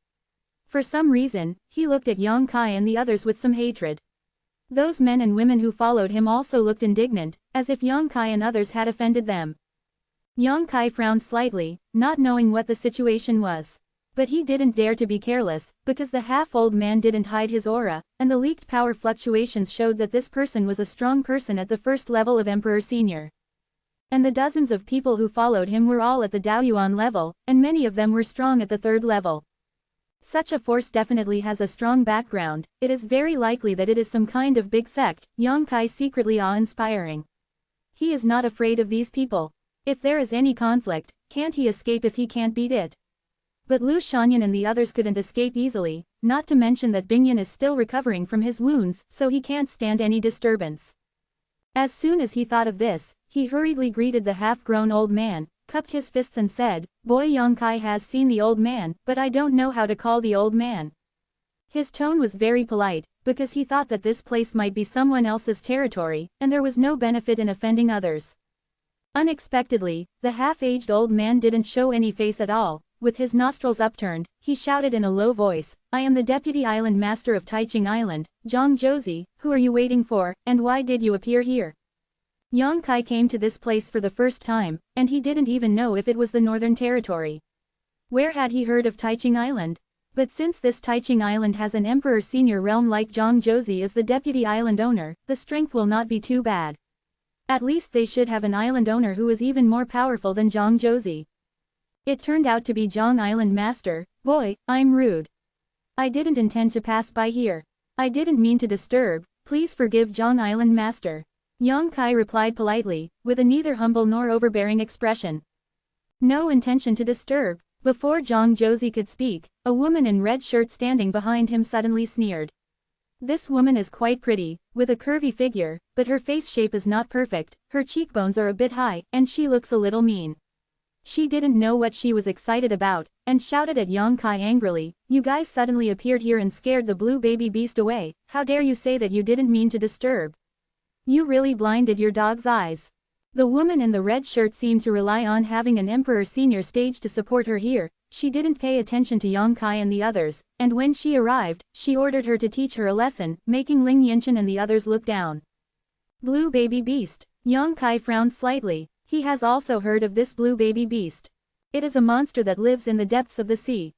Speaker 1: For some reason, he looked at Yang Kai and the others with some hatred. Those men and women who followed him also looked indignant, as if Yang Kai and others had offended them. Yang Kai frowned slightly, not knowing what the situation was. But he didn't dare to be careless, because the half-old man didn't hide his aura, and the leaked power fluctuations showed that this person was a strong person at the first level of Emperor Senior. And the dozens of people who followed him were all at the Daoyuan level, and many of them were strong at the third level. Such a force definitely has a strong background. It is very likely that it is some kind of big sect. Yang Kai secretly awe-inspiring. He is not afraid of these people. If there is any conflict, can't he escape if he can't beat it? But Lu Shanyan and the others couldn't escape easily, not to mention that Bing Yun is still recovering from his wounds, so he can't stand any disturbance. As soon as he thought of this, he hurriedly greeted the half-grown old man, cupped his fists and said, "Boy, Yang Kai has seen the old man, but I don't know how to call the old man." His tone was very polite, because he thought that this place might be someone else's territory, and there was no benefit in offending others. Unexpectedly, the half-aged old man didn't show any face at all. With his nostrils upturned, he shouted in a low voice, "I am the Deputy Island Master of Taiching Island, Zhang Josie. Who are you waiting for, and why did you appear here?" Yang Kai came to this place for the first time, and he didn't even know if it was the Northern Territory. Where had he heard of Taiching Island? But since this Taiching Island has an Emperor Senior realm like Zhang Josie as the Deputy Island owner, the strength will not be too bad. At least they should have an island owner who is even more powerful than Zhang Josie. It turned out to be Zhang Island Master. Boy, I'm rude. I didn't intend to pass by here. I didn't mean to disturb, please forgive Zhang Island Master. Yang Kai replied politely, with a neither humble nor overbearing expression. No intention to disturb. Before Zhang Josie could speak, a woman in red shirt standing behind him suddenly sneered. This woman is quite pretty, with a curvy figure, but her face shape is not perfect, her cheekbones are a bit high, and she looks a little mean. She didn't know what she was excited about, and shouted at Yang Kai angrily, "You guys suddenly appeared here and scared the blue baby beast away, how dare you say that you didn't mean to disturb? You really blinded your dog's eyes." The woman in the red shirt seemed to rely on having an Emperor Senior stage to support her here. She didn't pay attention to Yang Kai and the others, and when she arrived, she ordered her to teach her a lesson, making Ling Yinshan and the others look down. Blue baby beast. Yang Kai frowned slightly. He has also heard of this blue baby beast. It is a monster that lives in the depths of the sea.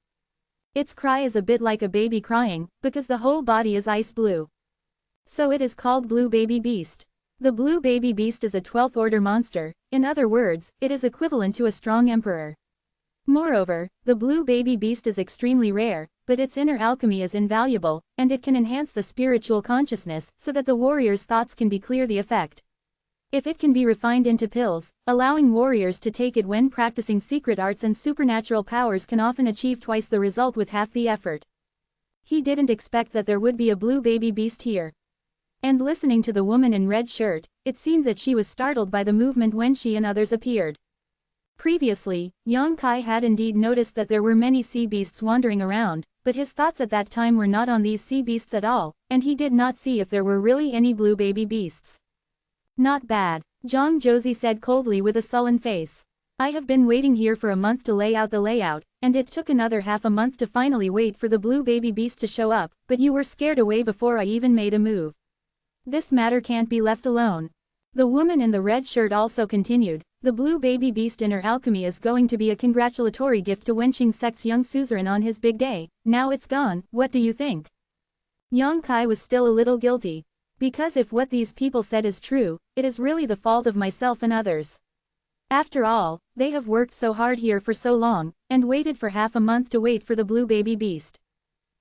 Speaker 1: Its cry is a bit like a baby crying, because the whole body is ice blue. So it is called blue baby beast. The blue baby beast is a 12th order monster, in other words, it is equivalent to a strong emperor. Moreover, the blue baby beast is extremely rare, but its inner alchemy is invaluable, and it can enhance the spiritual consciousness so that the warrior's thoughts can be clear the effect. If it can be refined into pills, allowing warriors to take it when practicing secret arts and supernatural powers can often achieve twice the result with half the effort. He didn't expect that there would be a blue baby beast here. And listening to the woman in red shirt, it seemed that she was startled by the movement when she and others appeared. Previously, Yang Kai had indeed noticed that there were many sea beasts wandering around, but his thoughts at that time were not on these sea beasts at all, and he did not see if there were really any blue baby beasts. Not bad, Zhang Josie said coldly with a sullen face. I have been waiting here for a month to lay out the layout, and it took another half a month to finally wait for the blue baby beast to show up, but you were scared away before I even made a move. This matter can't be left alone. The woman in the red shirt also continued, the blue baby beast inner alchemy is going to be a congratulatory gift to Wenqing Sect's young suzerain on his big day. Now it's gone, what do you think? Yang Kai was still a little guilty. Because if what these people said is true, it is really the fault of myself and others. After all, they have worked so hard here for so long, and waited for half a month to wait for the blue baby beast.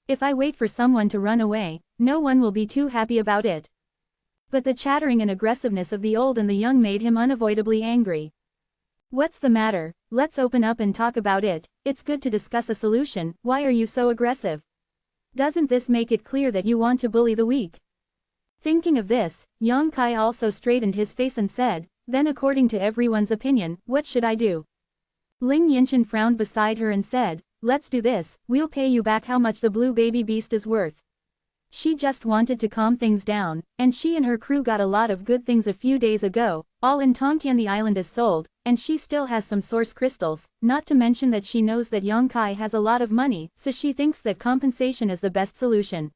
Speaker 1: If I wait for someone to run away, no one will be too happy about it. But the chattering and aggressiveness of the old and the young made him unavoidably angry. What's the matter? Let's open up and talk about it. It's good to discuss a solution. Why are you so aggressive? Doesn't this make it clear that you want to bully the weak? Thinking of this, Yang Kai also straightened his face and said, then according to everyone's opinion, what should I do? Ling Yinshan frowned beside her and said, let's do this, we'll pay you back how much the blue baby beast is worth. She just wanted to calm things down, and she and her crew got a lot of good things a few days ago, all in Tongtian the island is sold, and she still has some source crystals, not to mention that she knows that Yang Kai has a lot of money, so she thinks that compensation is the best solution.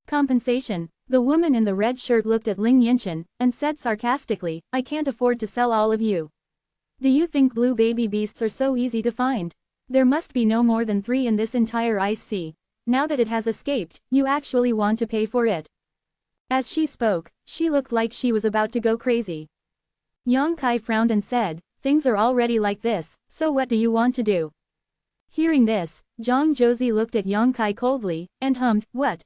Speaker 1: Compensation? The woman in the red shirt looked at Ling Yinshan, and said sarcastically, I can't afford to sell all of you. Do you think blue baby beasts are so easy to find? There must be no more than 3 in this entire ice sea. Now that it has escaped, you actually want to pay for it. As she spoke, she looked like she was about to go crazy. Yang Kai frowned and said, things are already like this, so what do you want to do? Hearing this, Zhang Josie looked at Yang Kai coldly, and hummed, what?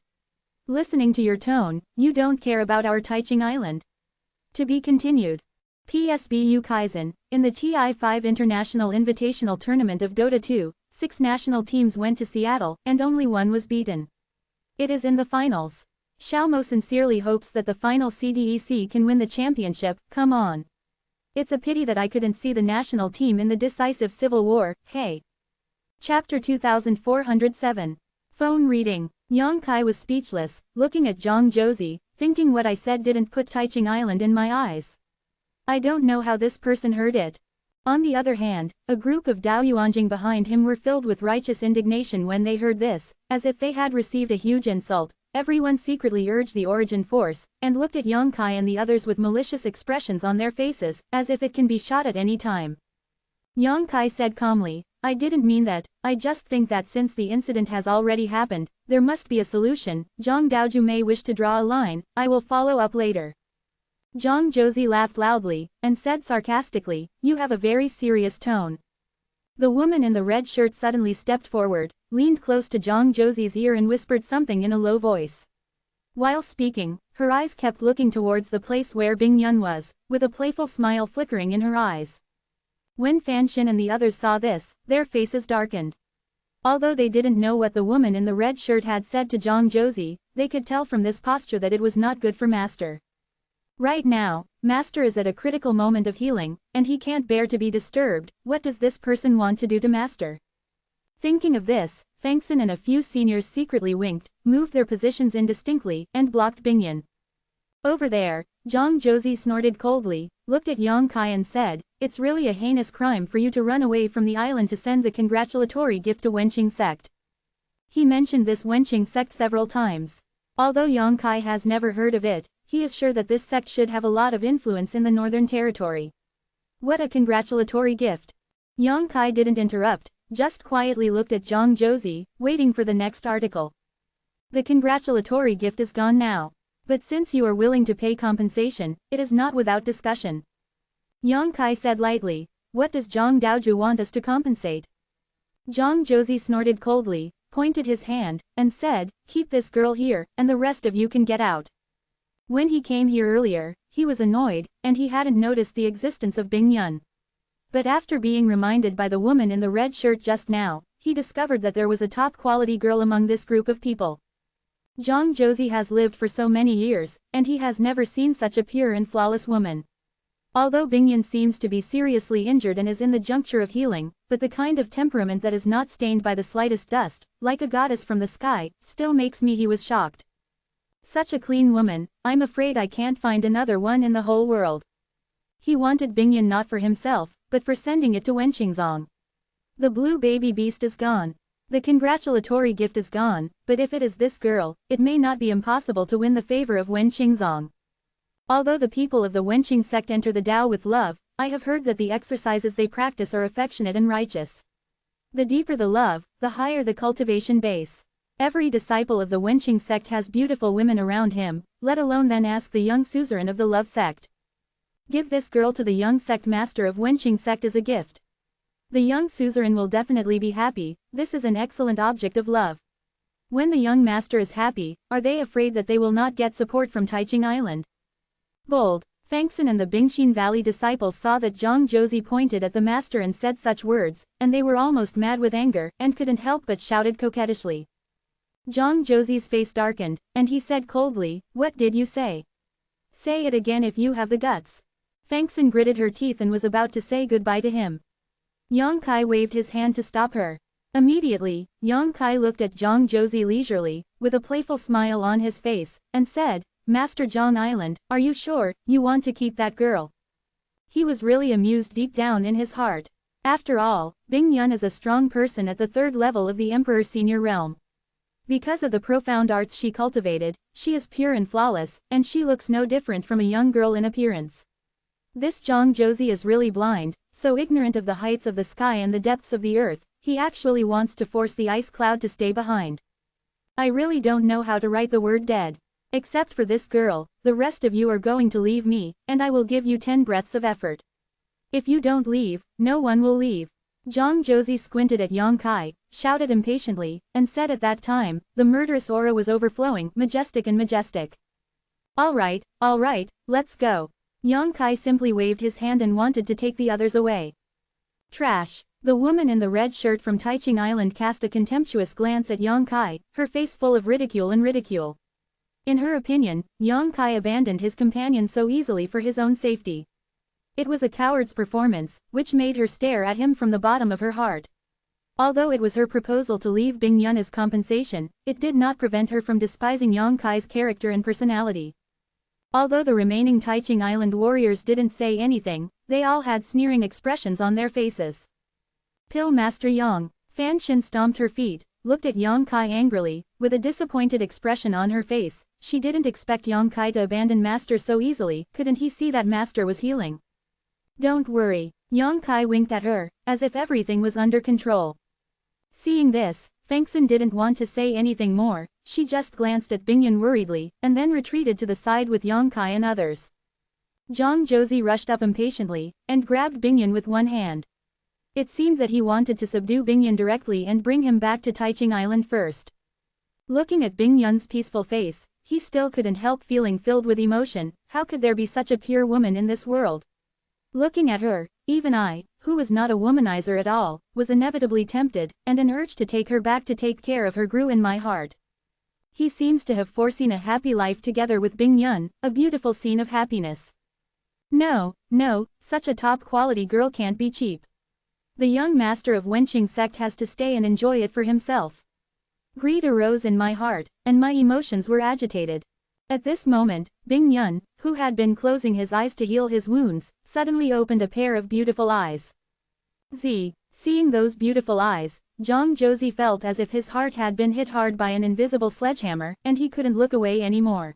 Speaker 1: Listening to your tone, you don't care about our Taiching Island. To be continued. PSBU Kaizen, in the TI-5 International Invitational Tournament of Dota 2, 6 national teams went to Seattle, and only one was beaten. It is in the finals. Xiaomo sincerely hopes that the final CDEC can win the championship, come on. It's a pity that I couldn't see the national team in the decisive civil war, hey. Chapter 2407. Phone reading. Yang Kai was speechless, looking at Zhang Josie, thinking what I said didn't put Taiching Island in my eyes. I don't know how this person heard it. On the other hand, a group of Daoyuanjing behind him were filled with righteous indignation when they heard this, as if they had received a huge insult. Everyone secretly urged the origin force, and looked at Yang Kai and the others with malicious expressions on their faces, as if it can be shot at any time. Yang Kai said calmly, I didn't mean that, I just think that since the incident has already happened, there must be a solution. Zhang Daoju may wish to draw a line, I will follow up later. Zhang Josie laughed loudly, and said sarcastically, "You have a very serious tone." The woman in the red shirt suddenly stepped forward, leaned close to Zhang Josie's ear and whispered something in a low voice. While speaking, her eyes kept looking towards the place where Bing Yun was, with a playful smile flickering in her eyes. When Fan Xin and the others saw this, their faces darkened. Although they didn't know what the woman in the red shirt had said to Zhang Josie, they could tell from this posture that it was not good for Master. Right now, Master is at a critical moment of healing, and he can't bear to be disturbed. What does this person want to do to Master? Thinking of this, Fang Xin and a few seniors secretly winked, moved their positions indistinctly, and blocked Bingyun. Over there, Zhang Josie snorted coldly, looked at Yang Kai and said, "It's really a heinous crime for you to run away from the island to send the congratulatory gift to Wenqing sect." He mentioned this Wenqing sect several times. Although Yang Kai has never heard of it, he is sure that this sect should have a lot of influence in the Northern Territory. What a congratulatory gift! Yang Kai didn't interrupt, just quietly looked at Zhang Josie, waiting for the next article. The congratulatory gift is gone now. But since you are willing to pay compensation, it is not without discussion. Yang Kai said lightly, "What does Zhang Daoju want us to compensate?" Zhang Josie snorted coldly, pointed his hand, and said, "Keep this girl here, and the rest of you can get out." When he came here earlier, he was annoyed, and he hadn't noticed the existence of Bing Yun. But after being reminded by the woman in the red shirt just now, he discovered that there was a top-quality girl among this group of people. Zhang Josie has lived for so many years, and he has never seen such a pure and flawless woman. Although Bingyun seems to be seriously injured and is in the juncture of healing, but the kind of temperament that is not stained by the slightest dust, like a goddess from the sky, still makes me he was shocked. Such a clean woman, I'm afraid I can't find another one in the whole world. He wanted Bingyun not for himself, but for sending it to Wenqingzong. The blue baby beast is gone. The congratulatory gift is gone, but if it is this girl, it may not be impossible to win the favor of Wenqingzong. Although the people of the Wenqing sect enter the Tao with love, I have heard that the exercises they practice are affectionate and righteous. The deeper the love, the higher the cultivation base. Every disciple of the Wenqing sect has beautiful women around him, let alone then ask the young suzerain of the love sect. Give this girl to the young sect master of Wenqing sect as a gift. The young suzerain will definitely be happy. This is an excellent object of love. When the young master is happy, are they afraid that they will not get support from Taiching Island? Bold. Fang Xin and the Bingxin Valley disciples saw that Zhang Josie pointed at the master and said such words, and they were almost mad with anger, and couldn't help but shouted coquettishly. Zhang Josie's face darkened, and he said coldly, "What did you say? Say it again if you have the guts." Fang Xin gritted her teeth and was about to say goodbye to him. Yang Kai waved his hand to stop her. Immediately, Yang Kai looked at Zhang Josie leisurely, with a playful smile on his face, and said, "Master Zhang Island, are you sure you want to keep that girl?" He was really amused deep down in his heart. After all, Bing Yun is a strong person at the third level of the Emperor's senior realm. Because of the profound arts she cultivated, she is pure and flawless, and she looks no different from a young girl in appearance. This Zhang Josie is really blind, so ignorant of the heights of the sky and the depths of the earth, he actually wants to force the ice cloud to stay behind. I really don't know how to write the word dead. Except for this girl, the rest of you are going to leave me, and I will give you 10 breaths of effort. If you don't leave, no one will leave. Zhang Josie squinted at Yang Kai, shouted impatiently, and said at that time, the murderous aura was overflowing, majestic and majestic. All right, let's go. Yang Kai simply waved his hand and wanted to take the others away. Trash. The woman in the red shirt from Taiching Island cast a contemptuous glance at Yang Kai, her face full of ridicule and ridicule. In her opinion, Yang Kai abandoned his companion so easily for his own safety. It was a coward's performance, which made her stare at him from the bottom of her heart. Although it was her proposal to leave Bing Yun as compensation, it did not prevent her from despising Yang Kai's character and personality. Although the remaining Taiching Island warriors didn't say anything, they all had sneering expressions on their faces. Pill Master Yang. Fan Xin stomped her feet, looked at Yang Kai angrily, with a disappointed expression on her face. She didn't expect Yang Kai to abandon Master so easily. Couldn't he see that Master was healing? Don't worry. Yang Kai winked at her, as if everything was under control. Seeing this, Fang Xin didn't want to say anything more. She just glanced at Bingyun worriedly, and then retreated to the side with Yang Kai and others. Zhang Josie rushed up impatiently, and grabbed Bingyan with one hand. It seemed that he wanted to subdue Bingyan directly and bring him back to Taiching Island first. Looking at Bingyan's peaceful face, he still couldn't help feeling filled with emotion. How could there be such a pure woman in this world? Looking at her, even I, who was not a womanizer at all, was inevitably tempted, and an urge to take her back to take care of her grew in my heart. He seems to have foreseen a happy life together with Bingyan, a beautiful scene of happiness. No, such a top-quality girl can't be cheap. The young master of Wenqing sect has to stay and enjoy it for himself. Greed arose in my heart, and my emotions were agitated. At this moment, Bingyan, who had been closing his eyes to heal his wounds, suddenly opened a pair of beautiful eyes. Seeing those beautiful eyes, Zhang Josie felt as if his heart had been hit hard by an invisible sledgehammer, and he couldn't look away anymore.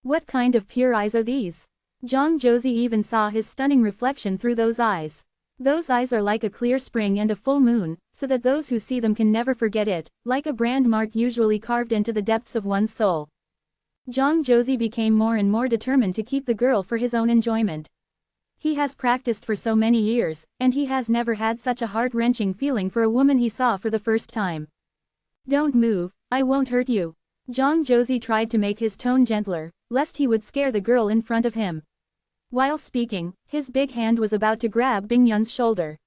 Speaker 1: What kind of pure eyes are these? Zhang Josie even saw his stunning reflection through those eyes. Those eyes are like a clear spring and a full moon, so that those who see them can never forget it, like a brand mark usually carved into the depths of one's soul. Zhang Josie became more and more determined to keep the girl for his own enjoyment. He has practiced for so many years, and he has never had such a heart-wrenching feeling for a woman he saw for the first time. Don't move, I won't hurt you. Zhang Josie tried to make his tone gentler, lest he would scare the girl in front of him. While speaking, his big hand was about to grab Bingyan's shoulder.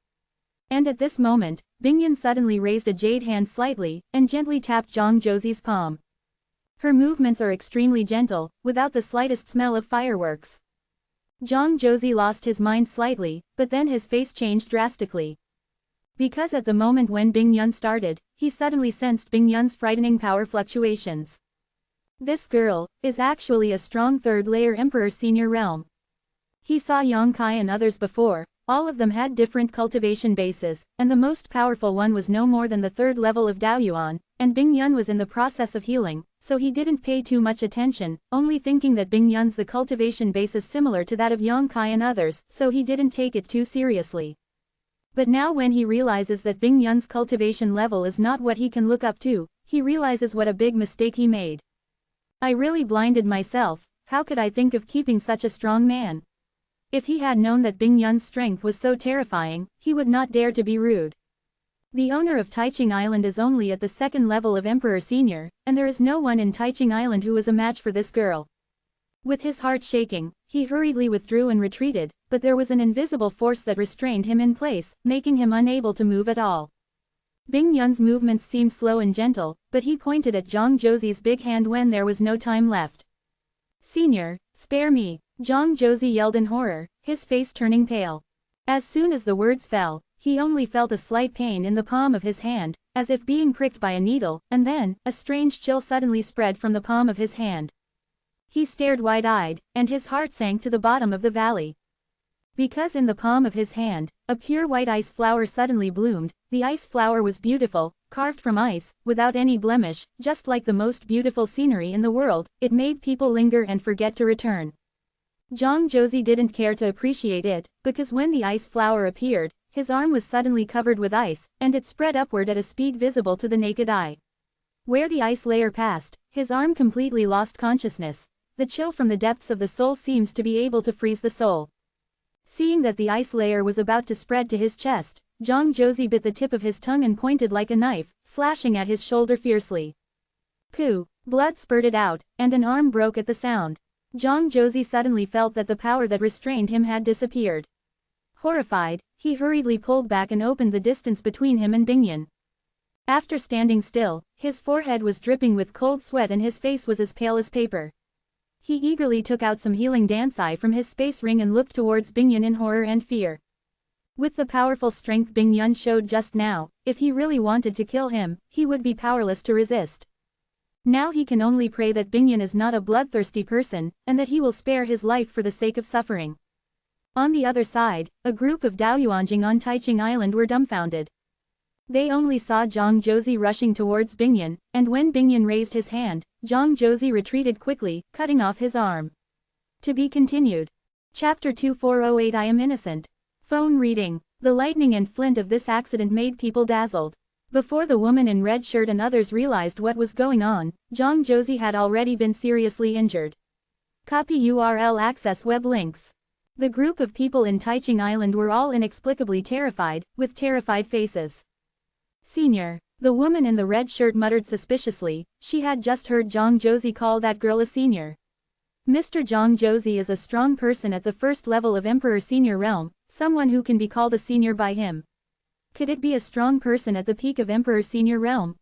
Speaker 1: And at this moment, Bingyan suddenly raised a jade hand slightly, and gently tapped Zhang Josie's palm. Her movements are extremely gentle, without the slightest smell of fireworks. Zhang Josie lost his mind slightly, but then his face changed drastically. Because at the moment when Bingyan started, he suddenly sensed Bingyan's frightening power fluctuations. This girl is actually a strong third-layer Emperor Senior Realm. He saw Yang Kai and others before, all of them had different cultivation bases, and the most powerful one was no more than the third level of Daoyuan, and Bingyan was in the process of healing, so he didn't pay too much attention, only thinking that Bingyan's the cultivation base is similar to that of Yang Kai and others, so he didn't take it too seriously. But now when he realizes that Bingyan's cultivation level is not what he can look up to, he realizes what a big mistake he made. I really blinded myself. How could I think of keeping such a strong man? If he had known that Bingyan's strength was so terrifying, he would not dare to be rude. The owner of Taiching Island is only at the second level of Emperor Senior, and there is no one in Taiching Island who is a match for this girl. With his heart shaking, he hurriedly withdrew and retreated, but there was an invisible force that restrained him in place, making him unable to move at all. Bingyan's movements seemed slow and gentle, but he pointed at Zhang Josie's big hand when there was no time left. "Senior, spare me," Zhang Josie yelled in horror, his face turning pale. As soon as the words fell, he only felt a slight pain in the palm of his hand, as if being pricked by a needle, and then, a strange chill suddenly spread from the palm of his hand. He stared wide-eyed, and his heart sank to the bottom of the valley. Because in the palm of his hand, a pure white ice flower suddenly bloomed. The ice flower was beautiful, carved from ice, without any blemish, just like the most beautiful scenery in the world. It made people linger and forget to return. Zhang Josie didn't care to appreciate it, because when the ice flower appeared, his arm was suddenly covered with ice, and it spread upward at a speed visible to the naked eye. Where the ice layer passed, his arm completely lost consciousness. The chill from the depths of the soul seems to be able to freeze the soul. Seeing that the ice layer was about to spread to his chest, Zhang Josie bit the tip of his tongue and pointed like a knife, slashing at his shoulder fiercely. Pooh! Blood spurted out, and an arm broke at the sound. Zhang Josie suddenly felt that the power that restrained him had disappeared. Horrified, he hurriedly pulled back and opened the distance between him and Bingyan. After standing still, his forehead was dripping with cold sweat and his face was as pale as paper. He eagerly took out some healing dancai from his space ring and looked towards Bingyan in horror and fear. With the powerful strength Bingyan showed just now, if he really wanted to kill him, he would be powerless to resist. Now he can only pray that Bingyan is not a bloodthirsty person, and that he will spare his life for the sake of suffering. On the other side, a group of Daoyuanjing on Taiching Island were dumbfounded. They only saw Zhang Josie rushing towards Bingyan, and when Bingyan raised his hand, Zhang Josie retreated quickly, cutting off his arm. To be continued. Chapter 2408 I am innocent. Phone reading. The lightning and flint of this accident made people dazzled. Before the woman in red shirt and others realized what was going on, Zhang Josie had already been seriously injured. Copy URL access web links. The group of people in Taiching Island were all inexplicably terrified, with terrified faces. Senior. The woman in the red shirt muttered suspiciously, she had just heard Zhang Josie call that girl a senior. Mr. Zhang Josie is a strong person at the first level of Emperor Senior realm, someone who can be called a senior by him. Could it be a strong person at the peak of Emperor Senior realm?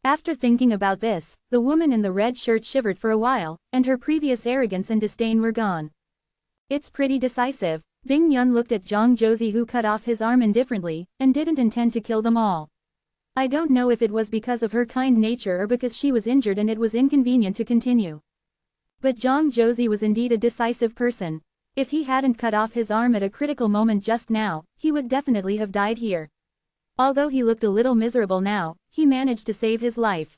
Speaker 1: After thinking about this, the woman in the red shirt shivered for a while, and her previous arrogance and disdain were gone. It's pretty decisive. Bing Yun looked at Zhang Josie, who cut off his arm indifferently, and didn't intend to kill them all. I don't know if it was because of her kind nature or because she was injured and it was inconvenient to continue. But Zhang Josie was indeed a decisive person. If he hadn't cut off his arm at a critical moment just now, he would definitely have died here. Although he looked a little miserable now, he managed to save his life.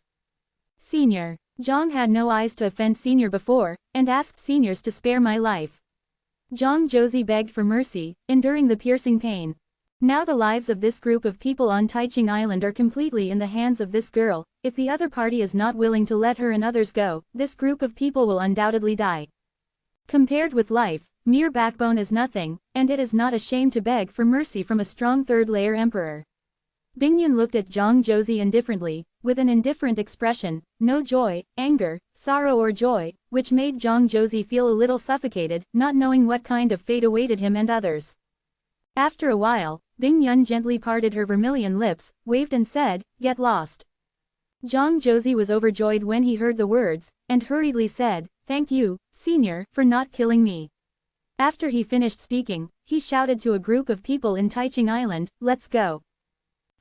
Speaker 1: Senior. Zhang had no eyes to offend Senior before, and asked seniors to spare my life. Zhang Josie begged for mercy, enduring the piercing pain. Now the lives of this group of people on Taiching Island are completely in the hands of this girl. If the other party is not willing to let her and others go, this group of people will undoubtedly die. Compared with life, mere backbone is nothing, and it is not a shame to beg for mercy from a strong third-layer emperor. Bingyun looked at Zhang Josie indifferently, with an indifferent expression, no joy, anger, sorrow or joy, which made Zhang Josie feel a little suffocated, not knowing what kind of fate awaited him and others. After a while, Bingyun gently parted her vermilion lips, waved and said, "Get lost." Zhang Josie was overjoyed when he heard the words, and hurriedly said, "Thank you, Senior, for not killing me." After he finished speaking, he shouted to a group of people in Taiching Island, "Let's go."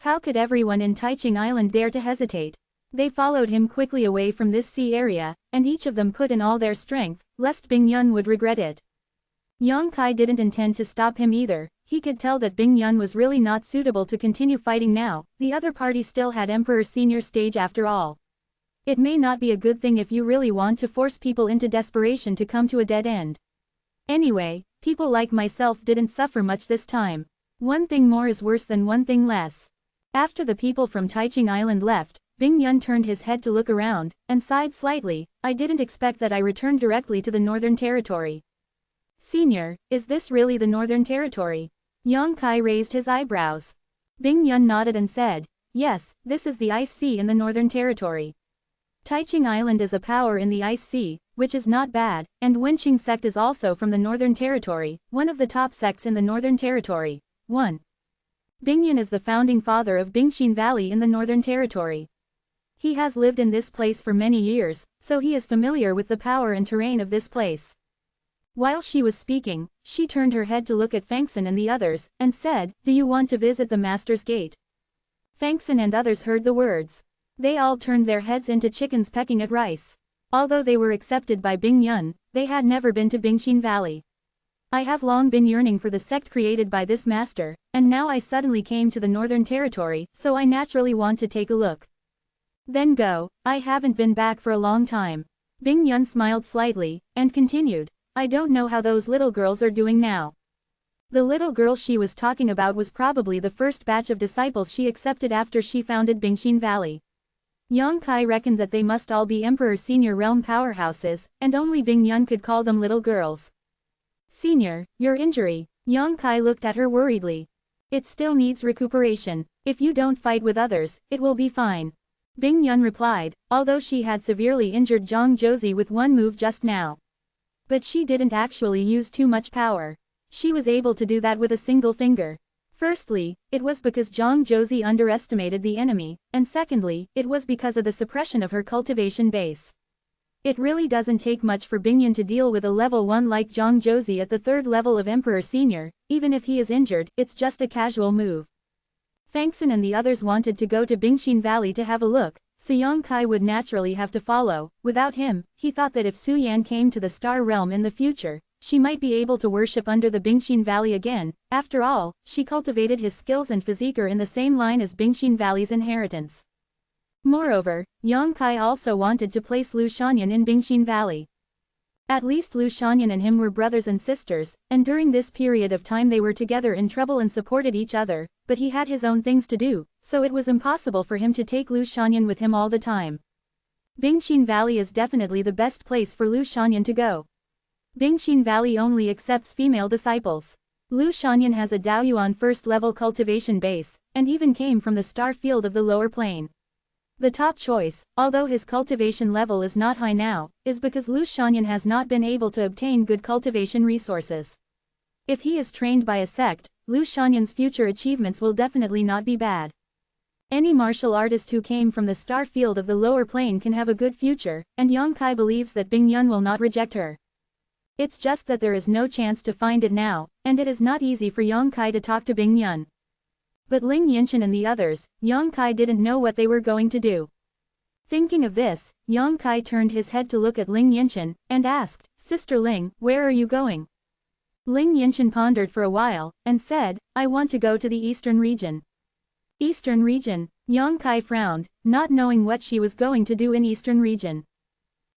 Speaker 1: How could everyone in Taiching Island dare to hesitate? They followed him quickly away from this sea area, and each of them put in all their strength, lest Bingyun would regret it. Yang Kai didn't intend to stop him either. He could tell that Bingyun was really not suitable to continue fighting now. The other party still had Emperor Senior stage after all. It may not be a good thing if you really want to force people into desperation to come to a dead end. Anyway, people like myself didn't suffer much this time. One thing more is worse than one thing less. After the people from Taiching Island left, Bingyun turned his head to look around, and sighed slightly. I didn't expect that I returned directly to the Northern Territory. Senior, is this really the Northern Territory? Yang Kai raised his eyebrows. Bingyun nodded and said, "Yes, this is the Ice Sea in the Northern Territory. Taiching Island is a power in the Ice Sea, which is not bad, and Wenqing sect is also from the Northern Territory, one of the top sects in the Northern Territory. 1. Bingyun is the founding father of Bingxin Valley in the Northern Territory. He has lived in this place for many years, so he is familiar with the power and terrain of this place." While she was speaking, she turned her head to look at Fangsen and the others, and said, "Do you want to visit the Master's Gate?" Fangsen and others heard the words. They all turned their heads into chickens pecking at rice. Although they were accepted by Bingyun, they had never been to Bingxin Valley. "I have long been yearning for the sect created by this master, and now I suddenly came to the Northern Territory, so I naturally want to take a look." "Then go, I haven't been back for a long time." Bingyun smiled slightly, and continued, "I don't know how those little girls are doing now." The little girl she was talking about was probably the first batch of disciples she accepted after she founded Bingxin Valley. Yang Kai reckoned that they must all be Emperor Senior realm powerhouses, and only Bingyun could call them little girls. "Senior, your injury." Yang Kai looked at her worriedly. "It still needs recuperation. If you don't fight with others, it will be fine." Bingyun replied, although she had severely injured Zhang Josie with one move just now. But she didn't actually use too much power. She was able to do that with a single finger. Firstly, it was because Zhang Josie underestimated the enemy, and secondly, it was because of the suppression of her cultivation base. It really doesn't take much for Bingyun to deal with a level 1 like Zhang Josie at the third level of Emperor Senior. Even if he is injured, it's just a casual move. Fangsen and the others wanted to go to Bingxin Valley to have a look, so Yang Kai would naturally have to follow. Without him, he thought that if Su Yan came to the Star Realm in the future, she might be able to worship under the Bingxin Valley again. After all, she cultivated his skills and physique are in the same line as Bingxin Valley's inheritance. Moreover, Yang Kai also wanted to place Lu Shanyan in Bingxin Valley. At least Lu Shanyan and him were brothers and sisters, and during this period of time they were together in trouble and supported each other, but he had his own things to do, so it was impossible for him to take Lu Shanyan with him all the time. Bingxin Valley is definitely the best place for Lu Shanyan to go. Bingxin Valley only accepts female disciples. Lu Shanyan has a Daoyuan first-level cultivation base, and even came from the star field of the lower plane. The top choice, although his cultivation level is not high now, is because Lu Shanyan has not been able to obtain good cultivation resources. If he is trained by a sect, Lu Shanyan's future achievements will definitely not be bad. Any martial artist who came from the star field of the lower plane can have a good future, and Yang Kai believes that Bing Yun will not reject her. It's just that there is no chance to find it now, and it is not easy for Yang Kai to talk to Bing Yun. But Ling Yinshan and the others, Yang Kai didn't know what they were going to do. Thinking of this, Yang Kai turned his head to look at Ling Yinshan, and asked, "Sister Ling, where are you going?" Ling Yinshan pondered for a while, and said, "I want to go to the eastern region." Eastern region? Yang Kai frowned, not knowing what she was going to do in eastern region.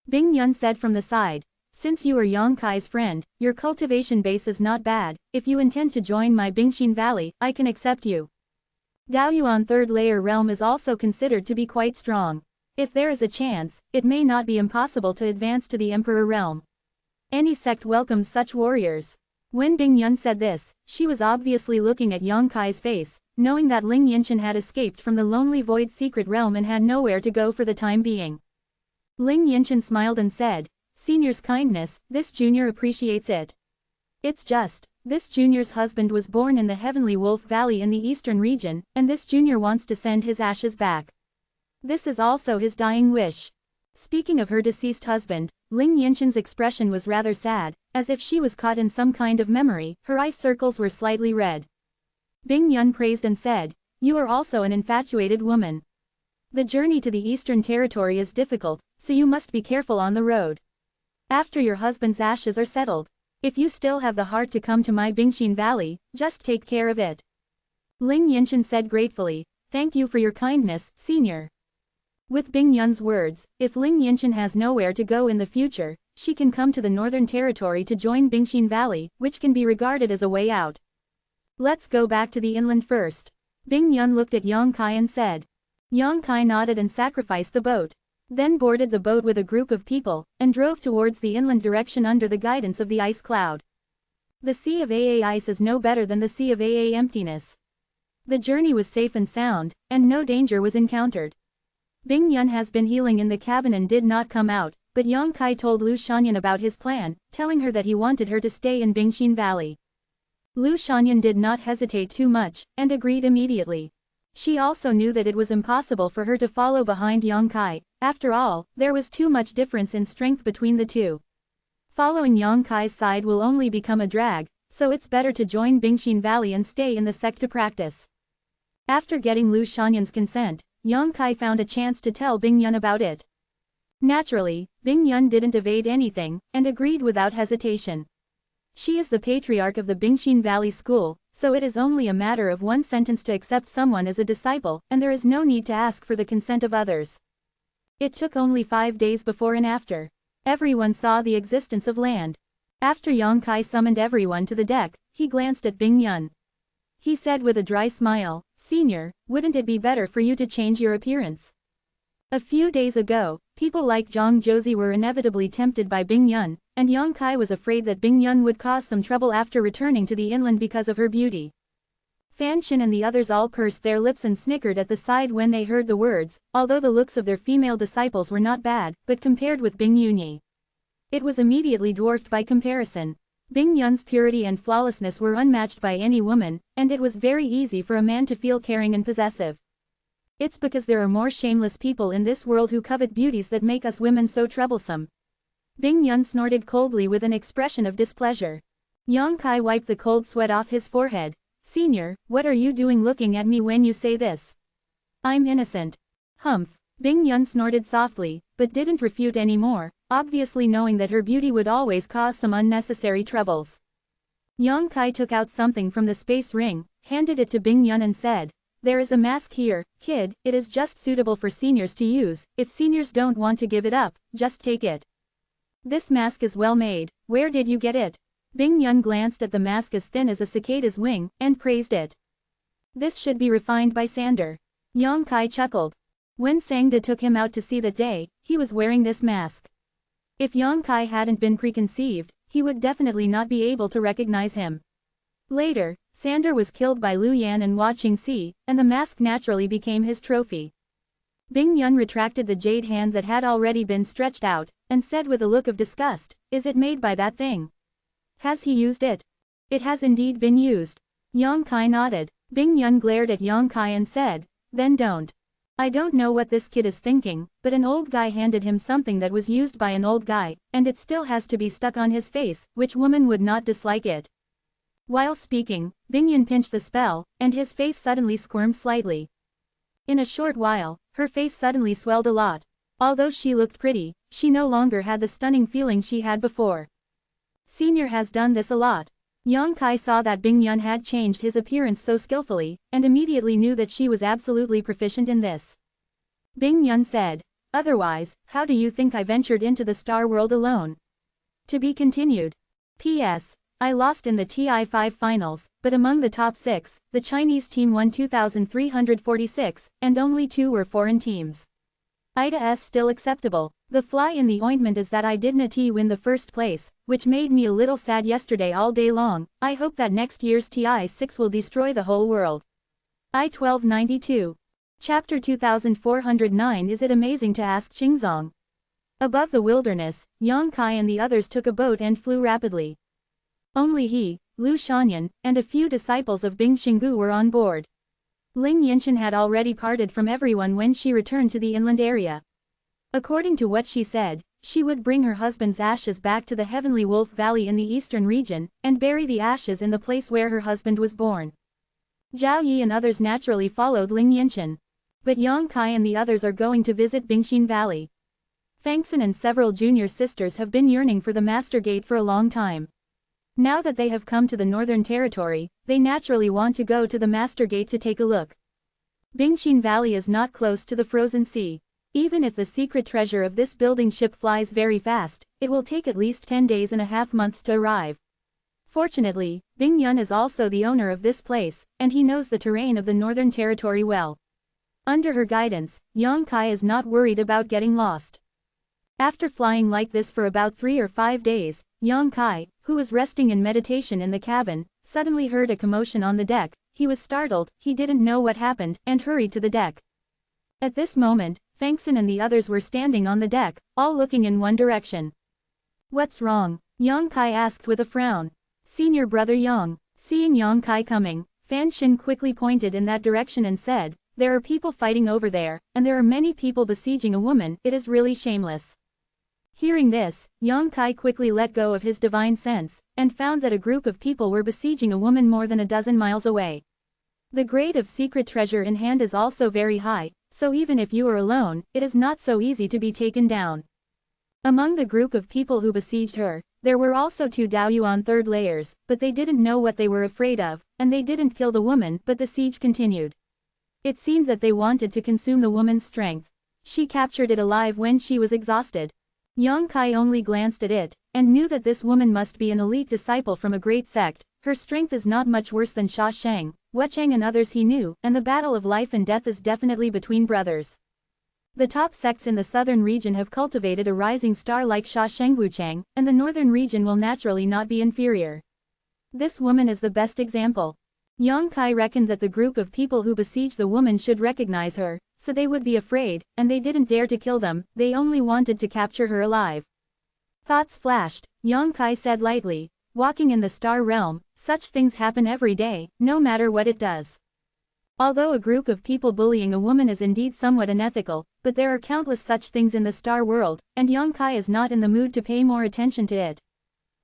Speaker 1: Bing Yun said from the side, "Since you are Yang Kai's friend, your cultivation base is not bad. If you intend to join my Bingxin Valley, I can accept you. Daoyuan third layer realm is also considered to be quite strong. If there is a chance, it may not be impossible to advance to the Emperor realm. Any sect welcomes such warriors." When Bing Yun said this, she was obviously looking at Yang Kai's face, knowing that Ling Yinshan had escaped from the lonely void secret realm and had nowhere to go for the time being. Ling Yinshan smiled and said, "Senior's kindness, this junior appreciates it. It's just, this junior's husband was born in the Heavenly Wolf Valley in the eastern region, and this junior wants to send his ashes back. This is also his dying wish." Speaking of her deceased husband, Ling Yinshan's expression was rather sad, as if she was caught in some kind of memory. Her eye circles were slightly red. Bing Yun praised and said, "You are also an infatuated woman. The journey to the Eastern Territory is difficult, so you must be careful on the road. After your husband's ashes are settled, if you still have the heart to come to my Bingxin Valley, just take care of it." Ling Yinshan said gratefully, "Thank you for your kindness, senior." With Bing Yun's words, if Ling Yinshan has nowhere to go in the future, she can come to the Northern Territory to join Bingxin Valley, which can be regarded as a way out. "Let's go back to the inland first." Bing Yun looked at Yang Kai and said. Yang Kai nodded and sacrificed the boat. Then boarded the boat with a group of people, and drove towards the inland direction under the guidance of the ice cloud. The Sea of Aa ice is no better than the Sea of Aa emptiness. The journey was safe and sound, and no danger was encountered. Bing Yun has been healing in the cabin and did not come out, but Yang Kai told Lu Shanyan about his plan, telling her that he wanted her to stay in Bingxin Valley. Lu Shanyan did not hesitate too much, and agreed immediately. She also knew that it was impossible for her to follow behind Yang Kai. After all, there was too much difference in strength between the two. Following Yang Kai's side will only become a drag, so it's better to join Bingxin Valley and stay in the sect to practice. After getting Lu Shanyan's consent, Yang Kai found a chance to tell Bing Yun about it. Naturally, Bing Yun didn't evade anything, and agreed without hesitation. She is the patriarch of the Bingxin Valley School, so it is only a matter of one sentence to accept someone as a disciple, and there is no need to ask for the consent of others. It took only 5 days before and after. Everyone saw the existence of land. After Yang Kai summoned everyone to the deck, he glanced at Bing Yun. He said with a dry smile, "Senior, wouldn't it be better for you to change your appearance?" A few days ago, people like Zhang Josie were inevitably tempted by Bing Yun, and Yang Kai was afraid that Bing Yun would cause some trouble after returning to the inland because of her beauty. Fan Xin and the others all pursed their lips and snickered at the side when they heard the words, although the looks of their female disciples were not bad, but compared with Bing Yunyi, it was immediately dwarfed by comparison. Bing Yun's purity and flawlessness were unmatched by any woman, and it was very easy for a man to feel caring and possessive. It's because there are more shameless people in this world who covet beauties that make us women so troublesome. Bing Yun snorted coldly with an expression of displeasure. Yang Kai wiped the cold sweat off his forehead. "Senior, what are you doing looking at me when you say this? I'm innocent." "Humph." Bing Yun snorted softly, but didn't refute any more, obviously knowing that her beauty would always cause some unnecessary troubles. Yang Kai took out something from the space ring, handed it to Bing Yun and said, "There is a mask here, kid, it is just suitable for seniors to use. If seniors don't want to give it up, just take it. This mask is well made. Where did you get it?" Bing Yun glanced at the mask as thin as a cicada's wing, and praised it. "This should be refined by Sander." Yang Kai chuckled. When Sangda took him out to see that day, he was wearing this mask. If Yang Kai hadn't been preconceived, he would definitely not be able to recognize him. Later, Sander was killed by Liu Yan and Hua Qingxi, and the mask naturally became his trophy. Bing Yun retracted the jade hand that had already been stretched out, and said with a look of disgust, "Is it made by that thing? Has he used it?" "It has indeed been used." Yang Kai nodded. Bing Yun glared at Yang Kai and said, "Then don't. I don't know what this kid is thinking, but an old guy handed him something that was used by an old guy, and it still has to be stuck on his face, which woman would not dislike it?" While speaking, Bing Yun pinched the spell, and his face suddenly squirmed slightly. In a short while, her face suddenly swelled a lot. Although she looked pretty, she no longer had the stunning feeling she had before. Senior has done this a lot. Yang Kai saw that Bing Yun had changed his appearance so skillfully, and immediately knew that she was absolutely proficient in this. Bing Yun said, "Otherwise, how do you think I ventured into the star world alone?" To be continued. P.S. I lost in the TI-5 finals, but among the top 6, the Chinese team won 2,346, and only 2 were foreign teams. Ida still acceptable. The fly in the ointment is that I didn't win the first place, which made me a little sad yesterday all day long. I hope that next year's TI-6 will destroy the whole world. I-1292. Chapter 2409. Is it amazing to ask Qingzong? Above the wilderness, Yang Kai and the others took a boat and flew rapidly. Only he, Liu Shanyan, and a few disciples of Bing Xinggu were on board. Ling Yinshan had already parted from everyone when she returned to the inland area. According to what she said, she would bring her husband's ashes back to the Heavenly Wolf Valley in the eastern region, and bury the ashes in the place where her husband was born. Zhao Yi and others naturally followed Ling Yinshan. But Yang Kai and the others are going to visit Bingxin Valley. Fangxin and several junior sisters have been yearning for the Master Gate for a long time. Now that they have come to the Northern Territory, they naturally want to go to the Master Gate to take a look. Bingxin Valley is not close to the frozen sea. Even if the secret treasure of this building ship flies very fast, it will take at least 10 days and a half months to arrive. Fortunately, Bing Yun is also the owner of this place, and he knows the terrain of the Northern Territory well. Under her guidance, Yang Kai is not worried about getting lost. After flying like this for about 3 or 5 days, Yang Kai, who was resting in meditation in the cabin, suddenly heard a commotion on the deck. He was startled, he didn't know what happened, and hurried to the deck. At this moment, Fangxin and the others were standing on the deck, all looking in one direction. "What's wrong?" Yang Kai asked with a frown. "Senior brother Yang." Seeing Yang Kai coming, Fan Xin quickly pointed in that direction and said, "There are people fighting over there, and there are many people besieging a woman. It is really shameless." Hearing this, Yang Kai quickly let go of his divine sense, and found that a group of people were besieging a woman more than a dozen miles away. The grade of secret treasure in hand is also very high, so even if you are alone, it is not so easy to be taken down. Among the group of people who besieged her, there were also 2 Daoyuan third layers, but they didn't know what they were afraid of, and they didn't kill the woman, but the siege continued. It seemed that they wanted to consume the woman's strength. She captured it alive when she was exhausted. Yang Kai only glanced at it, and knew that this woman must be an elite disciple from a great sect. Her strength is not much worse than Sha Sheng, Wucheng and others he knew, and the battle of life and death is definitely between brothers. The top sects in the southern region have cultivated a rising star like Sha Sheng Wucheng, and the northern region will naturally not be inferior. This woman is the best example. Yang Kai reckoned that the group of people who besieged the woman should recognize her, so they would be afraid, and they didn't dare to kill them, they only wanted to capture her alive. Thoughts flashed, Yang Kai said lightly, "Walking in the star realm, such things happen every day, no matter what it does." Although a group of people bullying a woman is indeed somewhat unethical, but there are countless such things in the star world, and Yang Kai is not in the mood to pay more attention to it.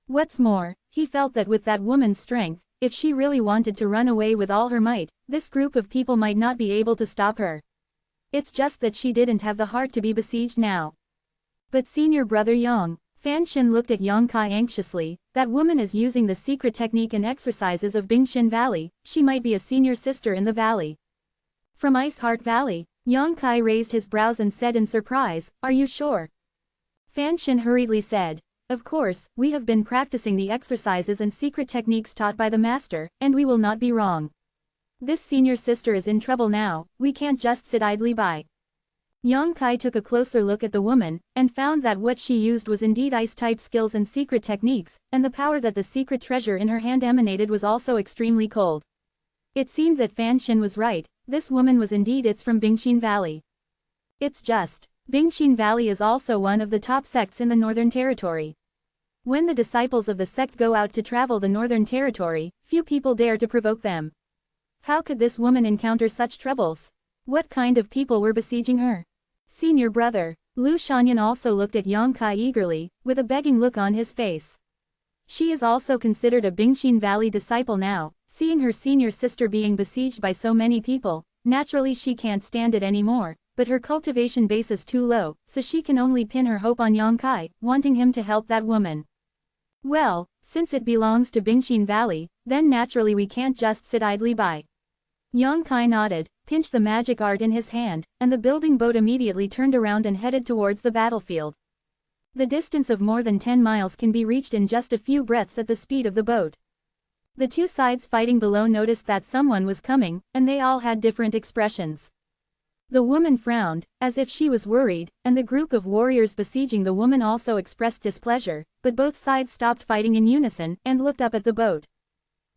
Speaker 1: What's more, he felt that with that woman's strength, if she really wanted to run away with all her might, this group of people might not be able to stop her. It's just that she didn't have the heart to be besieged now. But senior brother Yang, Fan Xin looked at Yang Kai anxiously. That woman is using the secret technique and exercises of Bingxin Valley. She might be a senior sister in the valley. From Ice Heart Valley, Yang Kai raised his brows and said in surprise, "Are you sure?" Fan Xin hurriedly said, "Of course, we have been practicing the exercises and secret techniques taught by the master, and we will not be wrong. This senior sister is in trouble now, we can't just sit idly by." Yang Kai took a closer look at the woman, and found that what she used was indeed ice-type skills and secret techniques, and the power that the secret treasure in her hand emanated was also extremely cold. It seemed that Fan Xin was right, this woman was indeed from Bingxin Valley. It's just, Bingxin Valley is also one of the top sects in the Northern Territory. When the disciples of the sect go out to travel the Northern Territory, few people dare to provoke them. How could this woman encounter such troubles? What kind of people were besieging her? Senior brother, Lu Shanyan also looked at Yang Kai eagerly, with a begging look on his face. She is also considered a Bingxin Valley disciple now, seeing her senior sister being besieged by so many people, naturally she can't stand it anymore, but her cultivation base is too low, so she can only pin her hope on Yang Kai, wanting him to help that woman. Well, since it belongs to Bingxin Valley, then naturally we can't just sit idly by. Yang Kai nodded, pinched the magic art in his hand, and the building boat immediately turned around and headed towards the battlefield. The distance of more than 10 miles can be reached in just a few breaths at the speed of the boat. The two sides fighting below noticed that someone was coming, and they all had different expressions. The woman frowned, as if she was worried, and the group of warriors besieging the woman also expressed displeasure, but both sides stopped fighting in unison, and looked up at the boat.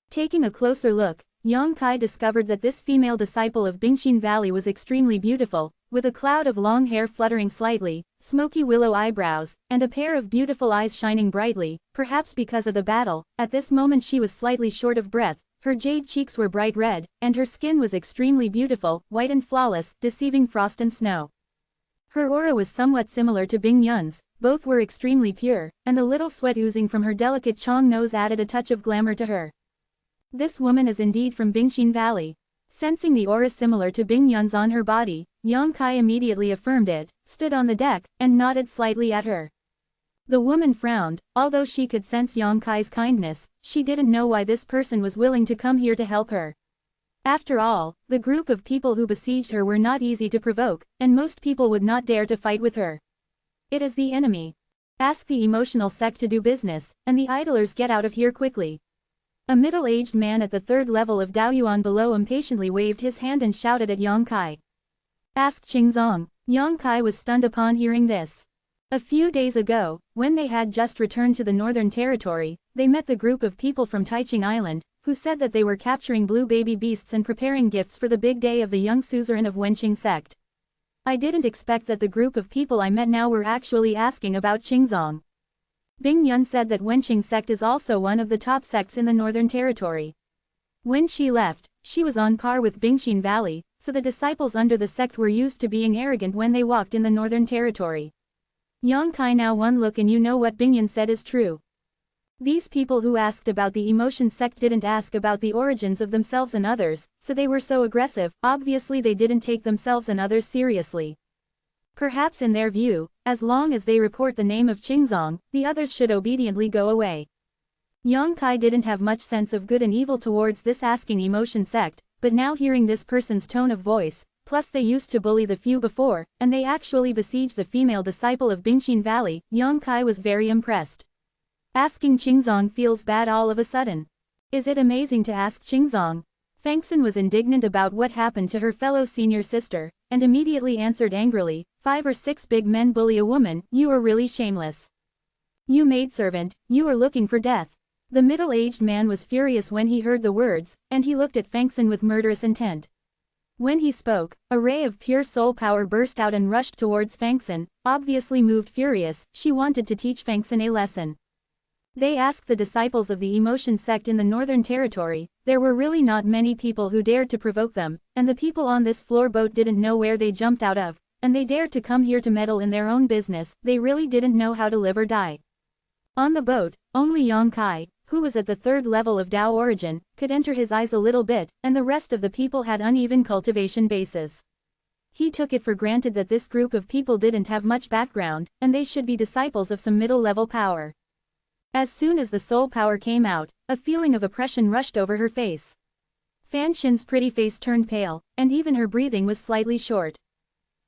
Speaker 1: Taking a closer look, Yang Kai discovered that this female disciple of Bingxin Valley was extremely beautiful, with a cloud of long hair fluttering slightly, smoky willow eyebrows, and a pair of beautiful eyes shining brightly, perhaps because of the battle. At this moment she was slightly short of breath, her jade cheeks were bright red, and her skin was extremely beautiful, white and flawless, deceiving frost and snow. Her aura was somewhat similar to Bing Yun's, both were extremely pure, and the little sweat oozing from her delicate Chong nose added a touch of glamour to her. This woman is indeed from Bingxin Valley. Sensing the aura similar to Bing Yun's on her body, Yang Kai immediately affirmed it, stood on the deck, and nodded slightly at her. The woman frowned, although she could sense Yang Kai's kindness, she didn't know why this person was willing to come here to help her. After all, the group of people who besieged her were not easy to provoke, and most people would not dare to fight with her. It is the enemy. Ask the emotional sect to do business, and the idlers get out of here quickly. A middle-aged man at the third level of Daoyuan below impatiently waved his hand and shouted at Yang Kai. Ask Qingzong. Yang Kai was stunned upon hearing this. A few days ago, when they had just returned to the Northern Territory, they met the group of people from Taiching Island, who said that they were capturing blue baby beasts and preparing gifts for the big day of the young suzerain of Wenqing sect. I didn't expect that the group of people I met now were actually asking about Qingzong. Bing Yun said that Wenqing sect is also one of the top sects in the Northern Territory. When she left, she was on par with Bingxin Valley, so the disciples under the sect were used to being arrogant when they walked in the Northern Territory. Yang Kai, now one look and you know what Bing Yun said is true. These people who asked about the emotion sect didn't ask about the origins of themselves and others, so they were so aggressive, obviously they didn't take themselves and others seriously. Perhaps in their view, as long as they report the name of Qingzong, the others should obediently go away. Yang Kai didn't have much sense of good and evil towards this asking emotion sect, but now hearing this person's tone of voice, plus they used to bully the few before, and they actually besieged the female disciple of Bingxin Valley, Yang Kai was very impressed. Asking Qingzong feels bad all of a sudden. Is it amazing to ask Qingzong? Fangxin was indignant about what happened to her fellow senior sister, and immediately answered angrily, 5 or 6 big men bully a woman, you are really shameless. You maidservant, you are looking for death. The middle-aged man was furious when he heard the words, and he looked at Fangxin with murderous intent. When he spoke, a ray of pure soul power burst out and rushed towards Fangxin, obviously moved furious, she wanted to teach Fangxin a lesson. They asked the disciples of the emotion sect in the Northern Territory, there were really not many people who dared to provoke them, and the people on this floor boat didn't know where they jumped out of, and they dared to come here to meddle in their own business, they really didn't know how to live or die. On the boat, only Yang Kai, who was at the third level of Dao origin, could enter his eyes a little bit, and the rest of the people had uneven cultivation bases. He took it for granted that this group of people didn't have much background, and they should be disciples of some middle-level power. As soon as the soul power came out, a feeling of oppression rushed over her face. Fan Xin's pretty face turned pale, and even her breathing was slightly short.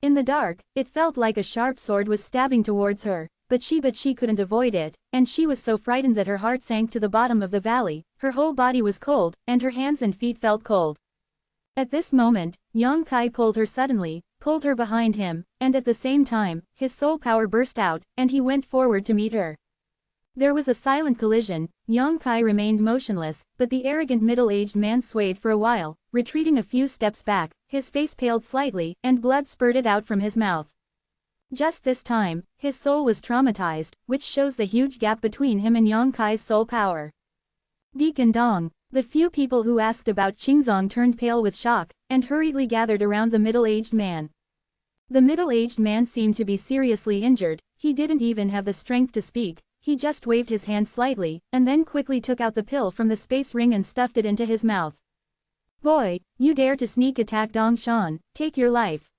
Speaker 1: In the dark, it felt like a sharp sword was stabbing towards her, but she couldn't avoid it, and she was so frightened that her heart sank to the bottom of the valley, her whole body was cold, and her hands and feet felt cold. At this moment, Yang Kai pulled her suddenly, pulled her behind him, and at the same time, his soul power burst out, and he went forward to meet her. There was a silent collision. Yang Kai remained motionless, but the arrogant middle-aged man swayed for a while, retreating a few steps back, his face paled slightly, and blood spurted out from his mouth. Just this time, his soul was traumatized, which shows the huge gap between him and Yang Kai's soul power. Deacon Dong. The few people who asked about Qingzong turned pale with shock, and hurriedly gathered around the middle-aged man. The middle-aged man seemed to be seriously injured. He didn't even have the strength to speak. He just waved his hand slightly, and then quickly took out the pill from the space ring and stuffed it into his mouth. Boy, you dare to sneak attack Dongshan, take your life.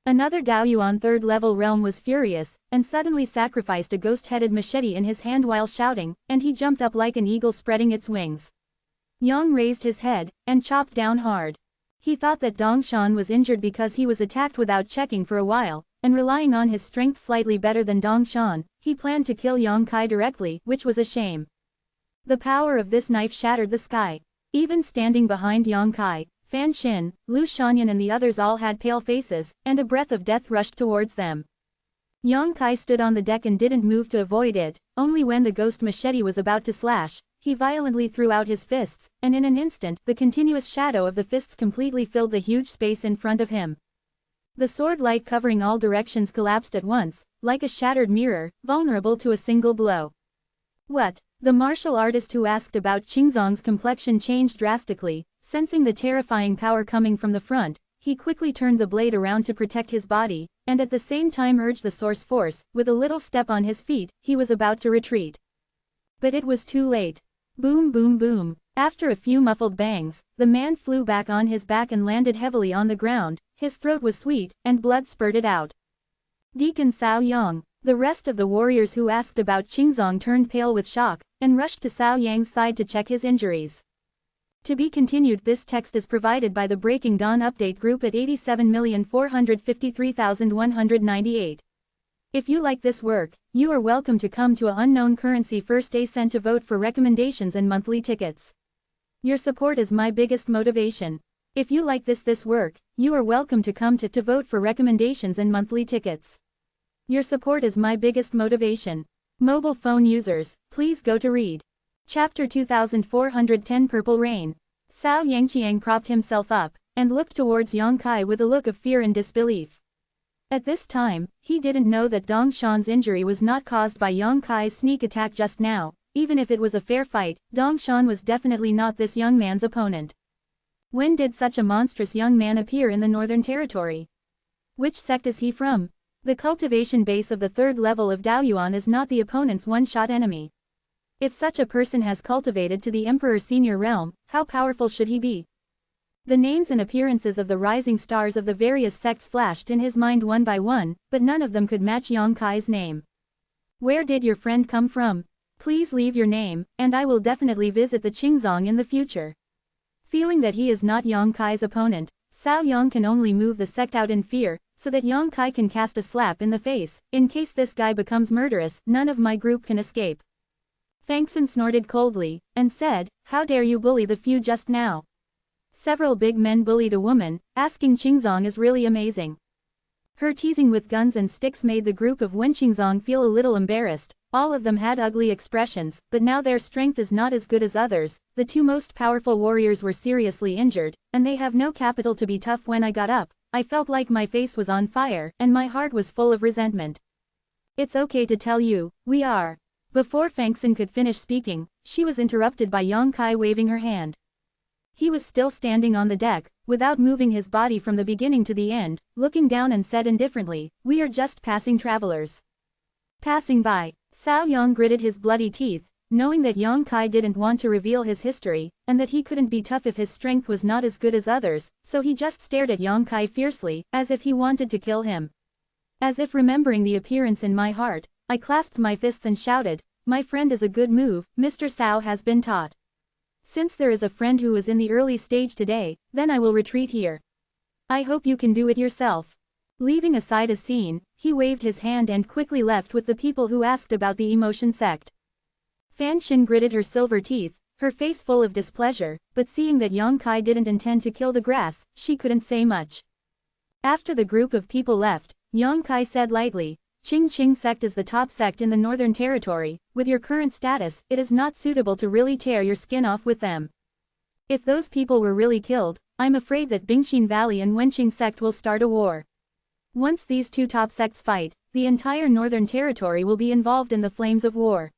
Speaker 1: Another Daoyuan third-level realm was furious, and suddenly sacrificed a ghost-headed machete in his hand while shouting, and he jumped up like an eagle spreading its wings. Yang raised his head, and chopped down hard. He thought that Dongshan was injured because he was attacked without checking for a while, and relying on his strength slightly better than Dongshan, he planned to kill Yang Kai directly, which was a shame. The power of this knife shattered the sky. Even standing behind Yang Kai, Fan Xin, Lu Shanyan and the others all had pale faces, and a breath of death rushed towards them. Yang Kai stood on the deck and didn't move to avoid it. Only when the ghost machete was about to slash, he violently threw out his fists, and in an instant, the continuous shadow of the fists completely filled the huge space in front of him. The sword light covering all directions collapsed at once, like a shattered mirror, vulnerable to a single blow. What? The martial artist who asked about Qingzong's complexion changed drastically, sensing the terrifying power coming from the front. He quickly turned the blade around to protect his body, and at the same time urged the source force. With a little step on his feet, he was about to retreat. But it was too late. Boom boom boom. After a few muffled bangs, the man flew back on his back and landed heavily on the ground. His throat was sweet, and blood spurted out. Deacon Cao Yang. The rest of the warriors who asked about Qingzong turned pale with shock, and rushed to Cao Yang's side to check his injuries. To be continued. This text is provided by the Breaking Dawn Update Group at 87,453,198. If you like this work, you are welcome to come to a unknown currency first day sent to vote for recommendations and monthly tickets. Your support is my biggest motivation. If you like this work, you are welcome to come to vote for recommendations and monthly tickets. Your support is my biggest motivation. Mobile phone users, please go to read. Chapter 2410 Purple Rain. Cao Yangqiang propped himself up, and looked towards Yang Kai with a look of fear and disbelief. At this time, he didn't know that Dongshan's injury was not caused by Yang Kai's sneak attack just now. Even if it was a fair fight, Dongshan was definitely not this young man's opponent. When did such a monstrous young man appear in the Northern Territory? Which sect is he from? The cultivation base of the third level of Daoyuan is not the opponent's one-shot enemy. If such a person has cultivated to the Emperor Senior Realm, how powerful should he be? The names and appearances of the rising stars of the various sects flashed in his mind one by one, but none of them could match Yang Kai's name. Where did your friend come from? Please leave your name, and I will definitely visit the Qingzong in the future. Feeling that he is not Yang Kai's opponent, Cao Yang can only move the sect out in fear, so that Yang Kai can cast a slap in the face. In case this guy becomes murderous, none of my group can escape. Fangson snorted coldly, and said, "How dare you bully the few just now?" Several big men bullied a woman. Asking Qingzong is really amazing. Her teasing with guns and sticks made the group of Wen Qingzong feel a little embarrassed. All of them had ugly expressions, but now their strength is not as good as others. The two most powerful warriors were seriously injured, and they have no capital to be tough. When I got up, I felt like my face was on fire, and my heart was full of resentment. It's okay to tell you, we are. Before Fangson could finish speaking, she was interrupted by Yang Kai waving her hand. He was still standing on the deck, without moving his body from the beginning to the end, looking down and said indifferently, "We are just passing travelers." Passing by. Cao Yang gritted his bloody teeth, knowing that Yang Kai didn't want to reveal his history, and that he couldn't be tough if his strength was not as good as others, so he just stared at Yang Kai fiercely, as if he wanted to kill him. As if remembering the appearance in my heart, I clasped my fists and shouted, "My friend is a good move, Mr. Cao has been taught. Since there is a friend who is in the early stage today, then I will retreat here. I hope you can do it yourself." Leaving aside a scene, he waved his hand and quickly left with the people who asked about the emotion sect. Fan Xin gritted her silver teeth, her face full of displeasure, but seeing that Yang Kai didn't intend to kill the grass, she couldn't say much. After the group of people left, Yang Kai said lightly, Qing sect is the top sect in the Northern Territory. With your current status, it is not suitable to really tear your skin off with them. If those people were really killed, I'm afraid that Bingxin Valley and Wenqing sect will start a war. Once these two top sects fight, the entire Northern Territory will be involved in the flames of war.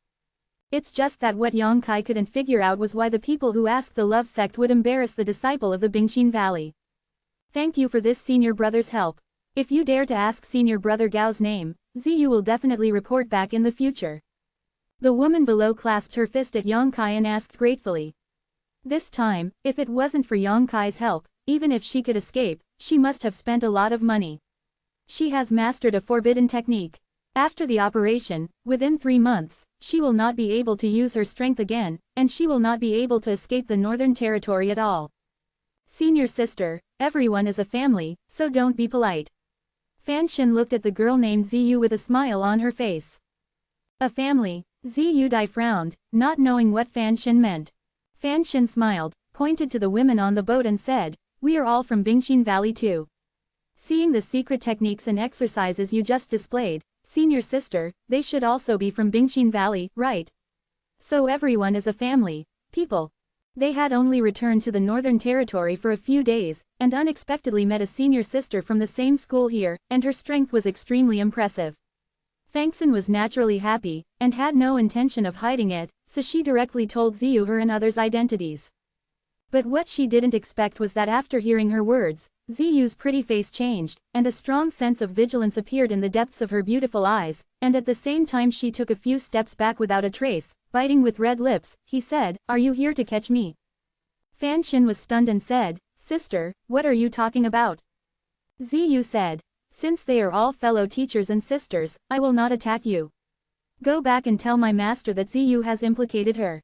Speaker 1: It's just that what Yang Kai couldn't figure out was why the people who asked the love sect would embarrass the disciple of the Bingxin Valley. Thank you for this senior brother's help. If you dare to ask senior brother Gao's name, Ziyu will definitely report back in the future. The woman below clasped her fist at Yang Kai and asked gratefully. This time, if it wasn't for Yang Kai's help, even if she could escape, she must have spent a lot of money. She has mastered a forbidden technique. After the operation, within 3 months, she will not be able to use her strength again, and she will not be able to escape the Northern Territory at all. Senior sister, everyone is a family, so don't be polite. Fan Xin looked at the girl named Ziyu with a smile on her face. A family, Ziyu Dai frowned, not knowing what Fan Xin meant. Fan Xin smiled, pointed to the women on the boat and said, we are all from Bingxin Valley too. Seeing the secret techniques and exercises you just displayed, senior sister, they should also be from Bingxin Valley, right? So everyone is a family, people. They had only returned to the Northern Territory for a few days, and unexpectedly met a senior sister from the same school here, and her strength was extremely impressive. Fangxin was naturally happy, and had no intention of hiding it, so she directly told Ziyu her and others' identities. But what she didn't expect was that after hearing her words, Ziyu's pretty face changed, and a strong sense of vigilance appeared in the depths of her beautiful eyes, and at the same time she took a few steps back without a trace. Biting with red lips, he said, are you here to catch me? Fan Xin was stunned and said, sister, what are you talking about? Ziyu said, since they are all fellow teachers and sisters, I will not attack you. Go back and tell my master that Ziyu has implicated her.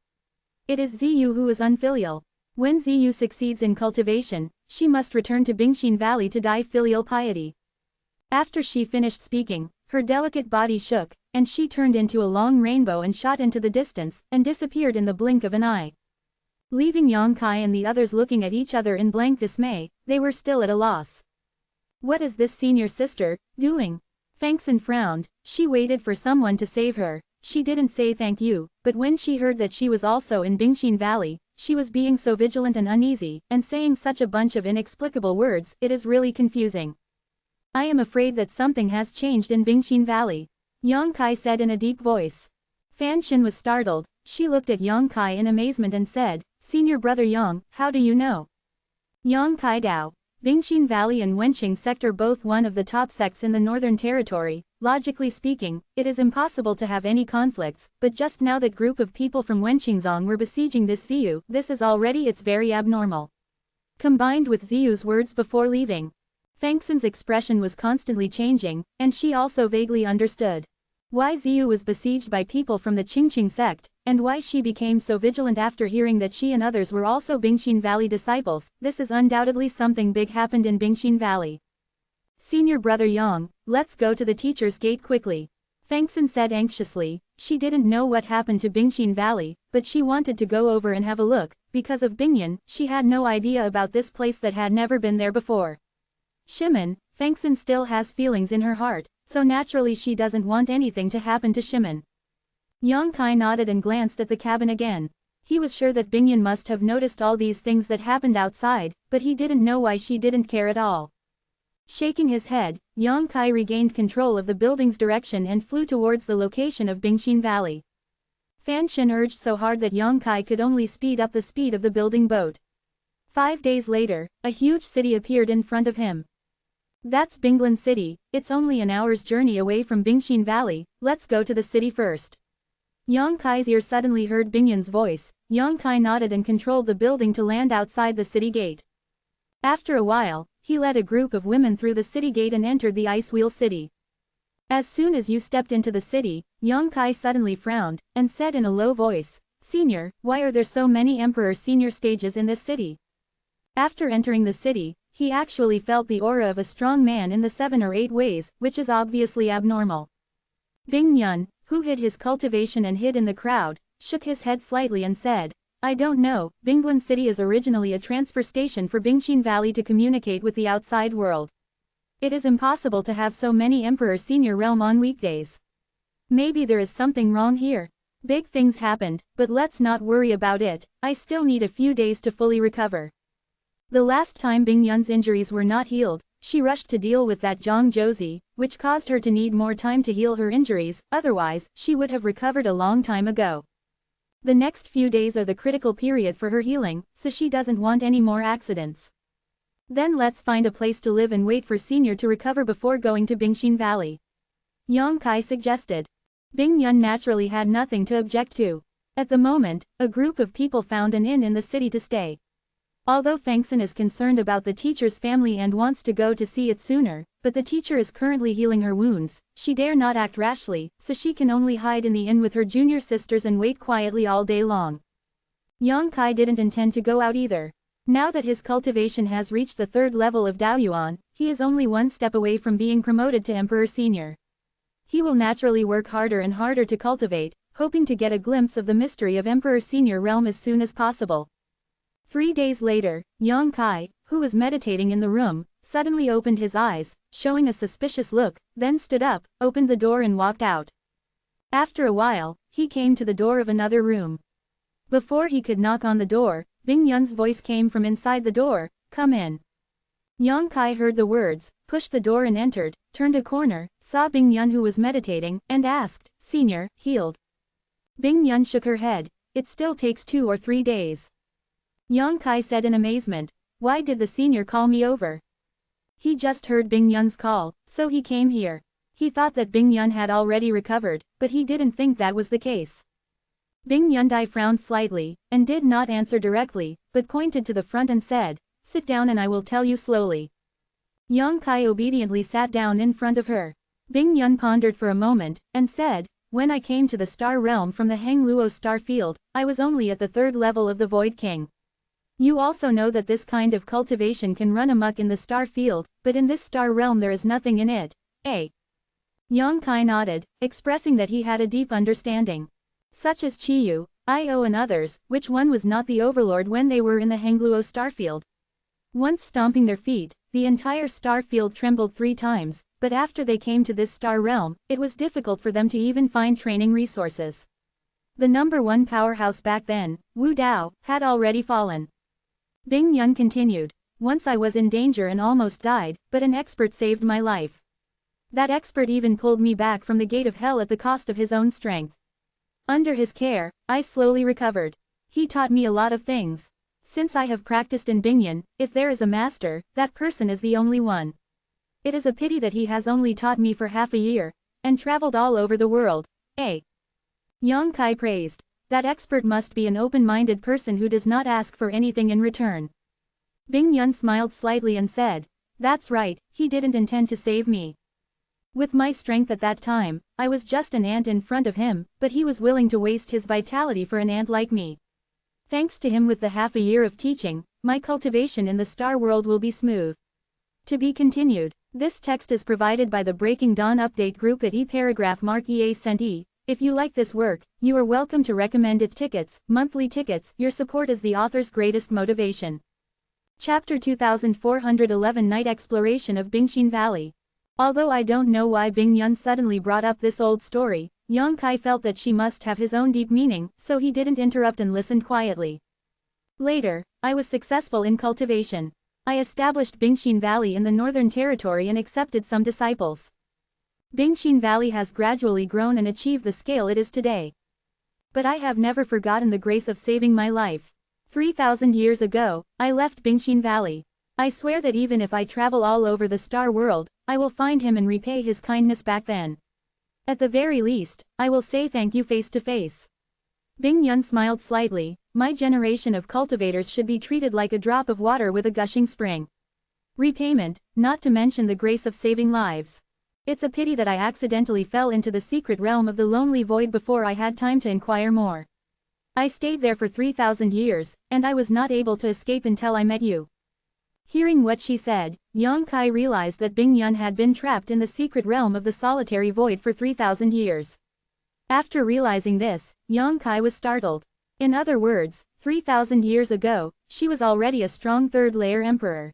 Speaker 1: It is Ziyu who is unfilial. When Ziyu succeeds in cultivation, she must return to Bingxin Valley to die filial piety. After she finished speaking, her delicate body shook, and she turned into a long rainbow and shot into the distance, and disappeared in the blink of an eye. Leaving Yang Kai and the others looking at each other in blank dismay, they were still at a loss. What is this senior sister doing? Fangxin frowned. She waited for someone to save her. She didn't say thank you, but when she heard that she was also in Bingxin Valley, she was being so vigilant and uneasy, and saying such a bunch of inexplicable words, it is really confusing. I am afraid that something has changed in Bingxin Valley. Yang Kai said in a deep voice. Fan Xin was startled. She looked at Yang Kai in amazement and said, Senior brother Yang, how do you know? Yang Kai Dao. Bingxin Valley and Wenqing sect are both one of the top sects in the Northern Territory. Logically speaking, it is impossible to have any conflicts, but just now that group of people from Wenqingzong were besieging this Ziyu, this is it's very abnormal. Combined with Ziyu's words before leaving, Fangxin's expression was constantly changing, and she also vaguely understood why Ziyu was besieged by people from the Qingqing sect, and why she became so vigilant after hearing that she and others were also Bingxin Valley disciples. This is undoubtedly something big happened in Bingxin Valley. Senior brother Yang, let's go to the teacher's gate quickly. Fangxin said anxiously. She didn't know what happened to Bingxin Valley, but she wanted to go over and have a look. Because of Bingyan, she had no idea about this place that had never been there before. Shimon, Fangxin still has feelings in her heart, so naturally she doesn't want anything to happen to Shimon. Yang Kai nodded and glanced at the cabin again. He was sure that Bingyan must have noticed all these things that happened outside, but he didn't know why she didn't care at all. Shaking his head, Yang Kai regained control of the building's direction and flew towards the location of Bingxin Valley. Fan Xin urged so hard that Yang Kai could only speed up the speed of the building boat. 5 days later, a huge city appeared in front of him. That's Binglan City. It's only an hour's journey away from Bingxin Valley. Let's go to the city first. Yang Kai's ear suddenly heard Bingyan's voice. Yang Kai nodded and controlled the building to land outside the city gate. After a while, he led a group of women through the city gate and entered the Ice Wheel City. As soon as you stepped into the city, Yang Kai suddenly frowned, and said in a low voice, Senior, why are there so many Emperor Senior stages in this city? After entering the city, he actually felt the aura of a strong man in the 7 or 8 ways, which is obviously abnormal. Bing Yun, who hid his cultivation and hid in the crowd, shook his head slightly and said, I don't know, Binglan City is originally a transfer station for Bingxin Valley to communicate with the outside world. It is impossible to have so many Emperor Senior realm on weekdays. Maybe there is something wrong here. Big things happened, but let's not worry about it, I still need a few days to fully recover. The last time Bing Yun's injuries were not healed, she rushed to deal with that Zhang Josie, which caused her to need more time to heal her injuries, otherwise, she would have recovered a long time ago. The next few days are the critical period for her healing, so she doesn't want any more accidents. Then let's find a place to live and wait for Senior to recover before going to Bingxin Valley. Yang Kai suggested. Bing Yun naturally had nothing to object to. At the moment, a group of people found an inn in the city to stay. Although Fengxin is concerned about the teacher's family and wants to go to see it sooner, but the teacher is currently healing her wounds, she dare not act rashly, so she can only hide in the inn with her junior sisters and wait quietly all day long. Yang Kai didn't intend to go out either. Now that his cultivation has reached the 3rd level of Daoyuan, he is only one step away from being promoted to Emperor Senior. He will naturally work harder and harder to cultivate, hoping to get a glimpse of the mystery of Emperor Senior realm as soon as possible. 3 days later, Yang Kai, who was meditating in the room, suddenly opened his eyes, showing a suspicious look, then stood up, opened the door and walked out. After a while, he came to the door of another room. Before he could knock on the door, Bing Yun's voice came from inside the door, "Come in." Yang Kai heard the words, pushed the door and entered, turned a corner, saw Bing Yun who was meditating, and asked, "Senior, healed?" Bing Yun shook her head. "It still takes 2 or 3 days. Yang Kai said in amazement, "Why did the senior call me over?" He just heard Bing Yun's call, so he came here. He thought that Bing Yun had already recovered, but he didn't think that was the case. Bing Yundai frowned slightly, and did not answer directly, but pointed to the front and said, "Sit down and I will tell you slowly." Yang Kai obediently sat down in front of her. Bing Yun pondered for a moment, and said, "When I came to the star realm from the Heng Luo star field, I was only at the 3rd level of the Void King. You also know that this kind of cultivation can run amok in the star field, but in this star realm there is nothing in it, eh?" Yang Kai nodded, expressing that he had a deep understanding. Such as Chiyu, Io and others, which one was not the overlord when they were in the Hengluo starfield? Once stomping their feet, the entire star field trembled 3 times, but after they came to this star realm, it was difficult for them to even find training resources. The number 1 powerhouse back then, Wu Dao, had already fallen. Bing Yun continued, "Once I was in danger and almost died, but an expert saved my life. That expert even pulled me back from the gate of hell at the cost of his own strength. Under his care, I slowly recovered. He taught me a lot of things. Since I have practiced in Bingyan, if there is a master, that person is the only one. It is a pity that he has only taught me for half a year, and traveled all over the world, eh?" Yang Kai praised. That expert must be an open-minded person who does not ask for anything in return. Bing Yun smiled slightly and said, "That's right, he didn't intend to save me. With my strength at that time, I was just an ant in front of him, but he was willing to waste his vitality for an ant like me. Thanks to him with the half a year of teaching, my cultivation in the star world will be smooth." To be continued. This text is provided by the Breaking Dawn Update group at e-paragraph mark EA-cent-E. If you like this work, you are welcome to recommend it tickets, monthly tickets, your support is the author's greatest motivation. Chapter 2411 Night Exploration of Bingxin Valley. Although I don't know why Bing Yun suddenly brought up this old story, Yang Kai felt that she must have his own deep meaning, so he didn't interrupt and listened quietly. Later, I was successful in cultivation. I established Bingxin Valley in the Northern Territory and accepted some disciples. Bingxin Valley has gradually grown and achieved the scale it is today. But I have never forgotten the grace of saving my life. 3,000 years ago, I left Bingxin Valley. I swear that even if I travel all over the star world, I will find him and repay his kindness back then. At the very least, I will say thank you face to face. Bing Yun smiled slightly. My generation of cultivators should be treated like a drop of water with a gushing spring. Repayment, not to mention the grace of saving lives. It's a pity that I accidentally fell into the secret realm of the lonely void before I had time to inquire more. I stayed there for 3,000 years, and I was not able to escape until I met you." Hearing what she said, Yang Kai realized that Bing Yun had been trapped in the secret realm of the solitary void for 3,000 years. After realizing this, Yang Kai was startled. In other words, 3,000 years ago, she was already a strong 3rd-layer emperor.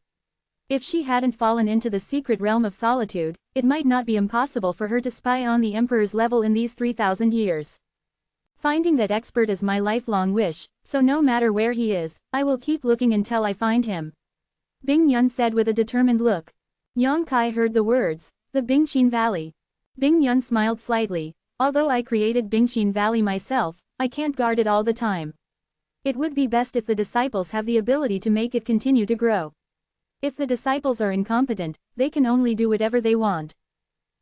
Speaker 1: If she hadn't fallen into the secret realm of solitude, it might not be impossible for her to spy on the Emperor's level in these 3,000 years. Finding that expert is my lifelong wish, so no matter where he is, I will keep looking until I find him. Bing Yun said with a determined look. Yang Kai heard the words, the Bingxin Valley. Bing Yun smiled slightly. Although I created Bingxin Valley myself, I can't guard it all the time. It would be best if the disciples have the ability to make it continue to grow. If the disciples are incompetent, they can only do whatever they want.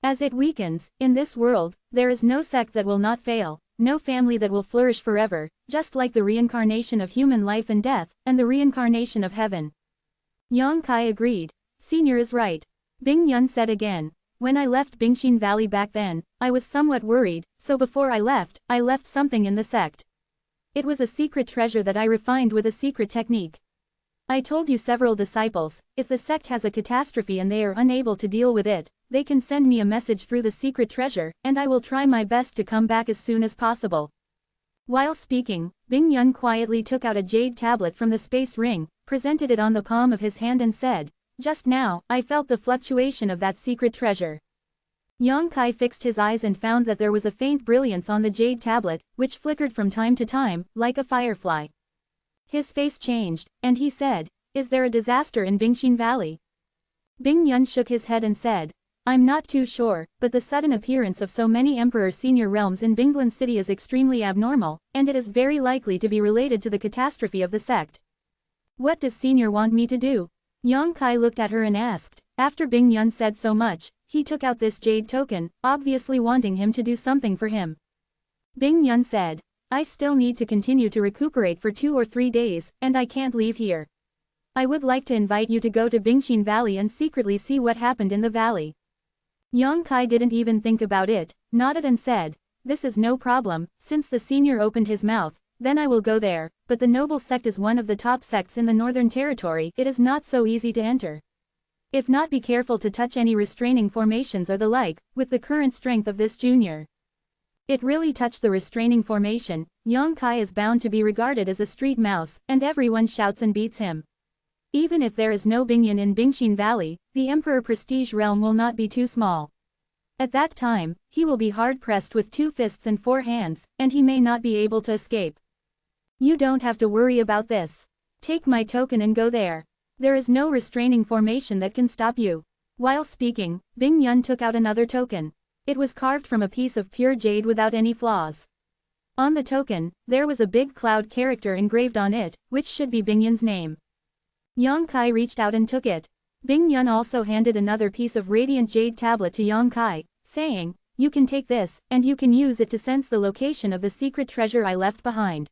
Speaker 1: As it weakens, in this world, there is no sect that will not fail, no family that will flourish forever, just like the reincarnation of human life and death, and the reincarnation of heaven. Yang Kai agreed. Senior is right. Bing Yun said again. When I left Bingxin Valley back then, I was somewhat worried, so before I left something in the sect. It was a secret treasure that I refined with a secret technique. I told you several disciples, if the sect has a catastrophe and they are unable to deal with it, they can send me a message through the secret treasure, and I will try my best to come back as soon as possible. While speaking, Bing Yun quietly took out a jade tablet from the space ring, presented it on the palm of his hand and said, just now, I felt the fluctuation of that secret treasure. Yang Kai fixed his eyes and found that there was a faint brilliance on the jade tablet, which flickered from time to time, like a firefly. His face changed, and he said, is there a disaster in Bingxin Valley? Bing Yun shook his head and said, I'm not too sure, but the sudden appearance of so many Emperor Senior realms in Binglan City is extremely abnormal, and it is very likely to be related to the catastrophe of the sect. What does Senior want me to do? Yang Kai looked at her and asked. After Bing Yun said so much, he took out this jade token, obviously wanting him to do something for him. Bing Yun said, I still need to continue to recuperate for 2 or 3 days, and I can't leave here. I would like to invite you to go to Bingxin Valley and secretly see what happened in the valley. Yang Kai didn't even think about it, nodded and said, this is no problem, since the senior opened his mouth, then I will go there, but the noble sect is one of the top sects in the northern territory, it is not so easy to enter. If not, be careful to touch any restraining formations or the like, with the current strength of this junior. It really touched the restraining formation, Yang Kai is bound to be regarded as a street mouse, and everyone shouts and beats him. Even if there is no Bingyan in Bingxin Valley, the Emperor Prestige realm will not be too small. At that time, he will be hard-pressed with 2 fists and 4 hands, and he may not be able to escape. You don't have to worry about this. Take my token and go there. There is no restraining formation that can stop you. While speaking, Bing Yun took out another token. It was carved from a piece of pure jade without any flaws. On the token, there was a big cloud character engraved on it, which should be Bing Yun's name. Yang Kai reached out and took it. Bing Yun also handed another piece of radiant jade tablet to Yang Kai, saying, you can take this, and you can use it to sense the location of the secret treasure I left behind.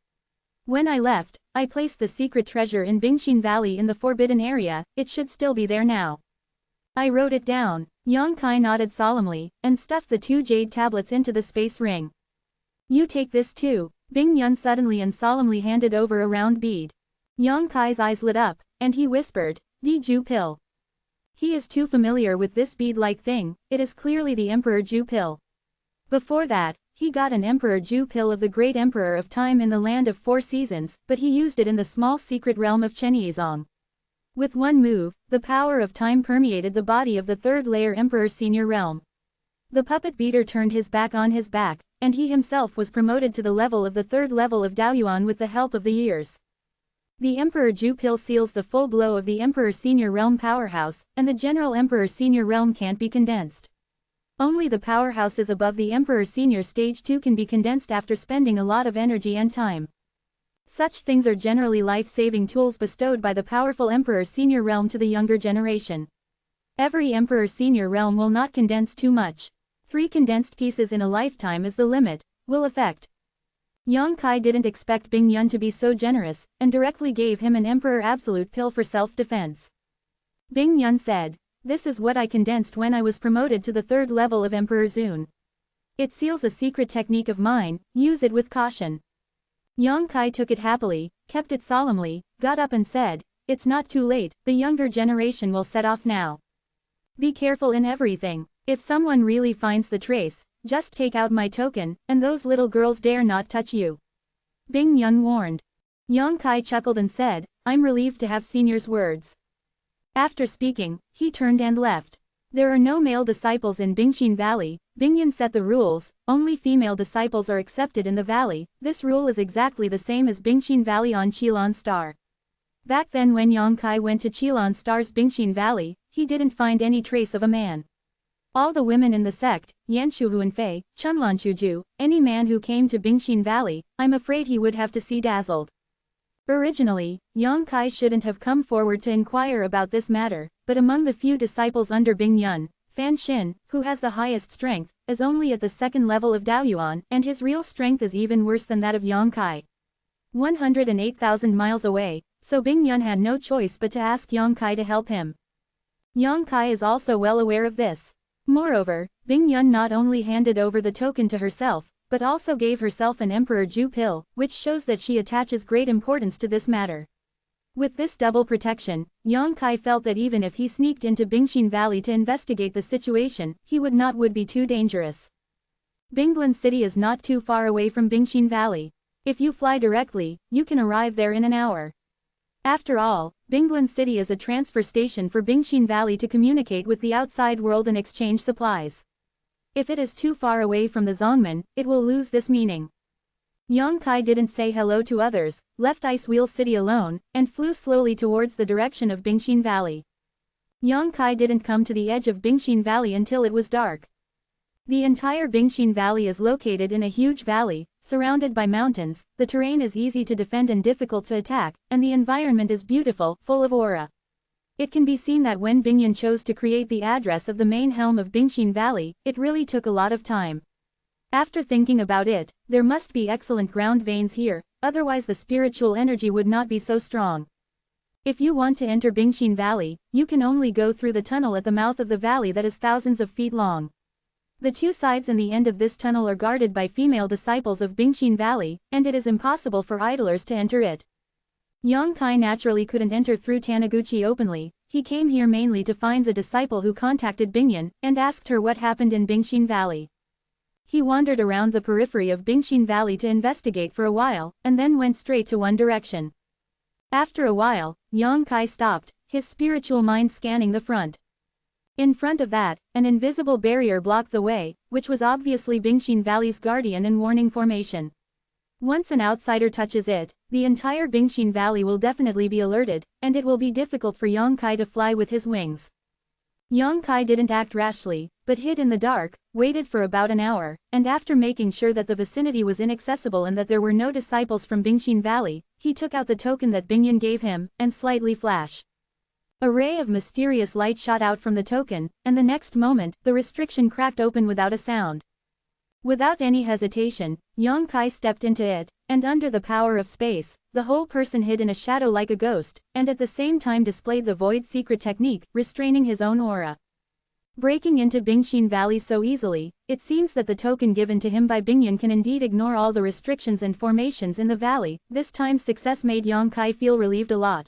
Speaker 1: When I left, I placed the secret treasure in Bingxin Valley in the forbidden area, it should still be there now. I wrote it down. Yang Kai nodded solemnly, and stuffed the 2 jade tablets into the space ring. You take this too. Bing Yun suddenly and solemnly handed over a round bead. Yang Kai's eyes lit up, and he whispered, Ju pill. He is too familiar with this bead-like thing, it is clearly the Emperor Ju pill. Before that, he got an Emperor Ju pill of the great Emperor of Time in the Land of 4 Seasons, but he used it in the small secret realm of Chenyizong. With one move, the power of time permeated the body of the 3rd layer Emperor Senior realm. The puppet beater turned his back on his back, and he himself was promoted to the level of the 3rd level of Daoyuan with the help of the years. The Emperor Ju pill seals the full blow of the Emperor Senior realm powerhouse, and the general Emperor Senior realm can't be condensed. Only the powerhouses above the Emperor Senior Stage 2 can be condensed after spending a lot of energy and time. Such things are generally life-saving tools bestowed by the powerful Emperor Senior realm to the younger generation. Every Emperor Senior realm will not condense too much. 3 condensed pieces in a lifetime is the limit, will affect. Yang Kai didn't expect Bing Yun to be so generous, and directly gave him an Emperor Absolute pill for self-defense. Bing Yun said, this is what I condensed when I was promoted to the 3rd level of Emperor Zun. It seals a secret technique of mine, use it with caution. Yang Kai took it happily, kept it solemnly, got up and said, it's not too late, the younger generation will set off now. Be careful in everything, if someone really finds the trace, just take out my token, and those little girls dare not touch you. Bing Yun warned. Yang Kai chuckled and said, I'm relieved to have Senior's words. After speaking, he turned and left. There are no male disciples in Bingxin Valley. Bingyan set the rules, only female disciples are accepted in the valley. This rule is exactly the same as Bingxin Valley on Qilin Star. Back then when Yang Kai went to Qilin Star's Bingxin Valley, he didn't find any trace of a man. All the women in the sect, Yanshuhu and Fei, Chunlanchuju, any man who came to Bingxin Valley, I'm afraid he would have to see dazzled. Originally, Yang Kai shouldn't have come forward to inquire about this matter, but among the few disciples under Bing Yun, Fan Xin, who has the highest strength, is only at the second level of Daoyuan, and his real strength is even worse than that of Yang Kai. 108,000 miles away, so Bing Yun had no choice but to ask Yang Kai to help him. Yang Kai is also well aware of this. Moreover, Bing Yun not only handed over the token to herself, but also gave herself an Emperor Ju pill, which shows that she attaches great importance to this matter. With this double protection, Yang Kai felt that even if he sneaked into Bingxin Valley to investigate the situation, he would be too dangerous. Binglan City is not too far away from Bingxin Valley. If you fly directly, you can arrive there in an hour. After all, Binglan City is a transfer station for Bingxin Valley to communicate with the outside world and exchange supplies. If it is too far away from the Zongmen, it will lose this meaning. Yang Kai didn't say hello to others, left Ice Wheel City alone, and flew slowly towards the direction of Bingxin Valley. Yang Kai didn't come to the edge of Bingxin Valley until it was dark. The entire Bingxin Valley is located in a huge valley, surrounded by mountains. The terrain is easy to defend and difficult to attack, and the environment is beautiful, full of aura. It can be seen that when Bingyan chose to create the address of the main helm of Bingxin Valley, it really took a lot of time. After thinking about it, there must be excellent ground veins here, otherwise the spiritual energy would not be so strong. If you want to enter Bingxin Valley, you can only go through the tunnel at the mouth of the valley that is thousands of feet long. The two sides and the end of this tunnel are guarded by female disciples of Bingxin Valley, and it is impossible for idlers to enter it. Yang Kai naturally couldn't enter through Taniguchi openly. He came here mainly to find the disciple who contacted Bingyan, and asked her what happened in Bingxin Valley. He wandered around the periphery of Bingxin Valley to investigate for a while, and then went straight to one direction. After a while, Yang Kai stopped, his spiritual mind scanning the front. In front of that, an invisible barrier blocked the way, which was obviously Bingxin Valley's guardian and warning formation. Once an outsider touches it, the entire Bingxin Valley will definitely be alerted, and it will be difficult for Yang Kai to fly with his wings. Yang Kai didn't act rashly, but hid in the dark, waited for about an hour, and after making sure that the vicinity was inaccessible and that there were no disciples from Bingxin Valley, he took out the token that Bingyan gave him, and slightly flashed. A ray of mysterious light shot out from the token, and the next moment, the restriction cracked open without a sound. Without any hesitation, Yang Kai stepped into it, and under the power of space, the whole person hid in a shadow like a ghost, and at the same time displayed the void secret technique, restraining his own aura. Breaking into Bingxin Valley so easily, it seems that the token given to him by Bingyan can indeed ignore all the restrictions and formations in the valley. This time's success made Yang Kai feel relieved a lot.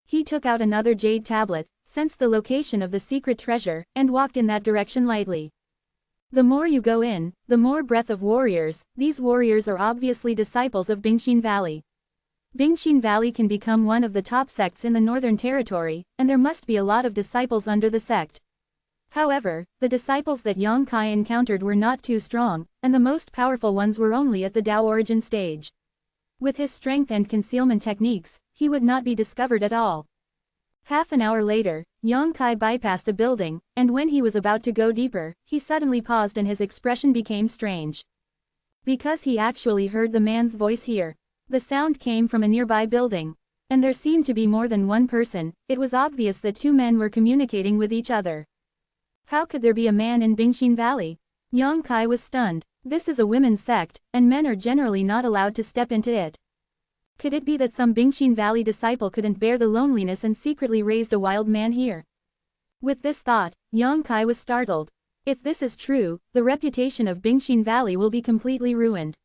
Speaker 1: He took out another jade tablet, sensed the location of the secret treasure, and walked in that direction lightly. The more you go in, the more breadth of warriors. These warriors are obviously disciples of Bingxin Valley. Bingxin Valley can become one of the top sects in the Northern Territory, and there must be a lot of disciples under the sect. However, the disciples that Yang Kai encountered were not too strong, and the most powerful ones were only at the Dao origin stage. With his strength and concealment techniques, he would not be discovered at all. Half an hour later, Yang Kai bypassed a building, and when he was about to go deeper, he suddenly paused and his expression became strange. Because he actually heard the man's voice here. The sound came from a nearby building. And there seemed to be more than one person. It was obvious that two men were communicating with each other. How could there be a man in Bingxin Valley? Yang Kai was stunned. This is a women's sect, and men are generally not allowed to step into it. Could it be that some Bingxin Valley disciple couldn't bear the loneliness and secretly raised a wild man here? With this thought, Yang Kai was startled. If this is true, the reputation of Bingxin Valley will be completely ruined.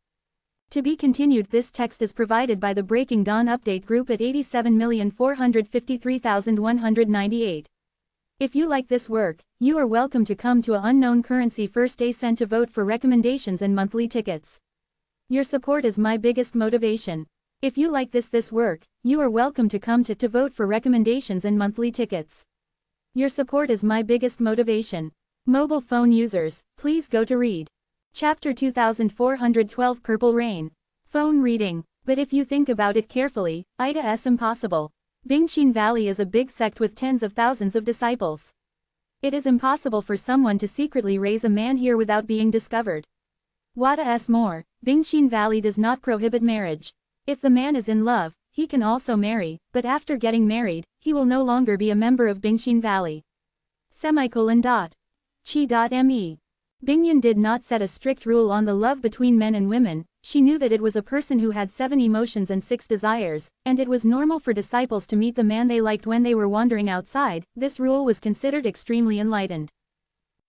Speaker 1: To be continued. This text is provided by the Breaking Dawn Update Group at 87,453,198. If you like this work, you are welcome to come to a unknown currency first day sent to vote for recommendations and monthly tickets. Your support is my biggest motivation. If you like this work, you are welcome to come to vote for recommendations and monthly tickets. Your support is my biggest motivation. Mobile phone users, please go to read. Chapter 2412 Purple Rain. Phone reading. But if you think about it carefully, it's impossible. Bingxin Valley is a big sect with tens of thousands of disciples. It is impossible for someone to secretly raise a man here without being discovered. What's more, Bingxin Valley does not prohibit marriage. If the man is in love, he can also marry, but after getting married, he will no longer be a member of Bingxin Valley. Chi.me. Bingyan did not set a strict rule on the love between men and women. She knew that it was a person who had 7 emotions and 6 desires, and it was normal for disciples to meet the man they liked when they were wandering outside. This rule was considered extremely enlightened.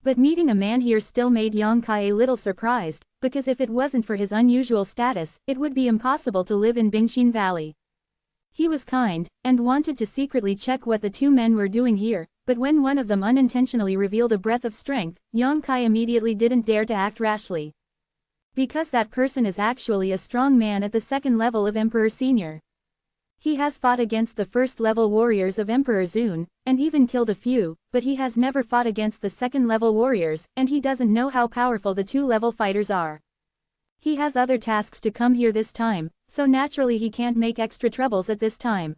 Speaker 1: But meeting a man here still made Yang Kai a little surprised, because if it wasn't for his unusual status, it would be impossible to live in Bingxin Valley. He was kind, and wanted to secretly check what the 2 men were doing here, but when one of them unintentionally revealed a breath of strength, Yang Kai immediately didn't dare to act rashly. Because that person is actually a strong man at the 2nd level of Emperor Senior. He has fought against the 1st level warriors of Emperor Zun, and even killed a few, but he has never fought against the 2nd level warriors, and he doesn't know how powerful the 2-level fighters are. He has other tasks to come here this time, so naturally he can't make extra troubles at this time.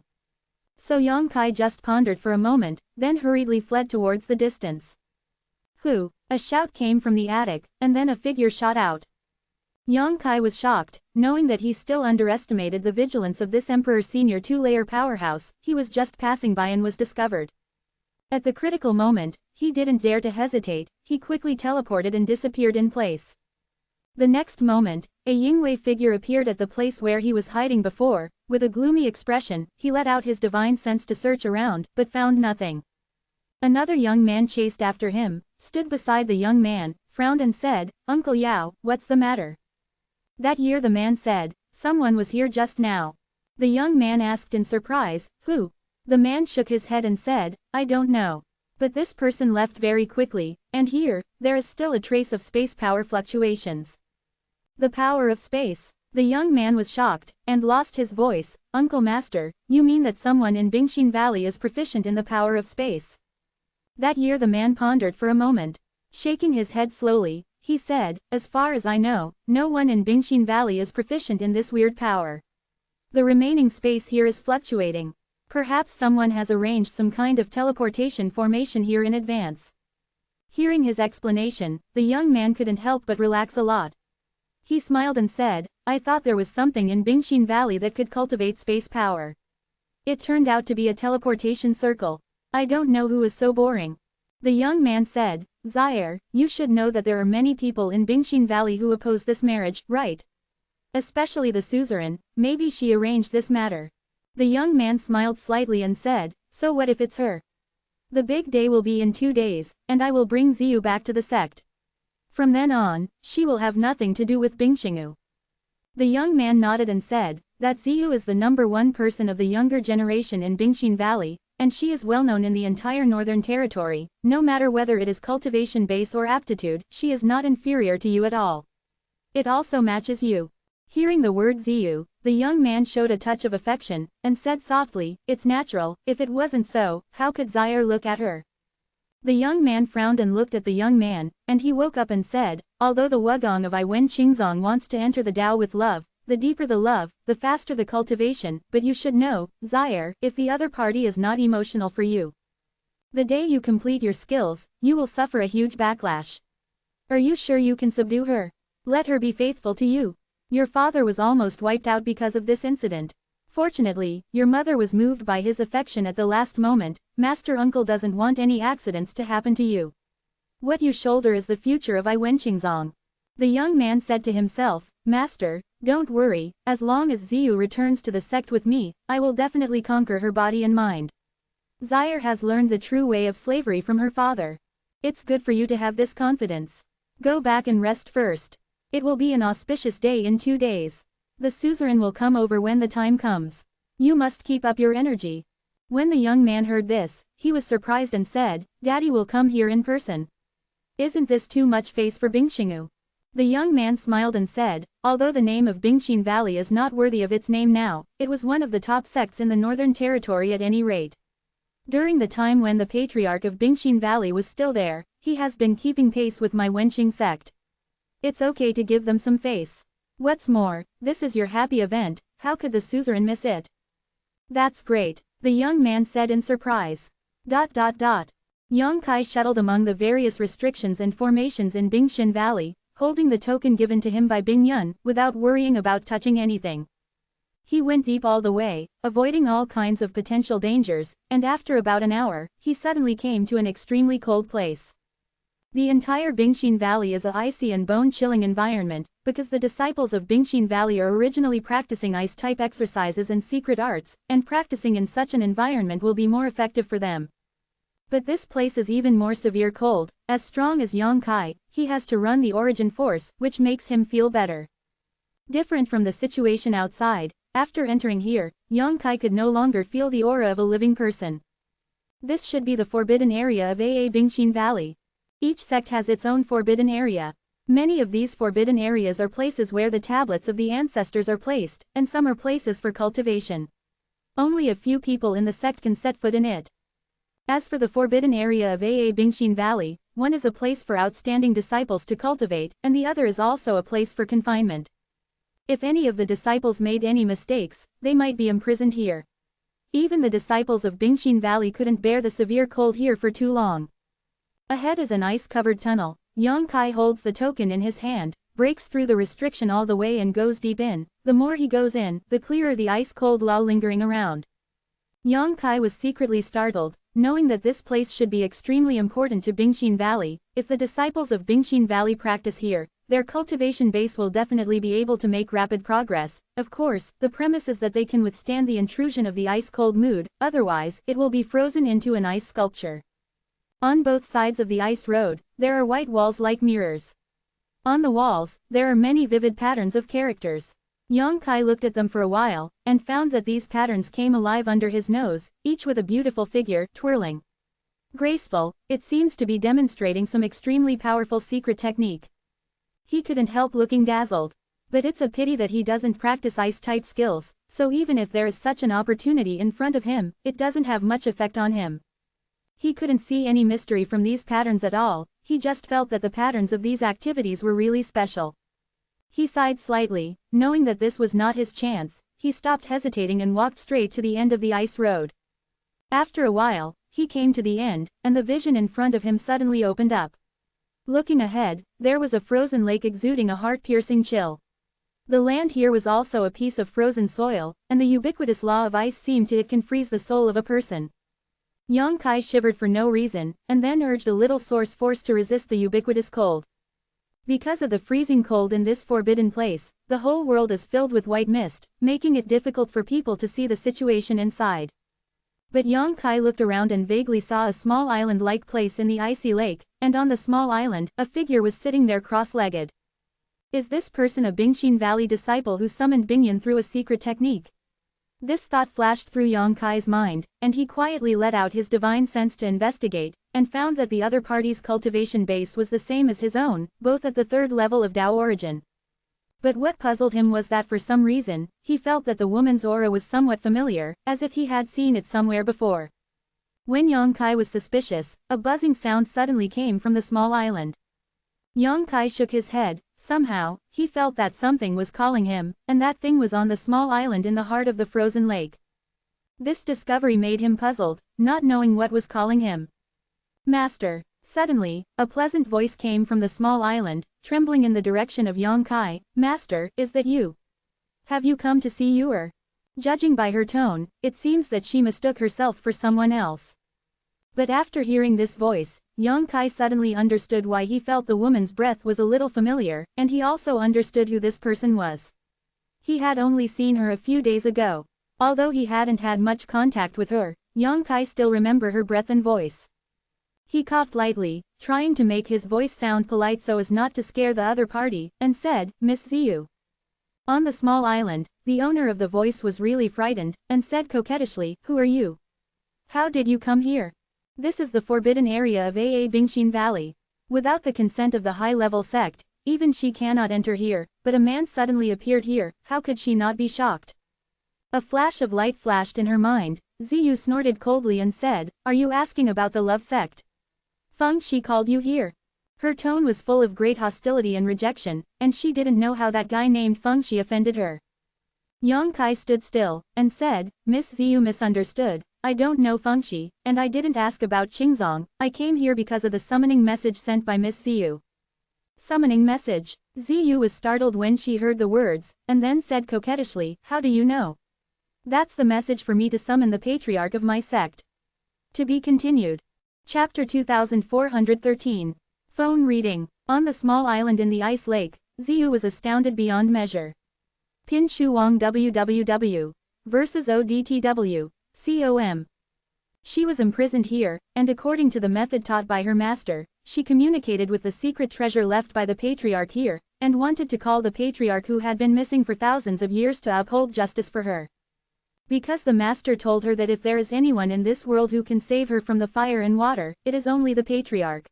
Speaker 1: So Yang Kai just pondered for a moment, then hurriedly fled towards the distance. Who? A shout came from the attic, and then a figure shot out. Yang Kai was shocked, knowing that he still underestimated the vigilance of this Emperor Senior 2-layer powerhouse. He was just passing by and was discovered. At the critical moment, he didn't dare to hesitate, he quickly teleported and disappeared in place. The next moment, a Yingwei figure appeared at the place where he was hiding before. With a gloomy expression, he let out his divine sense to search around, but found nothing. Another young man chased after him, stood beside the young man, frowned and said, "Uncle Yao, what's the matter?" That year the man said, "Someone was here just now." The young man asked in surprise, "Who?" The man shook his head and said, "I don't know. But this person left very quickly, and here, there is still a trace of space power fluctuations." The power of space. The young man was shocked, and lost his voice. "Uncle Master, you mean that someone in Bingxin Valley is proficient in the power of space?" That year the man pondered for a moment. Shaking his head slowly, he said, "As far as I know, no one in Bingxin Valley is proficient in this weird power. The remaining space here is fluctuating. Perhaps someone has arranged some kind of teleportation formation here in advance." Hearing his explanation, the young man couldn't help but relax a lot. He smiled and said, "I thought there was something in Bingxin Valley that could cultivate space power. It turned out to be a teleportation circle. I don't know who is so boring." The young man said, "Zaire, you should know that there are many people in Bingxin Valley who oppose this marriage, right? Especially the suzerain, maybe she arranged this matter." The young man smiled slightly and said, "So what if it's her? The big day will be in 2 days, and I will bring Ziyu back to the sect. From then on, she will have nothing to do with Bingxingu." The young man nodded and said, "That Ziyu is the #1 person of the younger generation in Bingxin Valley, and she is well known in the entire northern territory. No matter whether it is cultivation base or aptitude, she is not inferior to you at all. It also matches you." Hearing the word Ziyu, the young man showed a touch of affection, and said softly, "It's natural. If it wasn't so, how could Zaire look at her?" The young man frowned and looked at the young man, and he woke up and said, "Although the Wugong of Iwen Qingzong wants to enter the Tao with love, the deeper the love, the faster the cultivation, but you should know, Zaire, if the other party is not emotional for you, the day you complete your skills, you will suffer a huge backlash. Are you sure you can subdue her? Let her be faithful to you. Your father was almost wiped out because of this incident. Fortunately, your mother was moved by his affection at the last moment. Master Uncle doesn't want any accidents to happen to you. What you shoulder is the future of Iwen Qingzong." The young man said to himself, "Master, don't worry, as long as Ziyu returns to the sect with me, I will definitely conquer her body and mind. Zaire has learned the true way of slavery from her father. It's good for you to have this confidence. Go back and rest first. It will be an auspicious day in 2 days. The suzerain will come over when the time comes. You must keep up your energy." When the young man heard this, he was surprised and said, "Daddy will come here in person. Isn't this too much face for Bingxingu?" The young man smiled and said, although the name of Bingxin Valley is not worthy of its name now, it was one of the top sects in the Northern Territory at any rate. During the time when the patriarch of Bingxin Valley was still there, he has been keeping pace with my Wenqing sect. It's okay to give them some face. What's more, this is your happy event, how could the suzerain miss it? That's great, the young man said in surprise. Yang Kai shuttled among the various restrictions and formations in Bingxin Valley, holding the token given to him by Bing Yun, without worrying about touching anything. He went deep all the way, avoiding all kinds of potential dangers, and after about an hour, he suddenly came to an extremely cold place. The entire Bingxin Valley is a icy and bone-chilling environment, because the disciples of Bingxin Valley are originally practicing ice-type exercises and secret arts, and practicing in such an environment will be more effective for them. But this place is even more severe cold. As strong as Yang Kai, he has to run the origin force, which makes him feel better. Different from the situation outside, after entering here, Yang Kai could no longer feel the aura of a living person. This should be the forbidden area of Bingxin Valley. Each sect has its own forbidden area. Many of these forbidden areas are places where the tablets of the ancestors are placed, and some are places for cultivation. Only a few people in the sect can set foot in it. As for the forbidden area of Bingxin Valley, one is a place for outstanding disciples to cultivate, and the other is also a place for confinement. If any of the disciples made any mistakes, they might be imprisoned here. Even the disciples of Bingxin Valley couldn't bear the severe cold here for too long. Ahead is an ice-covered tunnel. Yang Kai holds the token in his hand, breaks through the restriction all the way and goes deep in. The more he goes in, the clearer the ice-cold law lingering around. Yang Kai was secretly startled, knowing that this place should be extremely important to Bingxin Valley. If the disciples of Bingxin Valley practice here, their cultivation base will definitely be able to make rapid progress. Of course, the premise is that they can withstand the intrusion of the ice-cold mood, otherwise, it will be frozen into an ice sculpture. On both sides of the ice road, there are white walls like mirrors. On the walls, there are many vivid patterns of characters. Yang Kai looked at them for a while, and found that these patterns came alive under his nose, each with a beautiful figure, twirling. Graceful, it seems to be demonstrating some extremely powerful secret technique. He couldn't help looking dazzled. But it's a pity that he doesn't practice ice-type skills, so even if there is such an opportunity in front of him, it doesn't have much effect on him. He couldn't see any mystery from these patterns at all, he just felt that the patterns of these activities were really special. He sighed slightly, knowing that this was not his chance. He stopped hesitating and walked straight to the end of the ice road. After a while, he came to the end, and the vision in front of him suddenly opened up. Looking ahead, there was a frozen lake exuding a heart-piercing chill. The land here was also a piece of frozen soil, and the ubiquitous law of ice seemed to it can freeze the soul of a person. Yang Kai shivered for no reason, and then urged a little source force to resist the ubiquitous cold. Because of the freezing cold in this forbidden place, the whole world is filled with white mist, making it difficult for people to see the situation inside. But Yang Kai looked around and vaguely saw a small island-like place in the icy lake, and on the small island, a figure was sitting there cross-legged. Is this person a Bingxin Valley disciple who summoned Bingyan through a secret technique? This thought flashed through Yang Kai's mind, and he quietly let out his divine sense to investigate, and found that the other party's cultivation base was the same as his own, both at the third level of Tao origin. But what puzzled him was that for some reason, he felt that the woman's aura was somewhat familiar, as if he had seen it somewhere before. When Yang Kai was suspicious, a buzzing sound suddenly came from the small island. Yang Kai shook his head. Somehow, he felt that something was calling him, and that thing was on the small island in the heart of the frozen lake. This discovery made him puzzled, not knowing what was calling him. Master. Suddenly, a pleasant voice came from the small island, trembling in the direction of Yang Kai. Master, is that you? Have you come to see Yuer? Judging by her tone, it seems that she mistook herself for someone else. But after hearing this voice, Yang Kai suddenly understood why he felt the woman's breath was a little familiar, and he also understood who this person was. He had only seen her a few days ago. Although he hadn't had much contact with her, Yang Kai still remembered her breath and voice. He coughed lightly, trying to make his voice sound polite so as not to scare the other party, and said, Miss Ziyu. On the small island, the owner of the voice was really frightened, and said coquettishly, Who are you? How did you come here? This is the forbidden area of Bingxin Valley. Without the consent of the high-level sect, even she cannot enter here, but a man suddenly appeared here, how could she not be shocked? A flash of light flashed in her mind. Ziyu snorted coldly and said, "Are you asking about the love sect? Feng Shi called you here." Her tone was full of great hostility and rejection, and she didn't know how that guy named Feng Shi offended her. Yang Kai stood still, and said, "Miss Ziyu misunderstood, I don't know Feng Shi, and I didn't ask about Qingzong, I came here because of the summoning message sent by Miss Ziyu." Summoning message? Ziyu was startled when she heard the words, and then said coquettishly, "How do you know?" "That's the message for me to summon the patriarch of my sect." To be continued. Chapter 2413. Phone reading. On the small island in the ice lake, Ziyu was astounded beyond measure. Pin Shu Wang WWW. Versus ODTW. COM. She was imprisoned here, and according to the method taught by her master, she communicated with the secret treasure left by the patriarch here, and wanted to call the patriarch who had been missing for thousands of years to uphold justice for her. Because the master told her that if there is anyone in this world who can save her from the fire and water, it is only the patriarch.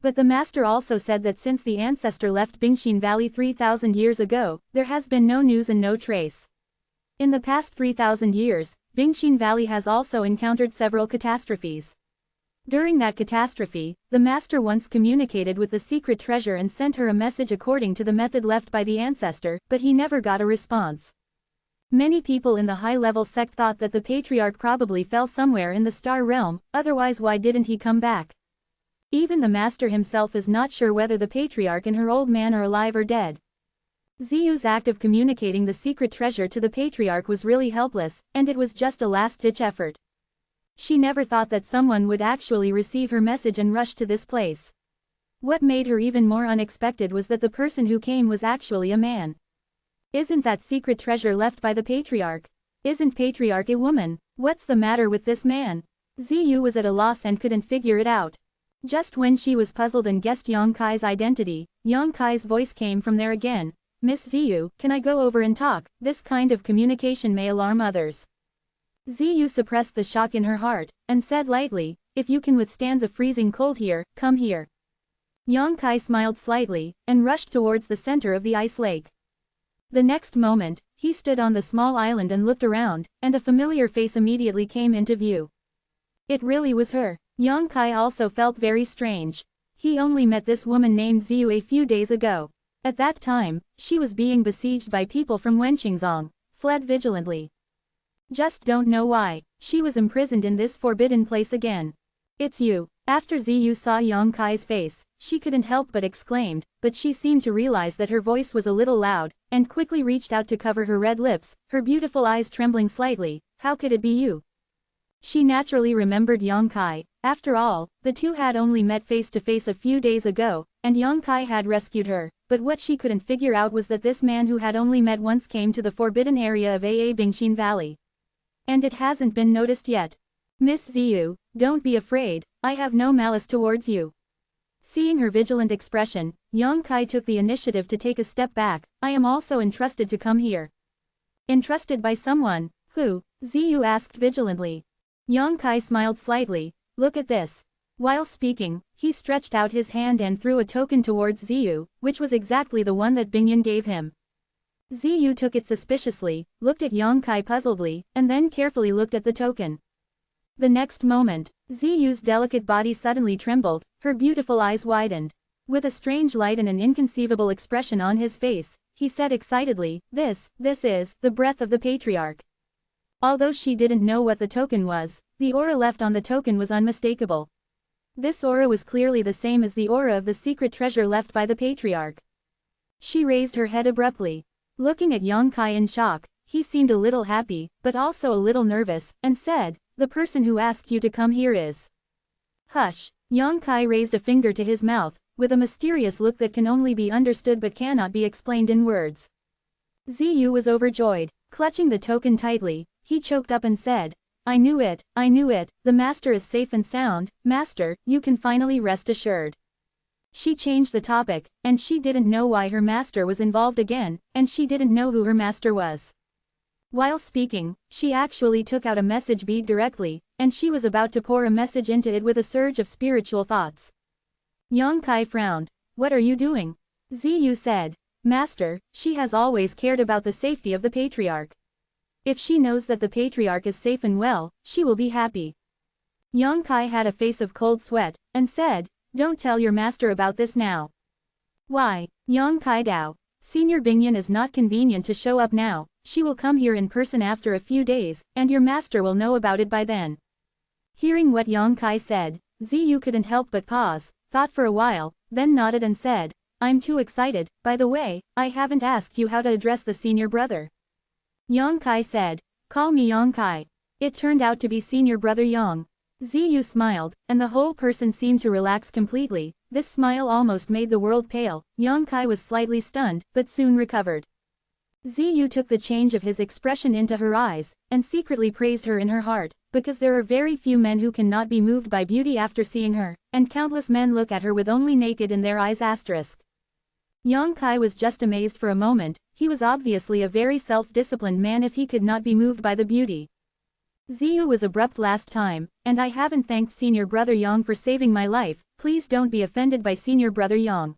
Speaker 1: But the master also said that since the ancestor left Bingxin Valley 3,000 years ago, there has been no news and no trace. In the past 3,000 years, Bingxin Valley has also encountered several catastrophes. During that catastrophe, the master once communicated with the secret treasure and sent her a message according to the method left by the ancestor, but he never got a response. Many people in the high-level sect thought that the patriarch probably fell somewhere in the star realm, otherwise why didn't he come back? Even the master himself is not sure whether the patriarch and her old man are alive or dead. Ziyu's act of communicating the secret treasure to the patriarch was really helpless, and it was just a last-ditch effort. She never thought that someone would actually receive her message and rush to this place. What made her even more unexpected was that the person who came was actually a man. Isn't that secret treasure left by the patriarch? Isn't patriarch a woman? What's the matter with this man? Ziyu was at a loss and couldn't figure it out. Just when she was puzzled and guessed Yang Kai's identity, Yang Kai's voice came from there again. "Miss Ziyu, can I go over and talk? This kind of communication may alarm others." Ziyu suppressed the shock in her heart, and said lightly, "If you can withstand the freezing cold here, come here." Yang Kai smiled slightly, and rushed towards the center of the ice lake. The next moment, he stood on the small island and looked around, and a familiar face immediately came into view. It really was her. Yang Kai also felt very strange. He only met this woman named Ziyu a few days ago. At that time, she was being besieged by people from Wenqingzong, fled vigilantly. Just don't know why, she was imprisoned in this forbidden place again. "It's you." After Ziyu saw Yang Kai's face, she couldn't help but exclaimed, but she seemed to realize that her voice was a little loud, and quickly reached out to cover her red lips, her beautiful eyes trembling slightly. "How could it be you?" She naturally remembered Yang Kai. After all, the two had only met face to face a few days ago, and Yang Kai had rescued her, but what she couldn't figure out was that this man who had only met once came to the forbidden area of Bingxin Valley. And it hasn't been noticed yet. "Miss Ziyu, don't be afraid, I have no malice towards you." Seeing her vigilant expression, Yang Kai took the initiative to take a step back. "I am also entrusted to come here." "Entrusted by someone? Who?" Ziyu asked vigilantly. Yang Kai smiled slightly. "Look at this." While speaking, he stretched out his hand and threw a token towards Ziyu, which was exactly the one that Bingyan gave him. Ziyu took it suspiciously, looked at Yang Kai puzzledly, and then carefully looked at the token. The next moment, Ziyu's delicate body suddenly trembled, her beautiful eyes widened. With a strange light and an inconceivable expression on his face, he said excitedly, This is the breath of the patriarch." Although she didn't know what the token was, the aura left on the token was unmistakable. This aura was clearly the same as the aura of the secret treasure left by the patriarch. She raised her head abruptly. Looking at Yang Kai in shock, he seemed a little happy, but also a little nervous, and said, "The person who asked you to come here is..." "Hush." Yang Kai raised a finger to his mouth, with a mysterious look that can only be understood but cannot be explained in words. Ziyu was overjoyed. Clutching the token tightly, he choked up and said, I knew it, the master is safe and sound, master, you can finally rest assured." She changed the topic, and she didn't know why her master was involved again, and she didn't know who her master was. While speaking, she actually took out a message bead directly, and she was about to pour a message into it with a surge of spiritual thoughts. Yang Kai frowned. "What are you doing?" Ziyu said. Master, she has always cared about the safety of the patriarch. If she knows that the patriarch is safe and well, she will be happy. Yang Kai had a face of cold sweat, and said, don't tell your master about this now. Why? Yang Kai Dao. Senior Bingyan is not convenient to show up now, she will come here in person after a few days, and your master will know about it by then. Hearing what Yang Kai said, Ziyu couldn't help but pause, thought for a while, then nodded and said, I'm too excited. By the way, I haven't asked you how to address the senior brother. Yang Kai said, call me Yang Kai. It turned out to be senior brother Yang. Ziyu smiled, and the whole person seemed to relax completely. This smile almost made the world pale. Yang Kai was slightly stunned, but soon recovered. Ziyu took the change of his expression into her eyes, and secretly praised her in her heart, because there are very few men who cannot be moved by beauty after seeing her, and countless men look at her with only naked in their eyes asterisk. Yang Kai was just amazed for a moment. He was obviously a very self-disciplined man if he could not be moved by the beauty. Ziyu was abrupt last time, and I haven't thanked senior brother Yang for saving my life, please don't be offended by senior brother Yang.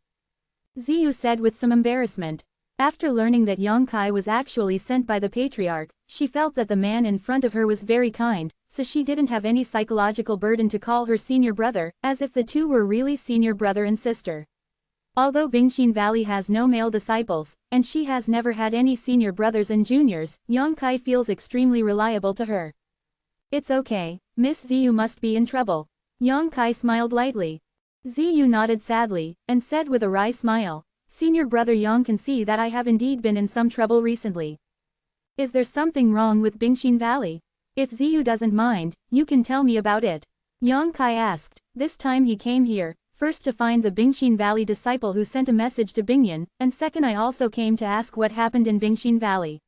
Speaker 1: Ziyu said with some embarrassment. After learning that Yang Kai was actually sent by the patriarch, she felt that the man in front of her was very kind, so she didn't have any psychological burden to call her senior brother, as if the two were really senior brother and sister. Although Bingxin Valley has no male disciples, and she has never had any senior brothers and juniors, Yang Kai feels extremely reliable to her. It's okay, Miss Ziyu must be in trouble. Yang Kai smiled lightly. Ziyu nodded sadly, and said with a wry smile, Senior brother Yang can see that I have indeed been in some trouble recently. Is there something wrong with Bingxin Valley? If Ziyu doesn't mind, you can tell me about it. Yang Kai asked. This time he came here, first to find the Bingxin Valley disciple who sent a message to Bingyan, and second I also came to ask what happened in Bingxin Valley.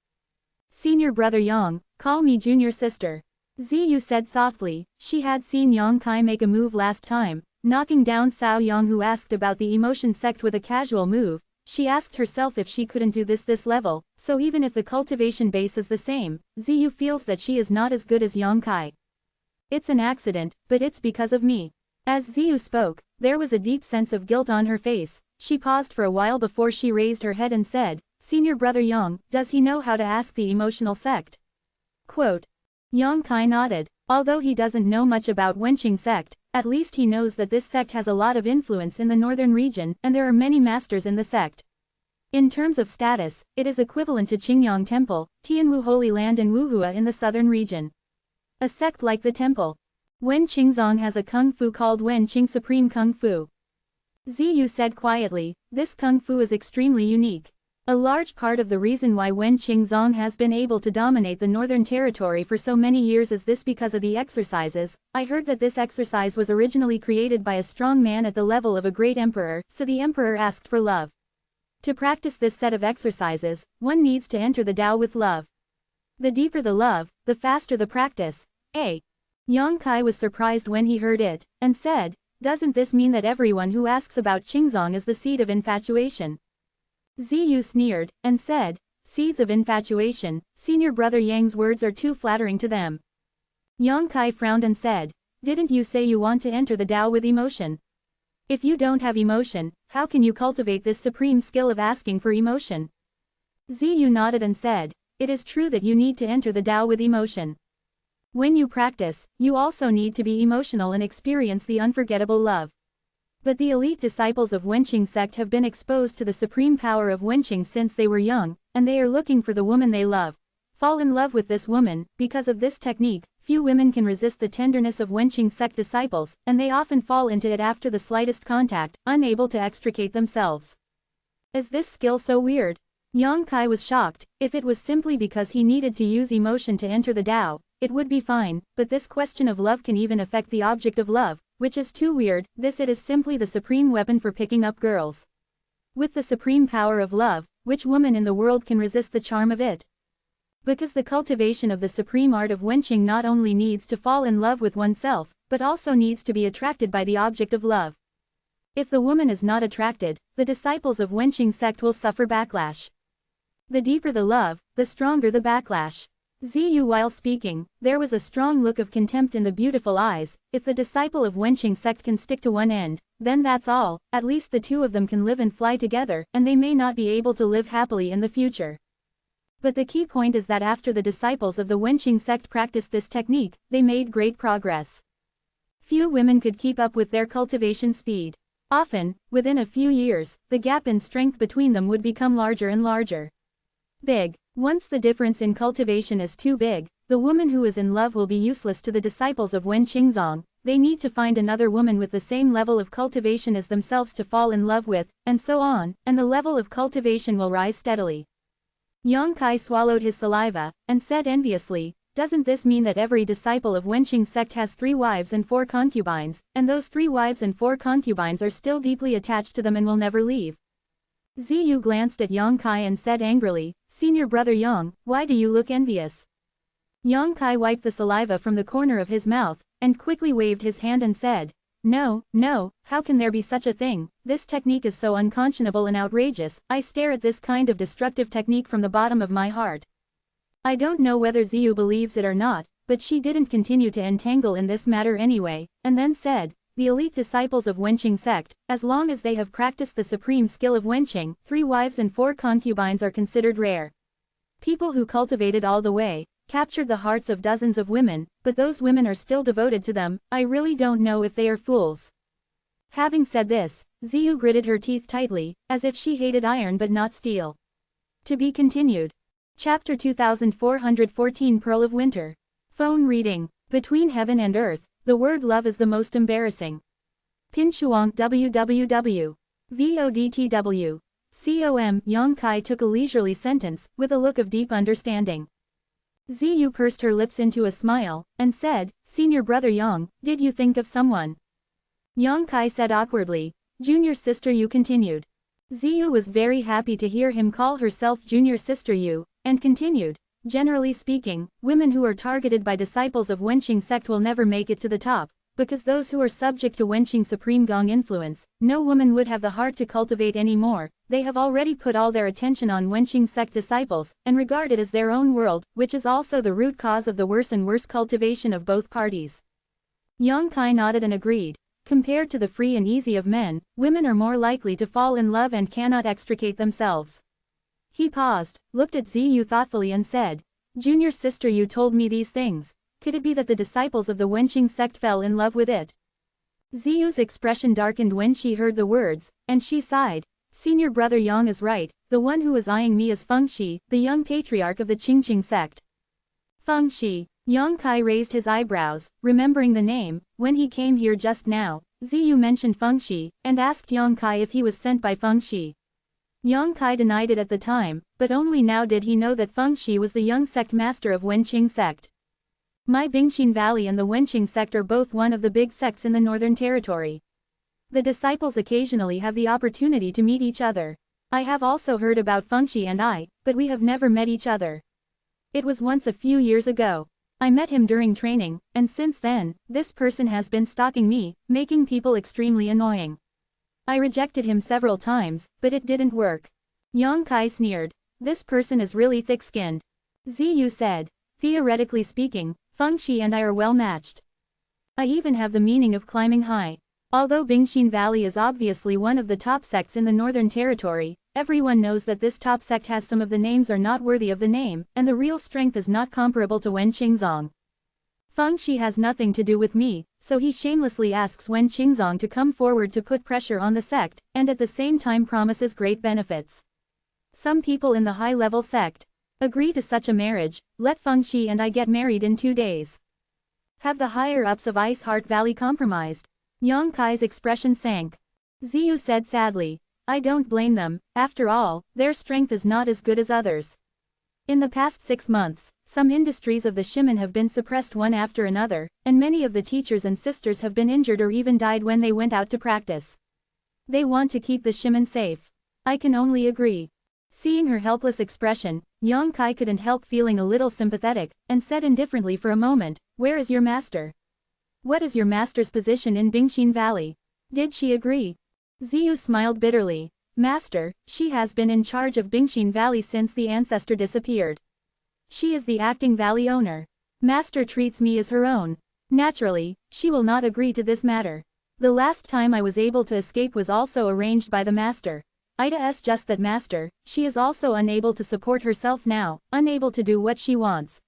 Speaker 1: Senior brother Yang, call me junior sister. Ziyu said softly. She had seen Yang Kai make a move last time, knocking down Cao Yang who asked about the emotion sect with a casual move. She asked herself if she couldn't do this level, so even if the cultivation base is the same, Ziyu feels that she is not as good as Yang Kai. It's an accident, but it's because of me. As Ziyu spoke, there was a deep sense of guilt on her face. She paused for a while before she raised her head and said, Senior brother Yang, does he know how to ask the emotional sect? Quote. Yang Kai nodded. Although he doesn't know much about Wenqing sect, at least he knows that this sect has a lot of influence in the northern region, and there are many masters in the sect. In terms of status, it is equivalent to Qingyang Temple, Tianwu Holy Land and Wuhua in the southern region. A sect like the temple. Wen Qingzong has a kung fu called Wen Qing Supreme Kung Fu. Ziyu said quietly, this kung fu is extremely unique. A large part of the reason why Wen Qingzong has been able to dominate the northern territory for so many years is this because of the exercises. I heard that this exercise was originally created by a strong man at the level of a great emperor, so the emperor asked for love. To practice this set of exercises, one needs to enter the Tao with love. The deeper the love, the faster the practice. Yang Kai was surprised when he heard it, and said, doesn't this mean that everyone who asks about Qingzong is the seed of infatuation? Ziyu sneered, and said, seeds of infatuation, senior brother Yang's words are too flattering to them. Yang Kai frowned and said, didn't you say you want to enter the Tao with emotion? If you don't have emotion, how can you cultivate this supreme skill of asking for emotion? Ziyu nodded and said, it is true that you need to enter the Tao with emotion. When you practice, you also need to be emotional and experience the unforgettable love. But the elite disciples of Wenqing sect have been exposed to the supreme power of Wenqing since they were young, and they are looking for the woman they love. Fall in love with this woman. Because of this technique, few women can resist the tenderness of Wenqing sect disciples, and they often fall into it after the slightest contact, unable to extricate themselves. Is this skill so weird? Yang Kai was shocked. If it was simply because he needed to use emotion to enter the Tao, it would be fine, but this question of love can even affect the object of love, which is too weird. It is simply the supreme weapon for picking up girls. With the supreme power of love, which woman in the world can resist the charm of it? Because the cultivation of the supreme art of Wenqing not only needs to fall in love with oneself, but also needs to be attracted by the object of love. If the woman is not attracted, the disciples of Wenqing sect will suffer backlash. The deeper the love, the stronger the backlash. Ziyu while speaking, there was a strong look of contempt in the beautiful eyes. If the disciple of Wenqing sect can stick to one end, then that's all, at least the two of them can live and fly together, and they may not be able to live happily in the future. But the key point is that after the disciples of the Wenqing sect practiced this technique, they made great progress. Few women could keep up with their cultivation speed. Often, within a few years, the gap in strength between them would become larger and larger. Once the difference in cultivation is too big, the woman who is in love will be useless to the disciples of Wen Qingzong. They need to find another woman with the same level of cultivation as themselves to fall in love with, and so on, and the level of cultivation will rise steadily. Yang Kai swallowed his saliva, and said enviously, "Doesn't this mean that every disciple of Wenqing sect has 3 wives and 4 concubines, and those 3 wives and 4 concubines are still deeply attached to them and will never leave?" Ziyu glanced at Yang Kai and said angrily, "Senior brother Yang, why do you look envious?" Yang Kai wiped the saliva from the corner of his mouth, and quickly waved his hand and said, "No, no, how can there be such a thing? This technique is so unconscionable and outrageous. I stare at this kind of destructive technique from the bottom of my heart." I don't know whether Ziyu believes it or not, but she didn't continue to entangle in this matter anyway, and then said, "The elite disciples of Wenqing sect, as long as they have practiced the supreme skill of Wenqing, 3 wives and 4 concubines are considered rare. People who cultivated all the way, captured the hearts of dozens of women, but those women are still devoted to them. I really don't know if they are fools." Having said this, Ziyu gritted her teeth tightly, as if she hated iron but not steel. To be continued. Chapter 2414 Pearl of Winter. Phone reading. Between heaven and earth, the word love is the most embarrassing. Pinshuang www. Vodtw. Com. Yang Kai took a leisurely sentence, with a look of deep understanding. Ziyu pursed her lips into a smile, and said, "Senior brother Yang, did you think of someone?" Yang Kai said awkwardly, "Junior sister Yu." Continued. Ziyu was very happy to hear him call herself Junior Sister Yu, and continued, "Generally speaking, women who are targeted by disciples of Wenqing sect will never make it to the top, because those who are subject to Wenqing Supreme Gong influence, no woman would have the heart to cultivate anymore. They have already put all their attention on Wenqing sect disciples, and regard it as their own world, which is also the root cause of the worse and worse cultivation of both parties." Yang Kai nodded and agreed. Compared to the free and easy of men, women are more likely to fall in love and cannot extricate themselves. He paused, looked at Ziyu thoughtfully and said, "Junior sister, you told me these things. Could it be that the disciples of the Wenqing sect fell in love with it?" Ziyu's expression darkened when she heard the words, and she sighed. "Senior brother Yang is right, the one who is eyeing me is Feng Shi, the young patriarch of the Qingqing sect." Feng Shi. Yang Kai raised his eyebrows, remembering the name. When he came here just now, Ziyu mentioned Feng Shi, and asked Yang Kai if he was sent by Feng Shi. Yang Kai denied it at the time, but only now did he know that Feng Shi was the young sect master of Wenqing sect. My Bingxin Valley and the Wenqing sect are both one of the big sects in the Northern Territory. The disciples occasionally have the opportunity to meet each other. I have also heard about Feng Shi and I, but we have never met each other. It was once a few years ago. I met him during training, and since then, this person has been stalking me, making people extremely annoying. I rejected him several times, but it didn't work." Yang Kai sneered. "This person is really thick-skinned." Ziyu said, "Theoretically speaking, Feng Shi and I are well matched. I even have the meaning of climbing high. Although Bingxin Valley is obviously one of the top sects in the Northern Territory, everyone knows that this top sect has some of the names are not worthy of the name, and the real strength is not comparable to Wen Qingzong. Feng Shi has nothing to do with me, so he shamelessly asks Wen Qingzong to come forward to put pressure on the sect, and at the same time promises great benefits. Some people in the high-level sect agree to such a marriage. Let Feng Shi and I get married in 2 days. Have the higher-ups of Ice Heart Valley compromised?" Yang Kai's expression sank. Ziyu said sadly, "I don't blame them. After all, their strength is not as good as others. In the past 6 months, some industries of the Shimen have been suppressed one after another, and many of the teachers and sisters have been injured or even died when they went out to practice. They want to keep the Shimen safe. I can only agree." Seeing her helpless expression, Yang Kai couldn't help feeling a little sympathetic, and said indifferently for a moment, "Where is your master? What is your master's position in Bingxin Valley? Did she agree?" Ziyu smiled bitterly. "Master, she has been in charge of Bingxin Valley since the ancestor disappeared. She is the acting valley owner. Master treats me as her own. Naturally, she will not agree to this matter. The last time I was able to escape was also arranged by the master. It's just that master, she is also unable to support herself now, unable to do what she wants.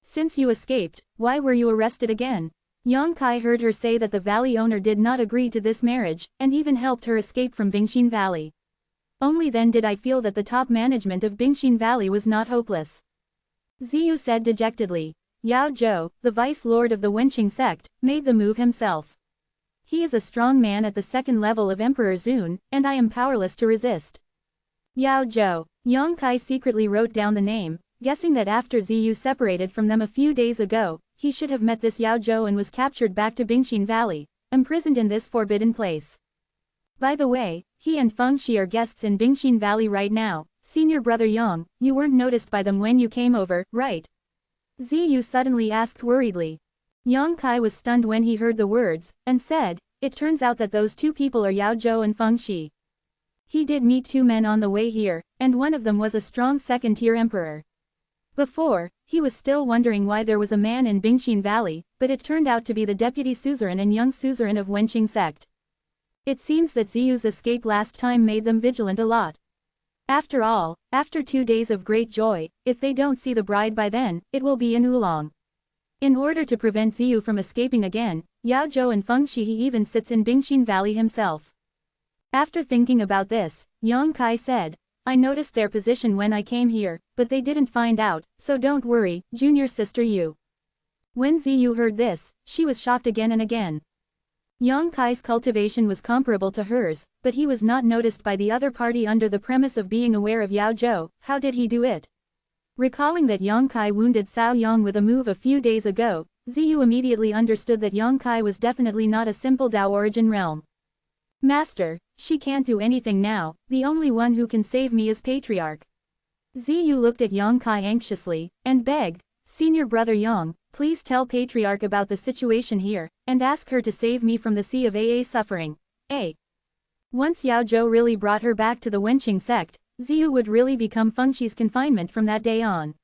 Speaker 1: Since you escaped, why were you arrested again? Yang Kai heard her say that the valley owner did not agree to this marriage, and even helped her escape from Bingxin Valley. Only then did I feel that the top management of Bingxin Valley was not hopeless. Ziyu said dejectedly. Yao Zhou, the vice lord of the Wenqing sect, made the move himself. He is a strong man at the second level of Emperor Zun, and I am powerless to resist. Yao Zhou. Yang Kai secretly wrote down the name, guessing that after Ziyu separated from them a few days ago, he should have met this Yao Zhou and was captured back to Bingxin Valley, imprisoned in this forbidden place. By the way, he and Feng Shi are guests in Bingxin Valley right now. Senior brother Yang, you weren't noticed by them when you came over, right? Ziyu suddenly asked worriedly. Yang Kai was stunned when he heard the words, and said, it turns out that those two people are Yao Zhou and Feng Shi. He did meet two men on the way here, and one of them was a strong second-tier emperor. Before, he was still wondering why there was a man in Bingxin Valley, but it turned out to be the deputy suzerain and young suzerain of Wenqing sect. It seems that Ziyu's escape last time made them vigilant a lot. After all, after 2 days of great joy, if they don't see the bride by then, it will be an oolong. In order to prevent Ziyu from escaping again, Yao Zhou and Feng Shi even sits in Bingxin Valley himself. After thinking about this, Yang Kai said, I noticed their position when I came here, but they didn't find out, so don't worry, junior sister Yu. When Ziyu heard this, she was shocked again and again. Yang Kai's cultivation was comparable to hers, but he was not noticed by the other party under the premise of being aware of Yao Zhou. How did he do it? Recalling that Yang Kai wounded Cao Yang with a move a few days ago, Ziyu immediately understood that Yang Kai was definitely not a simple Dao origin realm. Master, she can't do anything now, the only one who can save me is Patriarch. Ziyu looked at Yang Kai anxiously, and begged, Senior brother Yang, please tell Patriarch about the situation here, and ask her to save me from the sea of suffering. Once Yao Zhou really brought her back to the Wenqing sect, Ziyu would really become Feng Shi's confinement from that day on.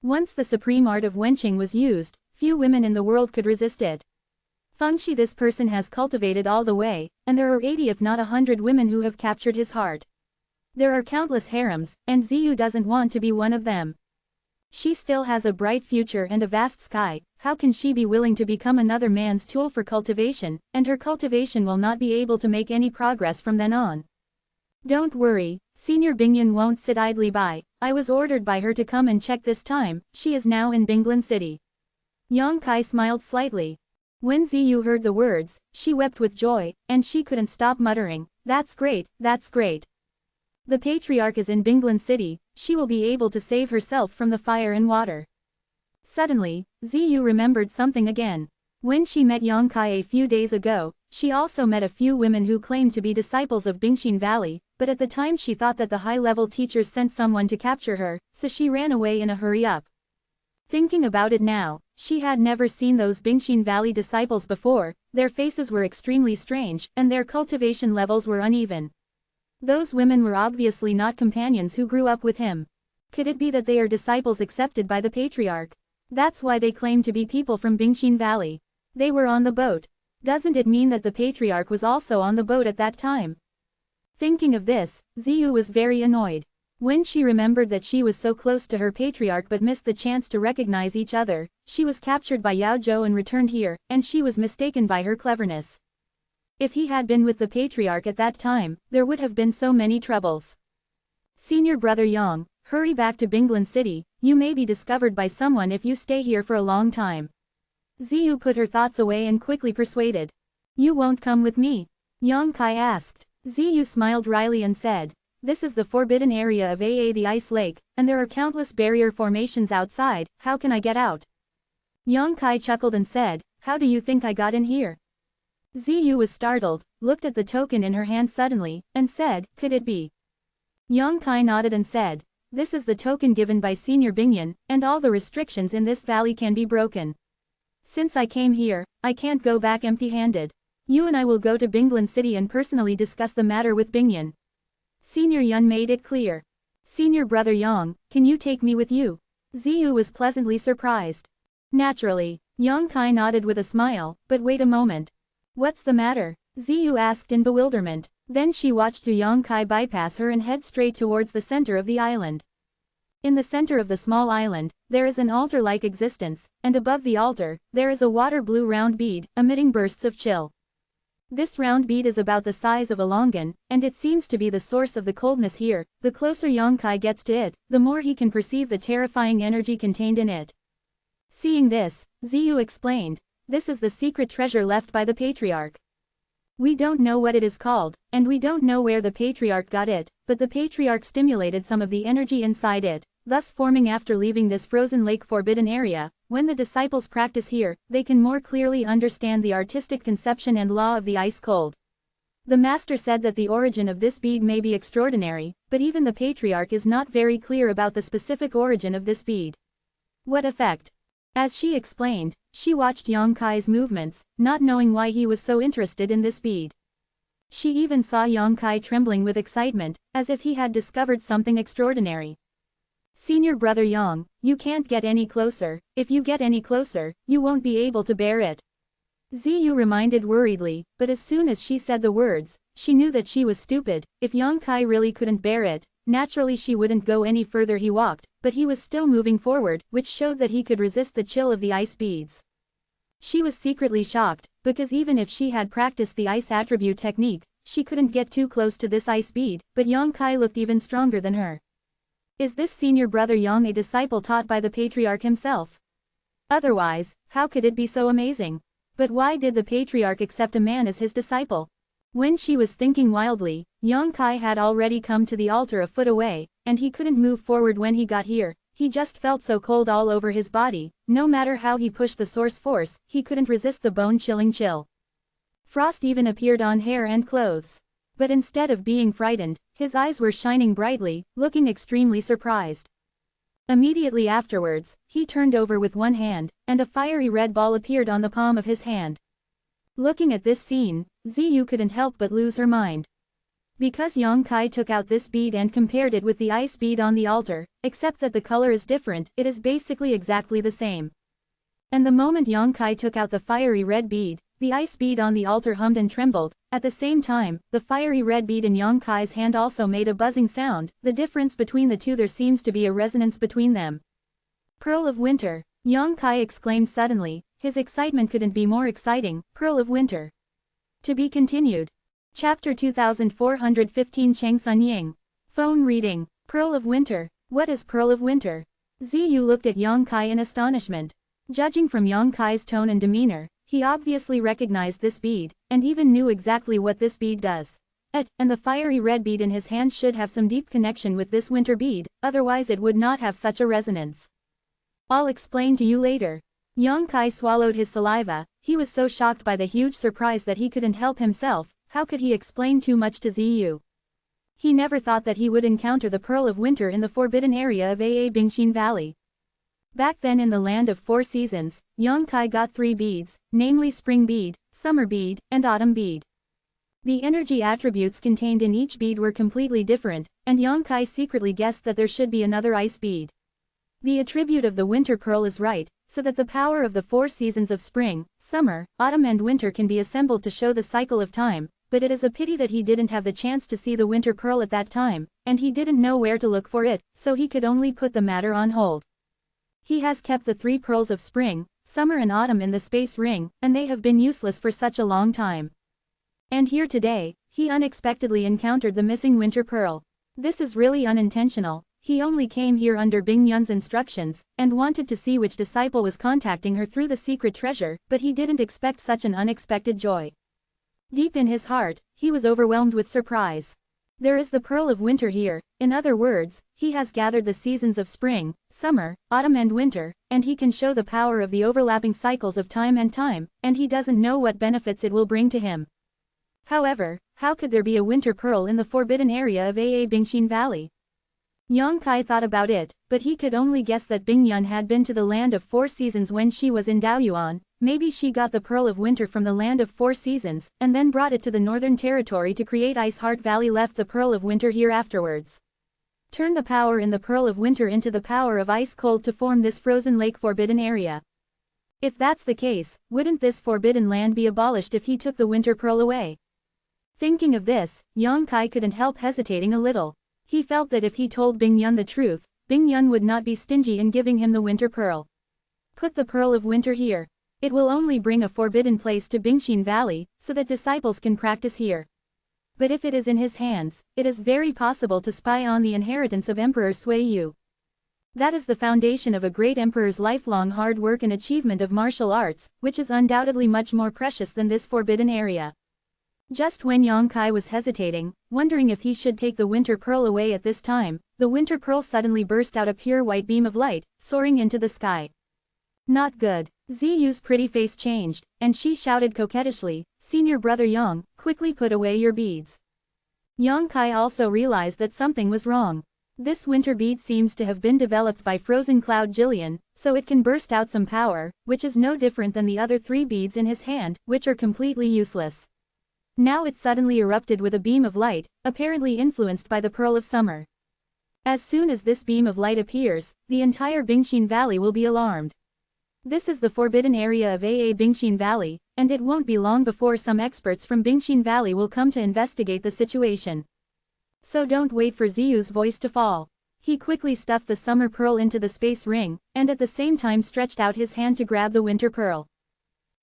Speaker 1: Once the supreme art of Wenqing was used, few women in the world could resist it. Feng Shi this person has cultivated all the way, and there are 80 if not 100 women who have captured his heart. There are countless harems, and Ziyu doesn't want to be one of them. She still has a bright future and a vast sky, how can she be willing to become another man's tool for cultivation, and her cultivation will not be able to make any progress from then on. Don't worry, Senior Bingyan won't sit idly by, I was ordered by her to come and check this time, she is now in Binglin City. Yang Kai smiled slightly. When Ziyu heard the words, she wept with joy, and she couldn't stop muttering, that's great, that's great. The Patriarch is in Binglin City, she will be able to save herself from the fire and water. Suddenly, Ziyu remembered something again. When she met Yang Kai a few days ago, she also met a few women who claimed to be disciples of Bingxin Valley, but at the time she thought that the high-level teachers sent someone to capture her, so she ran away in a hurry up. Thinking about it now, she had never seen those Bingxin Valley disciples before, their faces were extremely strange, and their cultivation levels were uneven. Those women were obviously not companions who grew up with him. Could it be that they are disciples accepted by the Patriarch? That's why they claim to be people from Bingxin Valley. They were on the boat. Doesn't it mean that the Patriarch was also on the boat at that time? Thinking of this, Ziyu was very annoyed. When she remembered that she was so close to her Patriarch but missed the chance to recognize each other, she was captured by Yao Zhou and returned here, and she was mistaken by her cleverness. If he had been with the Patriarch at that time, there would have been so many troubles. Senior brother Yang, hurry back to Binglin City, you may be discovered by someone if you stay here for a long time. Ziyu put her thoughts away and quickly persuaded. You won't come with me? Yang Kai asked. Ziyu smiled wryly and said, this is the forbidden area of the Ice Lake, and there are countless barrier formations outside, how can I get out? Yang Kai chuckled and said, how do you think I got in here? Ziyu was startled, looked at the token in her hand suddenly, and said, could it be? Yang Kai nodded and said, this is the token given by Senior Bingyan, and all the restrictions in this valley can be broken. Since I came here, I can't go back empty-handed. You and I will go to Binglin City and personally discuss the matter with Bingyan. Senior Yun made it clear. Senior brother Yang, can you take me with you? Ziyu was pleasantly surprised. Naturally, Yang Kai nodded with a smile, but wait a moment. What's the matter? Ziyu asked in bewilderment. Then she watched Yang Kai bypass her and head straight towards the center of the island. In the center of the small island, there is an altar-like existence, and above the altar, there is a water-blue round bead, emitting bursts of chill. This round bead is about the size of a longan, and it seems to be the source of the coldness here. The closer Yang Kai gets to it, the more he can perceive the terrifying energy contained in it. Seeing this, Ziyu explained, "This is the secret treasure left by the patriarch. We don't know what it is called, and we don't know where the patriarch got it, but the patriarch stimulated some of the energy inside it, thus forming after leaving this frozen lake forbidden area. When the disciples practice here, they can more clearly understand the artistic conception and law of the ice cold. The master said that the origin of this bead may be extraordinary, but even the patriarch is not very clear about the specific origin of this bead. What effect?" As she explained, she watched Yang Kai's movements, not knowing why he was so interested in this bead. She even saw Yang Kai trembling with excitement, as if he had discovered something extraordinary. "Senior brother Yang, you can't get any closer. If you get any closer, you won't be able to bear it," Ziyu reminded worriedly, but as soon as she said the words, she knew that she was stupid. If Yang Kai really couldn't bear it, naturally she wouldn't go any further. He walked, but he was still moving forward, which showed that he could resist the chill of the ice beads. She was secretly shocked, because even if she had practiced the ice attribute technique, she couldn't get too close to this ice bead, but Yang Kai looked even stronger than her. Is this senior brother Yang a disciple taught by the patriarch himself? Otherwise, how could it be so amazing? But why did the patriarch accept a man as his disciple? When she was thinking wildly, Yang Kai had already come to the altar a foot away, and he couldn't move forward when he got here. He just felt so cold all over his body. No matter how he pushed the source force, he couldn't resist the bone-chilling chill. Frost even appeared on hair and clothes. But instead of being frightened, his eyes were shining brightly, looking extremely surprised. Immediately afterwards, he turned over with one hand, and a fiery red ball appeared on the palm of his hand. Looking at this scene, Ziyu couldn't help but lose her mind. Because Yang Kai took out this bead and compared it with the ice bead on the altar, except that the color is different, it is basically exactly the same. And the moment Yang Kai took out the fiery red bead, the ice bead on the altar hummed and trembled. At the same time, the fiery red bead in Yang Kai's hand also made a buzzing sound. The difference between the two, there seems to be a resonance between them. "Pearl of Winter," Yang Kai exclaimed suddenly. His excitement couldn't be more exciting. Pearl of Winter. To be continued. Chapter 2415 Cheng Sun Ying. Phone reading. Pearl of Winter. What is Pearl of Winter? Ziyu looked at Yang Kai in astonishment. Judging from Yang Kai's tone and demeanor, he obviously recognized this bead, and even knew exactly what this bead does. And the fiery red bead in his hand should have some deep connection with this winter bead, otherwise it would not have such a resonance. I'll explain to you later. Yang Kai swallowed his saliva. He was so shocked by the huge surprise that he couldn't help himself. How could he explain too much to Ziyu? He never thought that he would encounter the Pearl of Winter in the forbidden area of Bingxin Valley. Back then in the land of 4 seasons, Yang Kai got 3 beads, namely Spring Bead, Summer Bead, and Autumn Bead. The energy attributes contained in each bead were completely different, and Yang Kai secretly guessed that there should be another ice bead. The attribute of the winter pearl is right, so that the power of the 4 seasons of spring, summer, autumn and winter can be assembled to show the cycle of time, but it is a pity that he didn't have the chance to see the winter pearl at that time, and he didn't know where to look for it, so he could only put the matter on hold. He has kept the 3 pearls of spring, summer and autumn in the space ring, and they have been useless for such a long time. And here today, he unexpectedly encountered the missing winter pearl. This is really unintentional. He only came here under Bing Yun's instructions, and wanted to see which disciple was contacting her through the secret treasure, but he didn't expect such an unexpected joy. Deep in his heart, he was overwhelmed with surprise. There is the Pearl of Winter here. In other words, he has gathered the seasons of spring, summer, autumn and winter, and he can show the power of the overlapping cycles of time, and he doesn't know what benefits it will bring to him. However, how could there be a winter pearl in the forbidden area of Bingxin Valley? Yang Kai thought about it, but he could only guess that Bing Yun had been to the land of 4 seasons when she was in Daoyuan. Maybe she got the Pearl of Winter from the land of 4 seasons, and then brought it to the northern territory to create Ice Heart Valley, left the Pearl of Winter here afterwards. Turn the power in the Pearl of Winter into the power of ice cold to form this frozen lake forbidden area. If that's the case, wouldn't this forbidden land be abolished if he took the Winter Pearl away? Thinking of this, Yang Kai couldn't help hesitating a little. He felt that if he told Bing Yun the truth, Bing Yun would not be stingy in giving him the Winter Pearl. Put the Pearl of Winter here. It will only bring a forbidden place to Bingxin Valley, so that disciples can practice here. But if it is in his hands, it is very possible to spy on the inheritance of Emperor Sui Yu. That is the foundation of a great emperor's lifelong hard work and achievement of martial arts, which is undoubtedly much more precious than this forbidden area. Just when Yang Kai was hesitating, wondering if he should take the Winter Pearl away at this time, the Winter Pearl suddenly burst out a pure white beam of light, soaring into the sky. Not good. Ziyu's pretty face changed, and she shouted coquettishly, "Senior brother Yang, quickly put away your beads." Yang Kai also realized that something was wrong. This winter bead seems to have been developed by Frozen Cloud Jillian, so it can burst out some power, which is no different than the other 3 beads in his hand, which are completely useless. Now it suddenly erupted with a beam of light, apparently influenced by the Pearl of Summer. As soon as this beam of light appears, the entire Bingxin Valley will be alarmed. This is the forbidden area of Bingxin Valley, and it won't be long before some experts from Bingxin Valley will come to investigate the situation. So don't wait for Ziyu's voice to fall. He quickly stuffed the Summer Pearl into the space ring, and at the same time stretched out his hand to grab the Winter Pearl.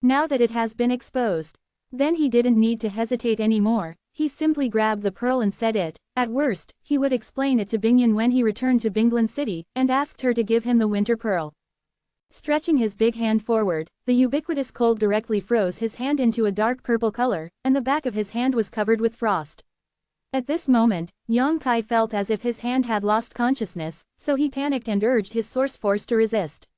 Speaker 1: Now that it has been exposed, then he didn't need to hesitate anymore. He simply grabbed the pearl and said it. At worst, he would explain it to Bingyan when he returned to Binglan City, and asked her to give him the Winter Pearl. Stretching his big hand forward, the ubiquitous cold directly froze his hand into a dark purple color, and the back of his hand was covered with frost. At this moment, Yang Kai felt as if his hand had lost consciousness, so he panicked and urged his source force to resist.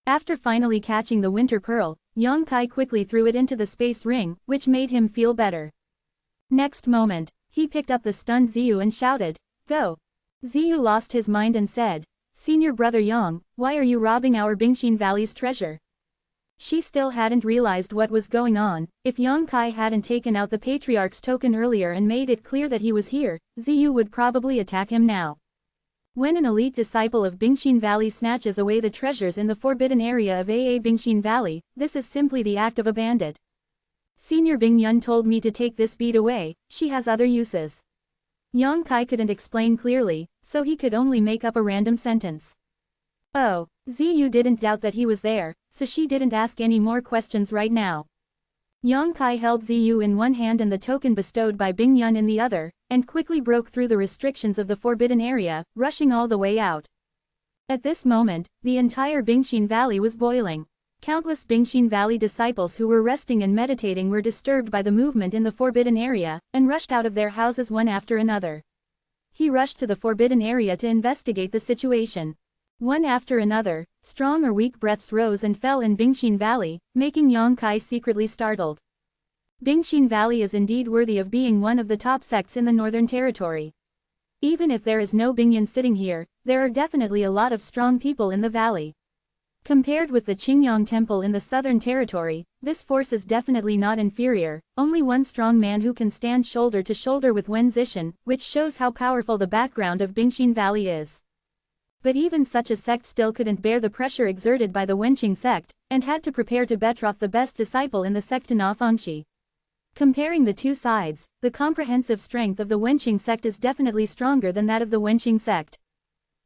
Speaker 1: After finally catching the Winter Pearl, Yang Kai quickly threw it into the space ring, which made him feel better. Next moment, he picked up the stunned Ziyu and shouted, "Go!" Ziyu lost his mind and said, "Senior brother Yang, why are you robbing our Bingxin Valley's treasure?" She still hadn't realized what was going on. If Yang Kai hadn't taken out the Patriarch's token earlier and made it clear that he was here, Ziyu would probably attack him now. When an elite disciple of Bingxin Valley snatches away the treasures in the forbidden area of Bingxin Valley, this is simply the act of a bandit. Senior Bing Yun told me to take this bead away, she has other uses. Yang Kai couldn't explain clearly, so he could only make up a random sentence. Oh, Ziyu didn't doubt that he was there, so she didn't ask any more questions right now. Yang Kai held Ziyu in one hand and the token bestowed by Bing Yun in the other, and quickly broke through the restrictions of the forbidden area, rushing all the way out. At this moment, the entire Bingxin Valley was boiling. Countless Bingxin Valley disciples who were resting and meditating were disturbed by the movement in the forbidden area, and rushed out of their houses one after another. He rushed to the forbidden area to investigate the situation. One after another, strong or weak breaths rose and fell in Bingxin Valley, making Yang Kai secretly startled. Bingxin Valley is indeed worthy of being one of the top sects in the Northern Territory. Even if there is no Bingyan sitting here, there are definitely a lot of strong people in the valley. Compared with the Qingyang Temple in the Southern Territory, this force is definitely not inferior, only one strong man who can stand shoulder to shoulder with Wen Zishan, which shows how powerful the background of Bingxin Valley is. But even such a sect still couldn't bear the pressure exerted by the Wenqing sect, and had to prepare to betroth the best disciple in the sect to Na Fengxi. Comparing the two sides, the comprehensive strength of the Wenqing sect is definitely stronger than that of the Wenqing sect.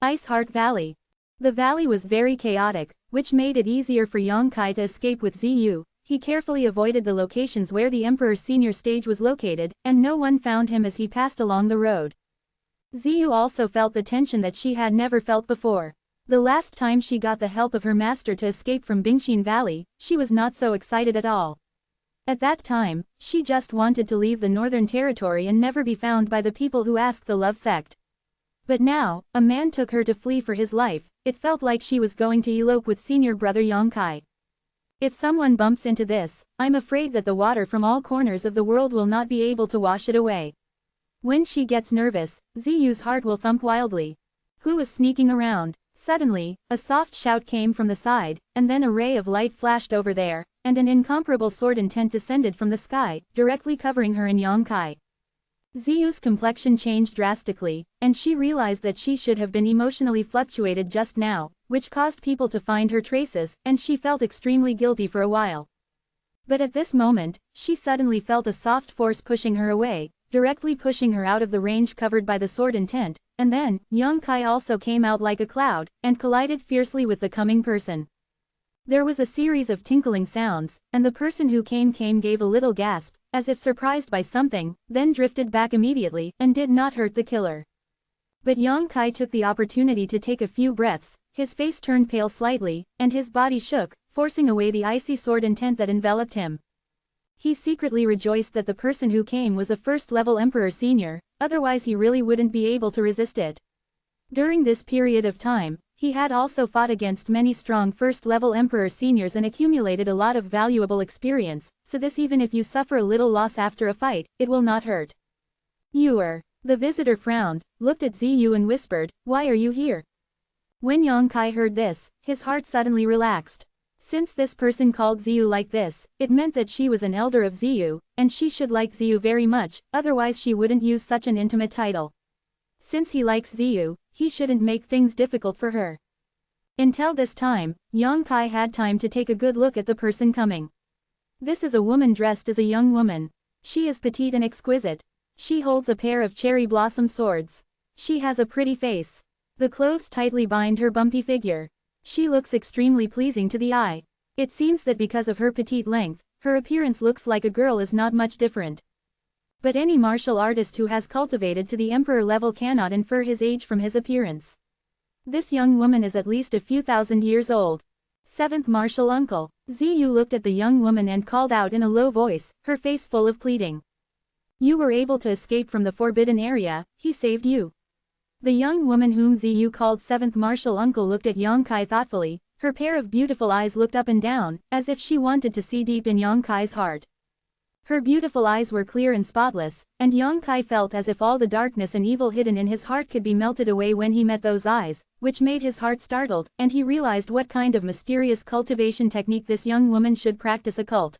Speaker 1: Ice Heart Valley. The valley was very chaotic, which made it easier for Yang Kai to escape with Ziyu. He carefully avoided the locations where the Emperor's senior stage was located, and no one found him as he passed along the road. Ziyu also felt the tension that she had never felt before. The last time she got the help of her master to escape from Bingxin Valley, she was not so excited at all. At that time, she just wanted to leave the Northern Territory and never be found by the people who asked the love sect. But now, a man took her to flee for his life. It felt like she was going to elope with senior brother Yang Kai. If someone bumps into this, I'm afraid that the water from all corners of the world will not be able to wash it away. When she gets nervous, Ziyu's heart will thump wildly. Who is sneaking around? Suddenly, a soft shout came from the side, and then a ray of light flashed over there, and an incomparable sword intent descended from the sky, directly covering her and Yang Kai. Ziyu's complexion changed drastically, and she realized that she should have been emotionally fluctuated just now, which caused people to find her traces, and she felt extremely guilty for a while. But at this moment, she suddenly felt a soft force pushing her away, directly pushing her out of the range covered by the sword intent, and then, Yongkai also came out like a cloud, and collided fiercely with the coming person. There was a series of tinkling sounds, and the person who came gave a little gasp, as if surprised by something, then drifted back immediately, and did not hurt the killer. But Yongkai took the opportunity to take a few breaths, his face turned pale slightly, and his body shook, forcing away the icy sword intent that enveloped him. He secretly rejoiced that the person who came was a first-level Emperor Senior, otherwise he really wouldn't be able to resist it. During this period of time, he had also fought against many strong first-level Emperor Seniors and accumulated a lot of valuable experience, so this even if you suffer a little loss after a fight, it will not hurt. The visitor frowned, looked at Ziyu and whispered, "Why are you here?" When Yongkai heard this, his heart suddenly relaxed. Since this person called Ziyu like this, it meant that she was an elder of Ziyu, and she should like Ziyu very much, otherwise she wouldn't use such an intimate title. Since he likes Ziyu, he shouldn't make things difficult for her. Until this time, Yongkai had time to take a good look at the person coming. This is a woman dressed as a young woman. She is petite and exquisite. She holds a pair of cherry blossom swords. She has a pretty face. The clothes tightly bind her bumpy figure. She looks extremely pleasing to the eye. It seems that because of her petite length, her appearance looks like a girl is not much different. But any martial artist who has cultivated to the emperor level cannot infer his age from his appearance. This young woman is at least a few thousand years old. Seventh martial uncle. Ziyu looked at the young woman and called out in a low voice, her face full of pleading. "You were able to escape from the forbidden area, he saved you." The young woman whom Ziyu called seventh martial uncle looked at Yongkai thoughtfully, her pair of beautiful eyes looked up and down, as if she wanted to see deep in Yongkai's heart. Her beautiful eyes were clear and spotless, and Yongkai felt as if all the darkness and evil hidden in his heart could be melted away when he met those eyes, which made his heart startled, and he realized what kind of mysterious cultivation technique this young woman should practice occult.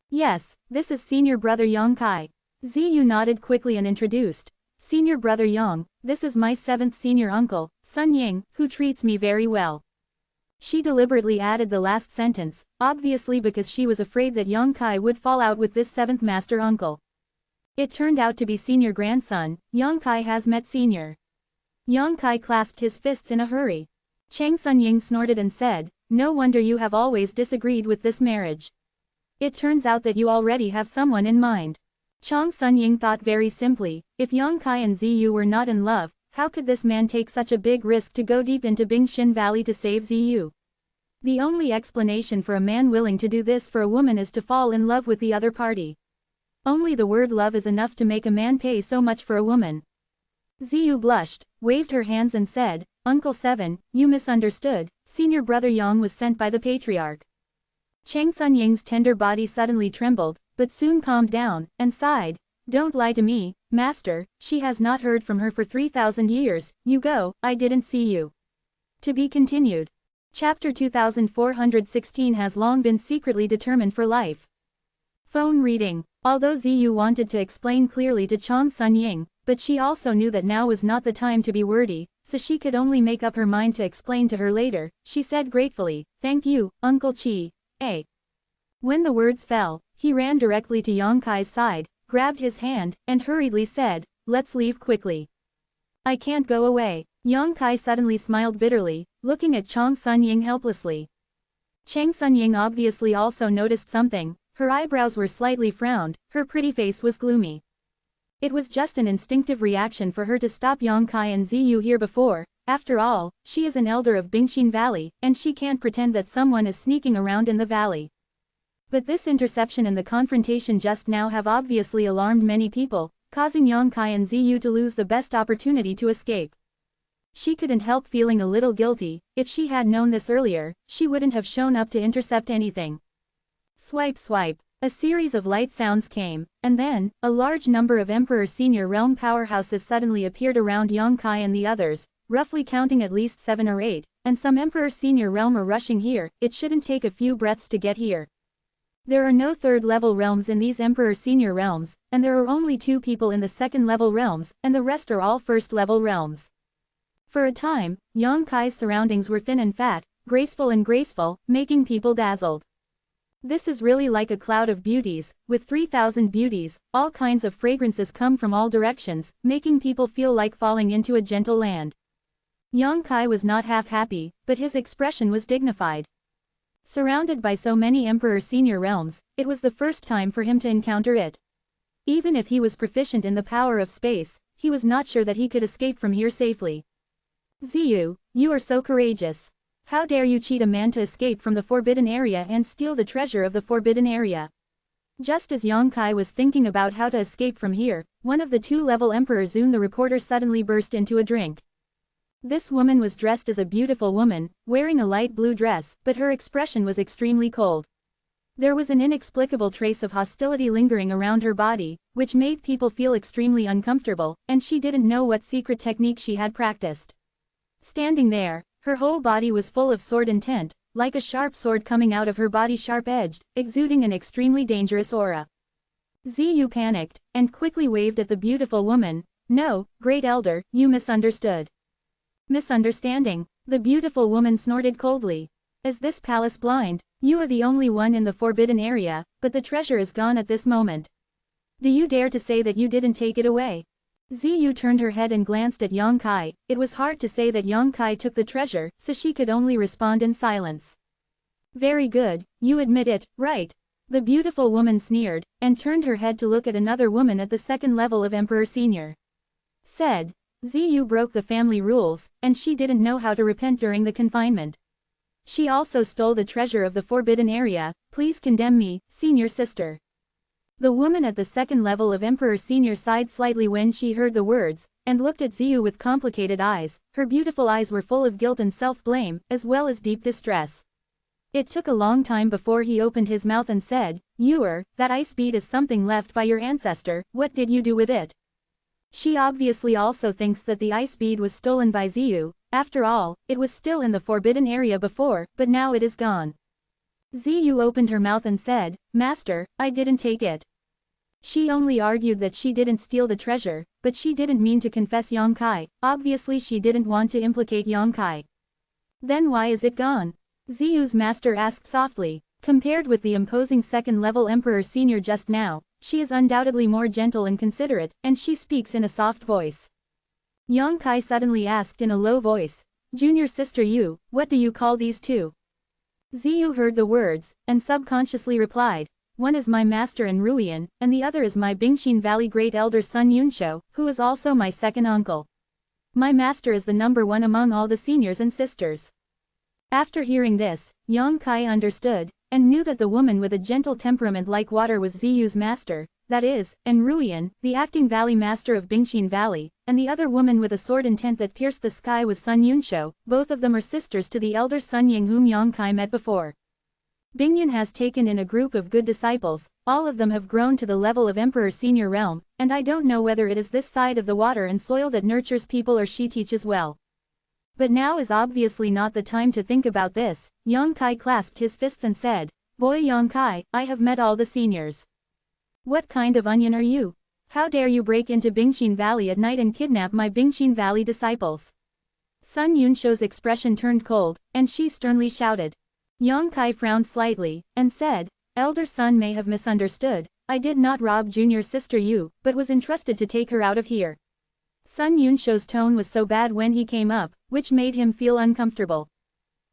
Speaker 1: "Yes, this is senior brother Yongkai." Ziyu nodded quickly and introduced. "Senior brother Yong, this is my seventh senior uncle, Sun Ying, who treats me very well." She deliberately added the last sentence, obviously because she was afraid that Yongkai would fall out with this seventh master uncle. It turned out to be senior grandson. Yongkai has met senior. Yongkai clasped his fists in a hurry. Chang Sun Ying snorted and said, "No wonder you have always disagreed with this marriage. It turns out that you already have someone in mind." Chang Sun Ying thought very simply, if Yongkai and Ziyu were not in love, how could this man take such a big risk to go deep into Bingxin Valley to save Ziyu? The only explanation for a man willing to do this for a woman is to fall in love with the other party. Only the word love is enough to make a man pay so much for a woman. Ziyu blushed, waved her hands and said, "Uncle Seven, you misunderstood, senior brother Yang was sent by the patriarch." Chang Sun Ying's tender body suddenly trembled, but soon calmed down, and sighed, "Don't lie to me, master, she has not heard from her for 3,000 years, you go, I didn't see you." To be continued. Chapter 2416 has long been secretly determined for life. Phone reading. Although Ziyu wanted to explain clearly to Chang Sun Ying, but she also knew that now was not the time to be wordy, so she could only make up her mind to explain to her later. She said gratefully, "Thank you, Uncle Chi." When the words fell, he ran directly to Yongkai's side, grabbed his hand, and hurriedly said, "Let's leave quickly." "I can't go away." Yongkai suddenly smiled bitterly, looking at Chang Sun Ying helplessly. Chang Sun Ying obviously also noticed something. Her eyebrows were slightly frowned, her pretty face was gloomy. It was just an instinctive reaction for her to stop Yongkai and Ziyu here before. After all, she is an elder of Bingxin Valley, and she can't pretend that someone is sneaking around in the valley. But this interception and the confrontation just now have obviously alarmed many people, causing Yongkai and Ziyu to lose the best opportunity to escape. She couldn't help feeling a little guilty. If she had known this earlier, she wouldn't have shown up to intercept anything. Swipe swipe. A series of light sounds came, and then, a large number of Emperor Senior Realm powerhouses suddenly appeared around Yongkai and the others, roughly counting at least 7 or 8, and some Emperor Senior Realm are rushing here. It shouldn't take a few breaths to get here. There are no third-level realms in these Emperor Senior realms, and there are only 2 people in the second-level realms, and the rest are all first-level realms. For a time, Yang Kai's surroundings were thin and fat, graceful, making people dazzled. This is really like a cloud of beauties, with 3,000 beauties, all kinds of fragrances come from all directions, making people feel like falling into a gentle land. Yang Kai was not half happy, but his expression was dignified. Surrounded by so many Emperor Senior realms, it was the first time for him to encounter it. Even if he was proficient in the power of space, he was not sure that he could escape from here safely. Ziyu, you are so courageous. How dare you cheat a man to escape from the forbidden area and steal the treasure of the forbidden area? Just as Yang Kai was thinking about how to escape from here, one of the 2-level emperors the reporter suddenly burst into a drink. This woman was dressed as a beautiful woman, wearing a light blue dress, but her expression was extremely cold. There was an inexplicable trace of hostility lingering around her body, which made people feel extremely uncomfortable, and she didn't know what secret technique she had practiced. Standing there, her whole body was full of sword intent, like a sharp sword coming out of her body sharp-edged, exuding an extremely dangerous aura. Ziyu panicked, and quickly waved at the beautiful woman. No, great elder, you misunderstood. Misunderstanding, the beautiful woman snorted coldly. Is this palace blind? You are the only one in the forbidden area, but the treasure is gone at this moment. Do you dare to say that you didn't take it away? Ziyu turned her head and glanced at Yang Kai. It was hard to say that Yang Kai took the treasure, so she could only respond in silence. Very good, you admit it, right? The beautiful woman sneered, and turned her head to look at another woman at the second level of Emperor Senior. Said, Ziyu broke the family rules, and she didn't know how to repent during the confinement. She also stole the treasure of the forbidden area. Please condemn me, senior sister. The woman at the second level of Emperor Senior sighed slightly when she heard the words, and looked at Ziyu with complicated eyes. Her beautiful eyes were full of guilt and self-blame, as well as deep distress. It took a long time before he opened his mouth and said, that ice bead is something left by your ancestor, what did you do with it? She obviously also thinks that the ice bead was stolen by Ziyu. After all, it was still in the forbidden area before, but now it is gone. Ziyu opened her mouth and said, Master, I didn't take it. She only argued that she didn't steal the treasure, but she didn't mean to confess Yang Kai. Obviously she didn't want to implicate Yang Kai. Then why is it gone? Ziyu's master asked softly. Compared with the imposing second-level Emperor Senior just now, she is undoubtedly more gentle and considerate, and she speaks in a soft voice. Yang Kai suddenly asked in a low voice, Junior sister you, what do you call these two? Ziyu heard the words, and subconsciously replied, one is my master in Ruian, and the other is my Bingxin Valley great elder son Yunsho, who is also my second uncle. My master is the number 1 among all the seniors and sisters. After hearing this, Yang Kai understood, and knew that the woman with a gentle temperament like water was Ziyu's master, that is, in Ruian, the acting valley master of Bingxin Valley, and the other woman with a sword intent that pierced the sky was Sun Yunsho. Both of them are sisters to the elder Sun Ying whom Yang Kai met before. Bingyan has taken in a group of good disciples, all of them have grown to the level of Emperor Senior realm, and I don't know whether it is this side of the water and soil that nurtures people or she teaches well. But now is obviously not the time to think about this. Yang Kai clasped his fists and said, Boy Yang Kai, I have met all the seniors. What kind of onion are you? How dare you break into Bingxin Valley at night and kidnap my Bingxin Valley disciples? Sun Yunsho's expression turned cold, and she sternly shouted. Yang Kai frowned slightly, and said, Elder Sun may have misunderstood, I did not rob junior sister Yu, but was entrusted to take her out of here. Sun Yunsho's tone was so bad when he came up, which made him feel uncomfortable.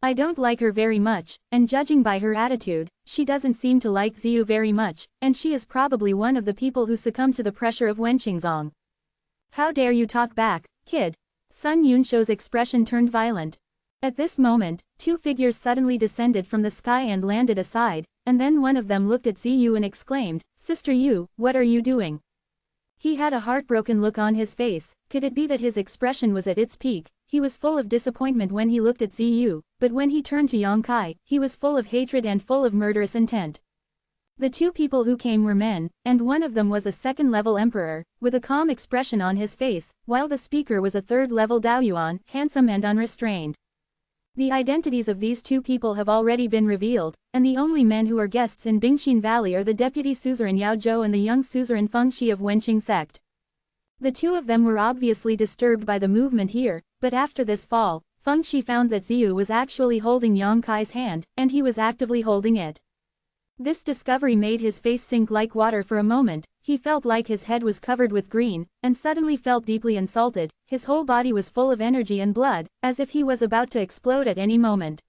Speaker 1: I don't like her very much, and judging by her attitude, she doesn't seem to like Ziyu very much, and she is probably one of the people who succumbed to the pressure of Wenqingzong. How dare you talk back, kid? Sun Yunsho's expression turned violent. At this moment, 2 figures suddenly descended from the sky and landed aside, and then one of them looked at Ziyu and exclaimed, Sister Yu, what are you doing? He had a heartbroken look on his face. Could it be that his expression was at its peak? He was full of disappointment when he looked at Ziyu, but when he turned to Yang Kai, he was full of hatred and full of murderous intent. The 2 people who came were men, and one of them was a second-level emperor, with a calm expression on his face, while the speaker was a third-level Daoyuan, handsome and unrestrained. The identities of these two people have already been revealed, and the only men who are guests in Bingxin Valley are the deputy suzerain Yao Zhou and the young suzerain Feng Shi of Wenqing sect. The two of them were obviously disturbed by the movement here, but after this fall, Feng Shi found that Ziyu was actually holding Yang Kai's hand, and he was actively holding it. This discovery made his face sink like water for a moment. He felt like his head was covered with green, and suddenly felt deeply insulted. His whole body was full of energy and blood, as if he was about to explode at any moment.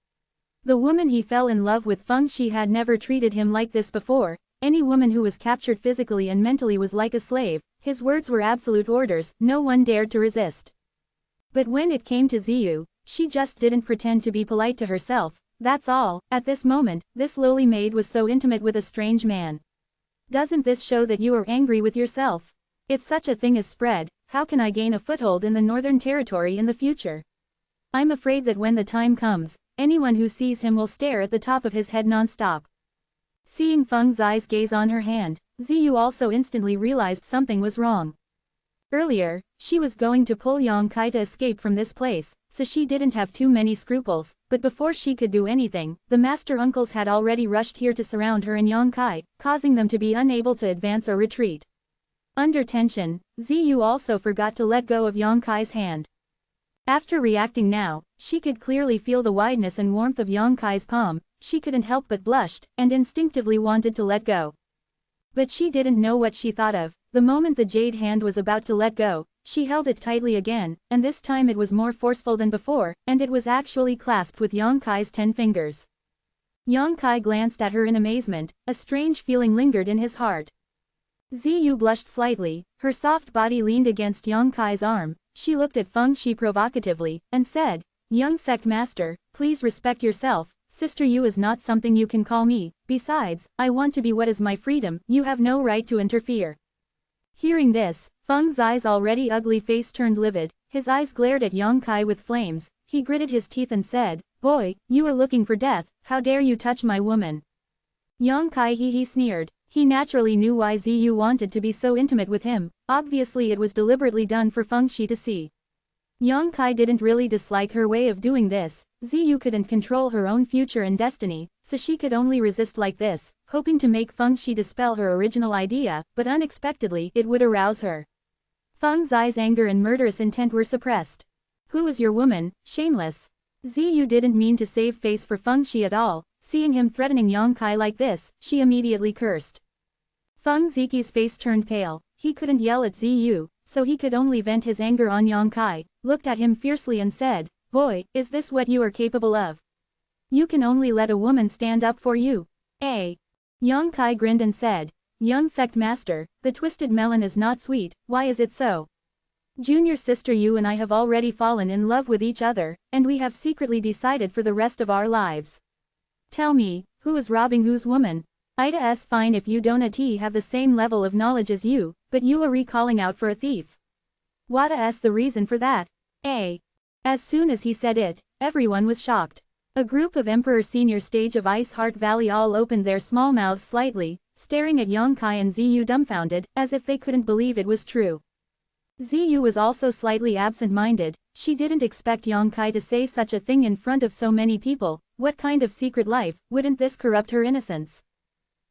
Speaker 1: The woman he fell in love with, Feng Shi, had never treated him like this before. Any woman who was captured physically and mentally was like a slave. His words were absolute orders, no one dared to resist. But when it came to Ziyu, she just didn't pretend to be polite to herself, that's all. At this moment, this lowly maid was so intimate with a strange man. Doesn't this show that you are angry with yourself? If such a thing is spread, how can I gain a foothold in the Northern Territory in the future? I'm afraid that when the time comes, anyone who sees him will stare at the top of his head non-stop. Seeing Feng Zai's gaze on her hand, Ziyu also instantly realized something was wrong. Earlier, she was going to pull Yang Kai to escape from this place, so she didn't have too many scruples, but before she could do anything, the master uncles had already rushed here to surround her and Yang Kai, causing them to be unable to advance or retreat. Under tension, Ziyu also forgot to let go of Yang Kai's hand. After reacting now, she could clearly feel the wideness and warmth of Yang Kai's palm. She couldn't help but blushed, and instinctively wanted to let go. But she didn't know what she thought of. The moment the jade hand was about to let go, she held it tightly again, and this time it was more forceful than before, and it was actually clasped with Yang Kai's 10 fingers. Yang Kai glanced at her in amazement. A strange feeling lingered in his heart. Ziyu blushed slightly, her soft body leaned against Yang Kai's arm. She looked at Feng Shi provocatively, and said, "Young sect master, please respect yourself. Sister Yu is not something you can call me. Besides, I want to be what is my freedom. You have no right to interfere." Hearing this, Feng Zai's already ugly face turned livid. His eyes glared at Yang Kai with flames. He gritted his teeth and said, "Boy, you are looking for death. How dare you touch my woman?" Yang Kai he sneered. He naturally knew why Ziyu wanted to be so intimate with him. Obviously it was deliberately done for Feng Shi to see. Yang Kai didn't really dislike her way of doing this. Ziyu couldn't control her own future and destiny, so she could only resist like this, hoping to make Feng Shi dispel her original idea, but unexpectedly it would arouse her. Feng Zai's anger and murderous intent were suppressed. "Who is your woman, shameless?" Ziyu didn't mean to save face for Feng Shi at all. Seeing him threatening Yang Kai like this, she immediately cursed. Feng Ziqi's face turned pale. He couldn't yell at Ziyu, so he could only vent his anger on Yang Kai, looked at him fiercely and said, "Boy, is this what you are capable of? You can only let a woman stand up for you, eh?" Yang Kai grinned and said, "Young sect master, the twisted melon is not sweet. Why is it so? Junior sister Yu and I have already fallen in love with each other, and we have secretly decided for the rest of our lives. Tell me, who is robbing whose woman? Ida's fine if you don't have the same level of knowledge as you, but you are calling out for a thief. What's the reason for that, eh?" As soon as he said it, everyone was shocked. A group of Emperor Senior Stage of Ice Heart Valley all opened their small mouths slightly, staring at Yang Kai and Ziyu dumbfounded, as if they couldn't believe it was true. Ziyu was also slightly absent-minded. She didn't expect Yang Kai to say such a thing in front of so many people. What kind of secret life, wouldn't this corrupt her innocence?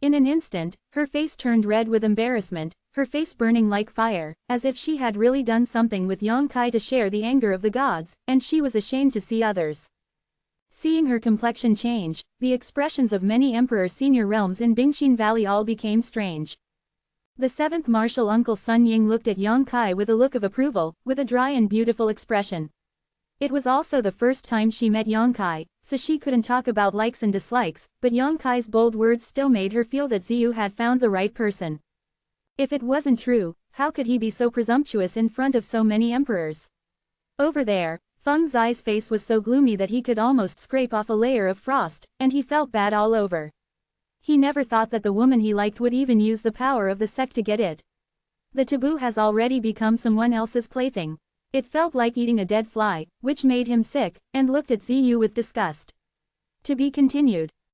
Speaker 1: In an instant, her face turned red with embarrassment, her face burning like fire, as if she had really done something with Yang Kai to share the anger of the gods, and she was ashamed to see others. Seeing her complexion change, the expressions of many Emperor Senior realms in Bingxin Valley all became strange. The 7th Martial Uncle Sun Ying looked at Yang Kai with a look of approval, with a dry and beautiful expression. It was also the first time she met Yang Kai, so she couldn't talk about likes and dislikes, but Yang Kai's bold words still made her feel that Ziyu had found the right person. If it wasn't true, how could he be so presumptuous in front of so many emperors? Over there, Feng Zai's face was so gloomy that he could almost scrape off a layer of frost, and he felt bad all over. He never thought that the woman he liked would even use the power of the sect to get it. The taboo has already become someone else's plaything. It felt like eating a dead fly, which made him sick, and looked at Ziyu with disgust. To be continued.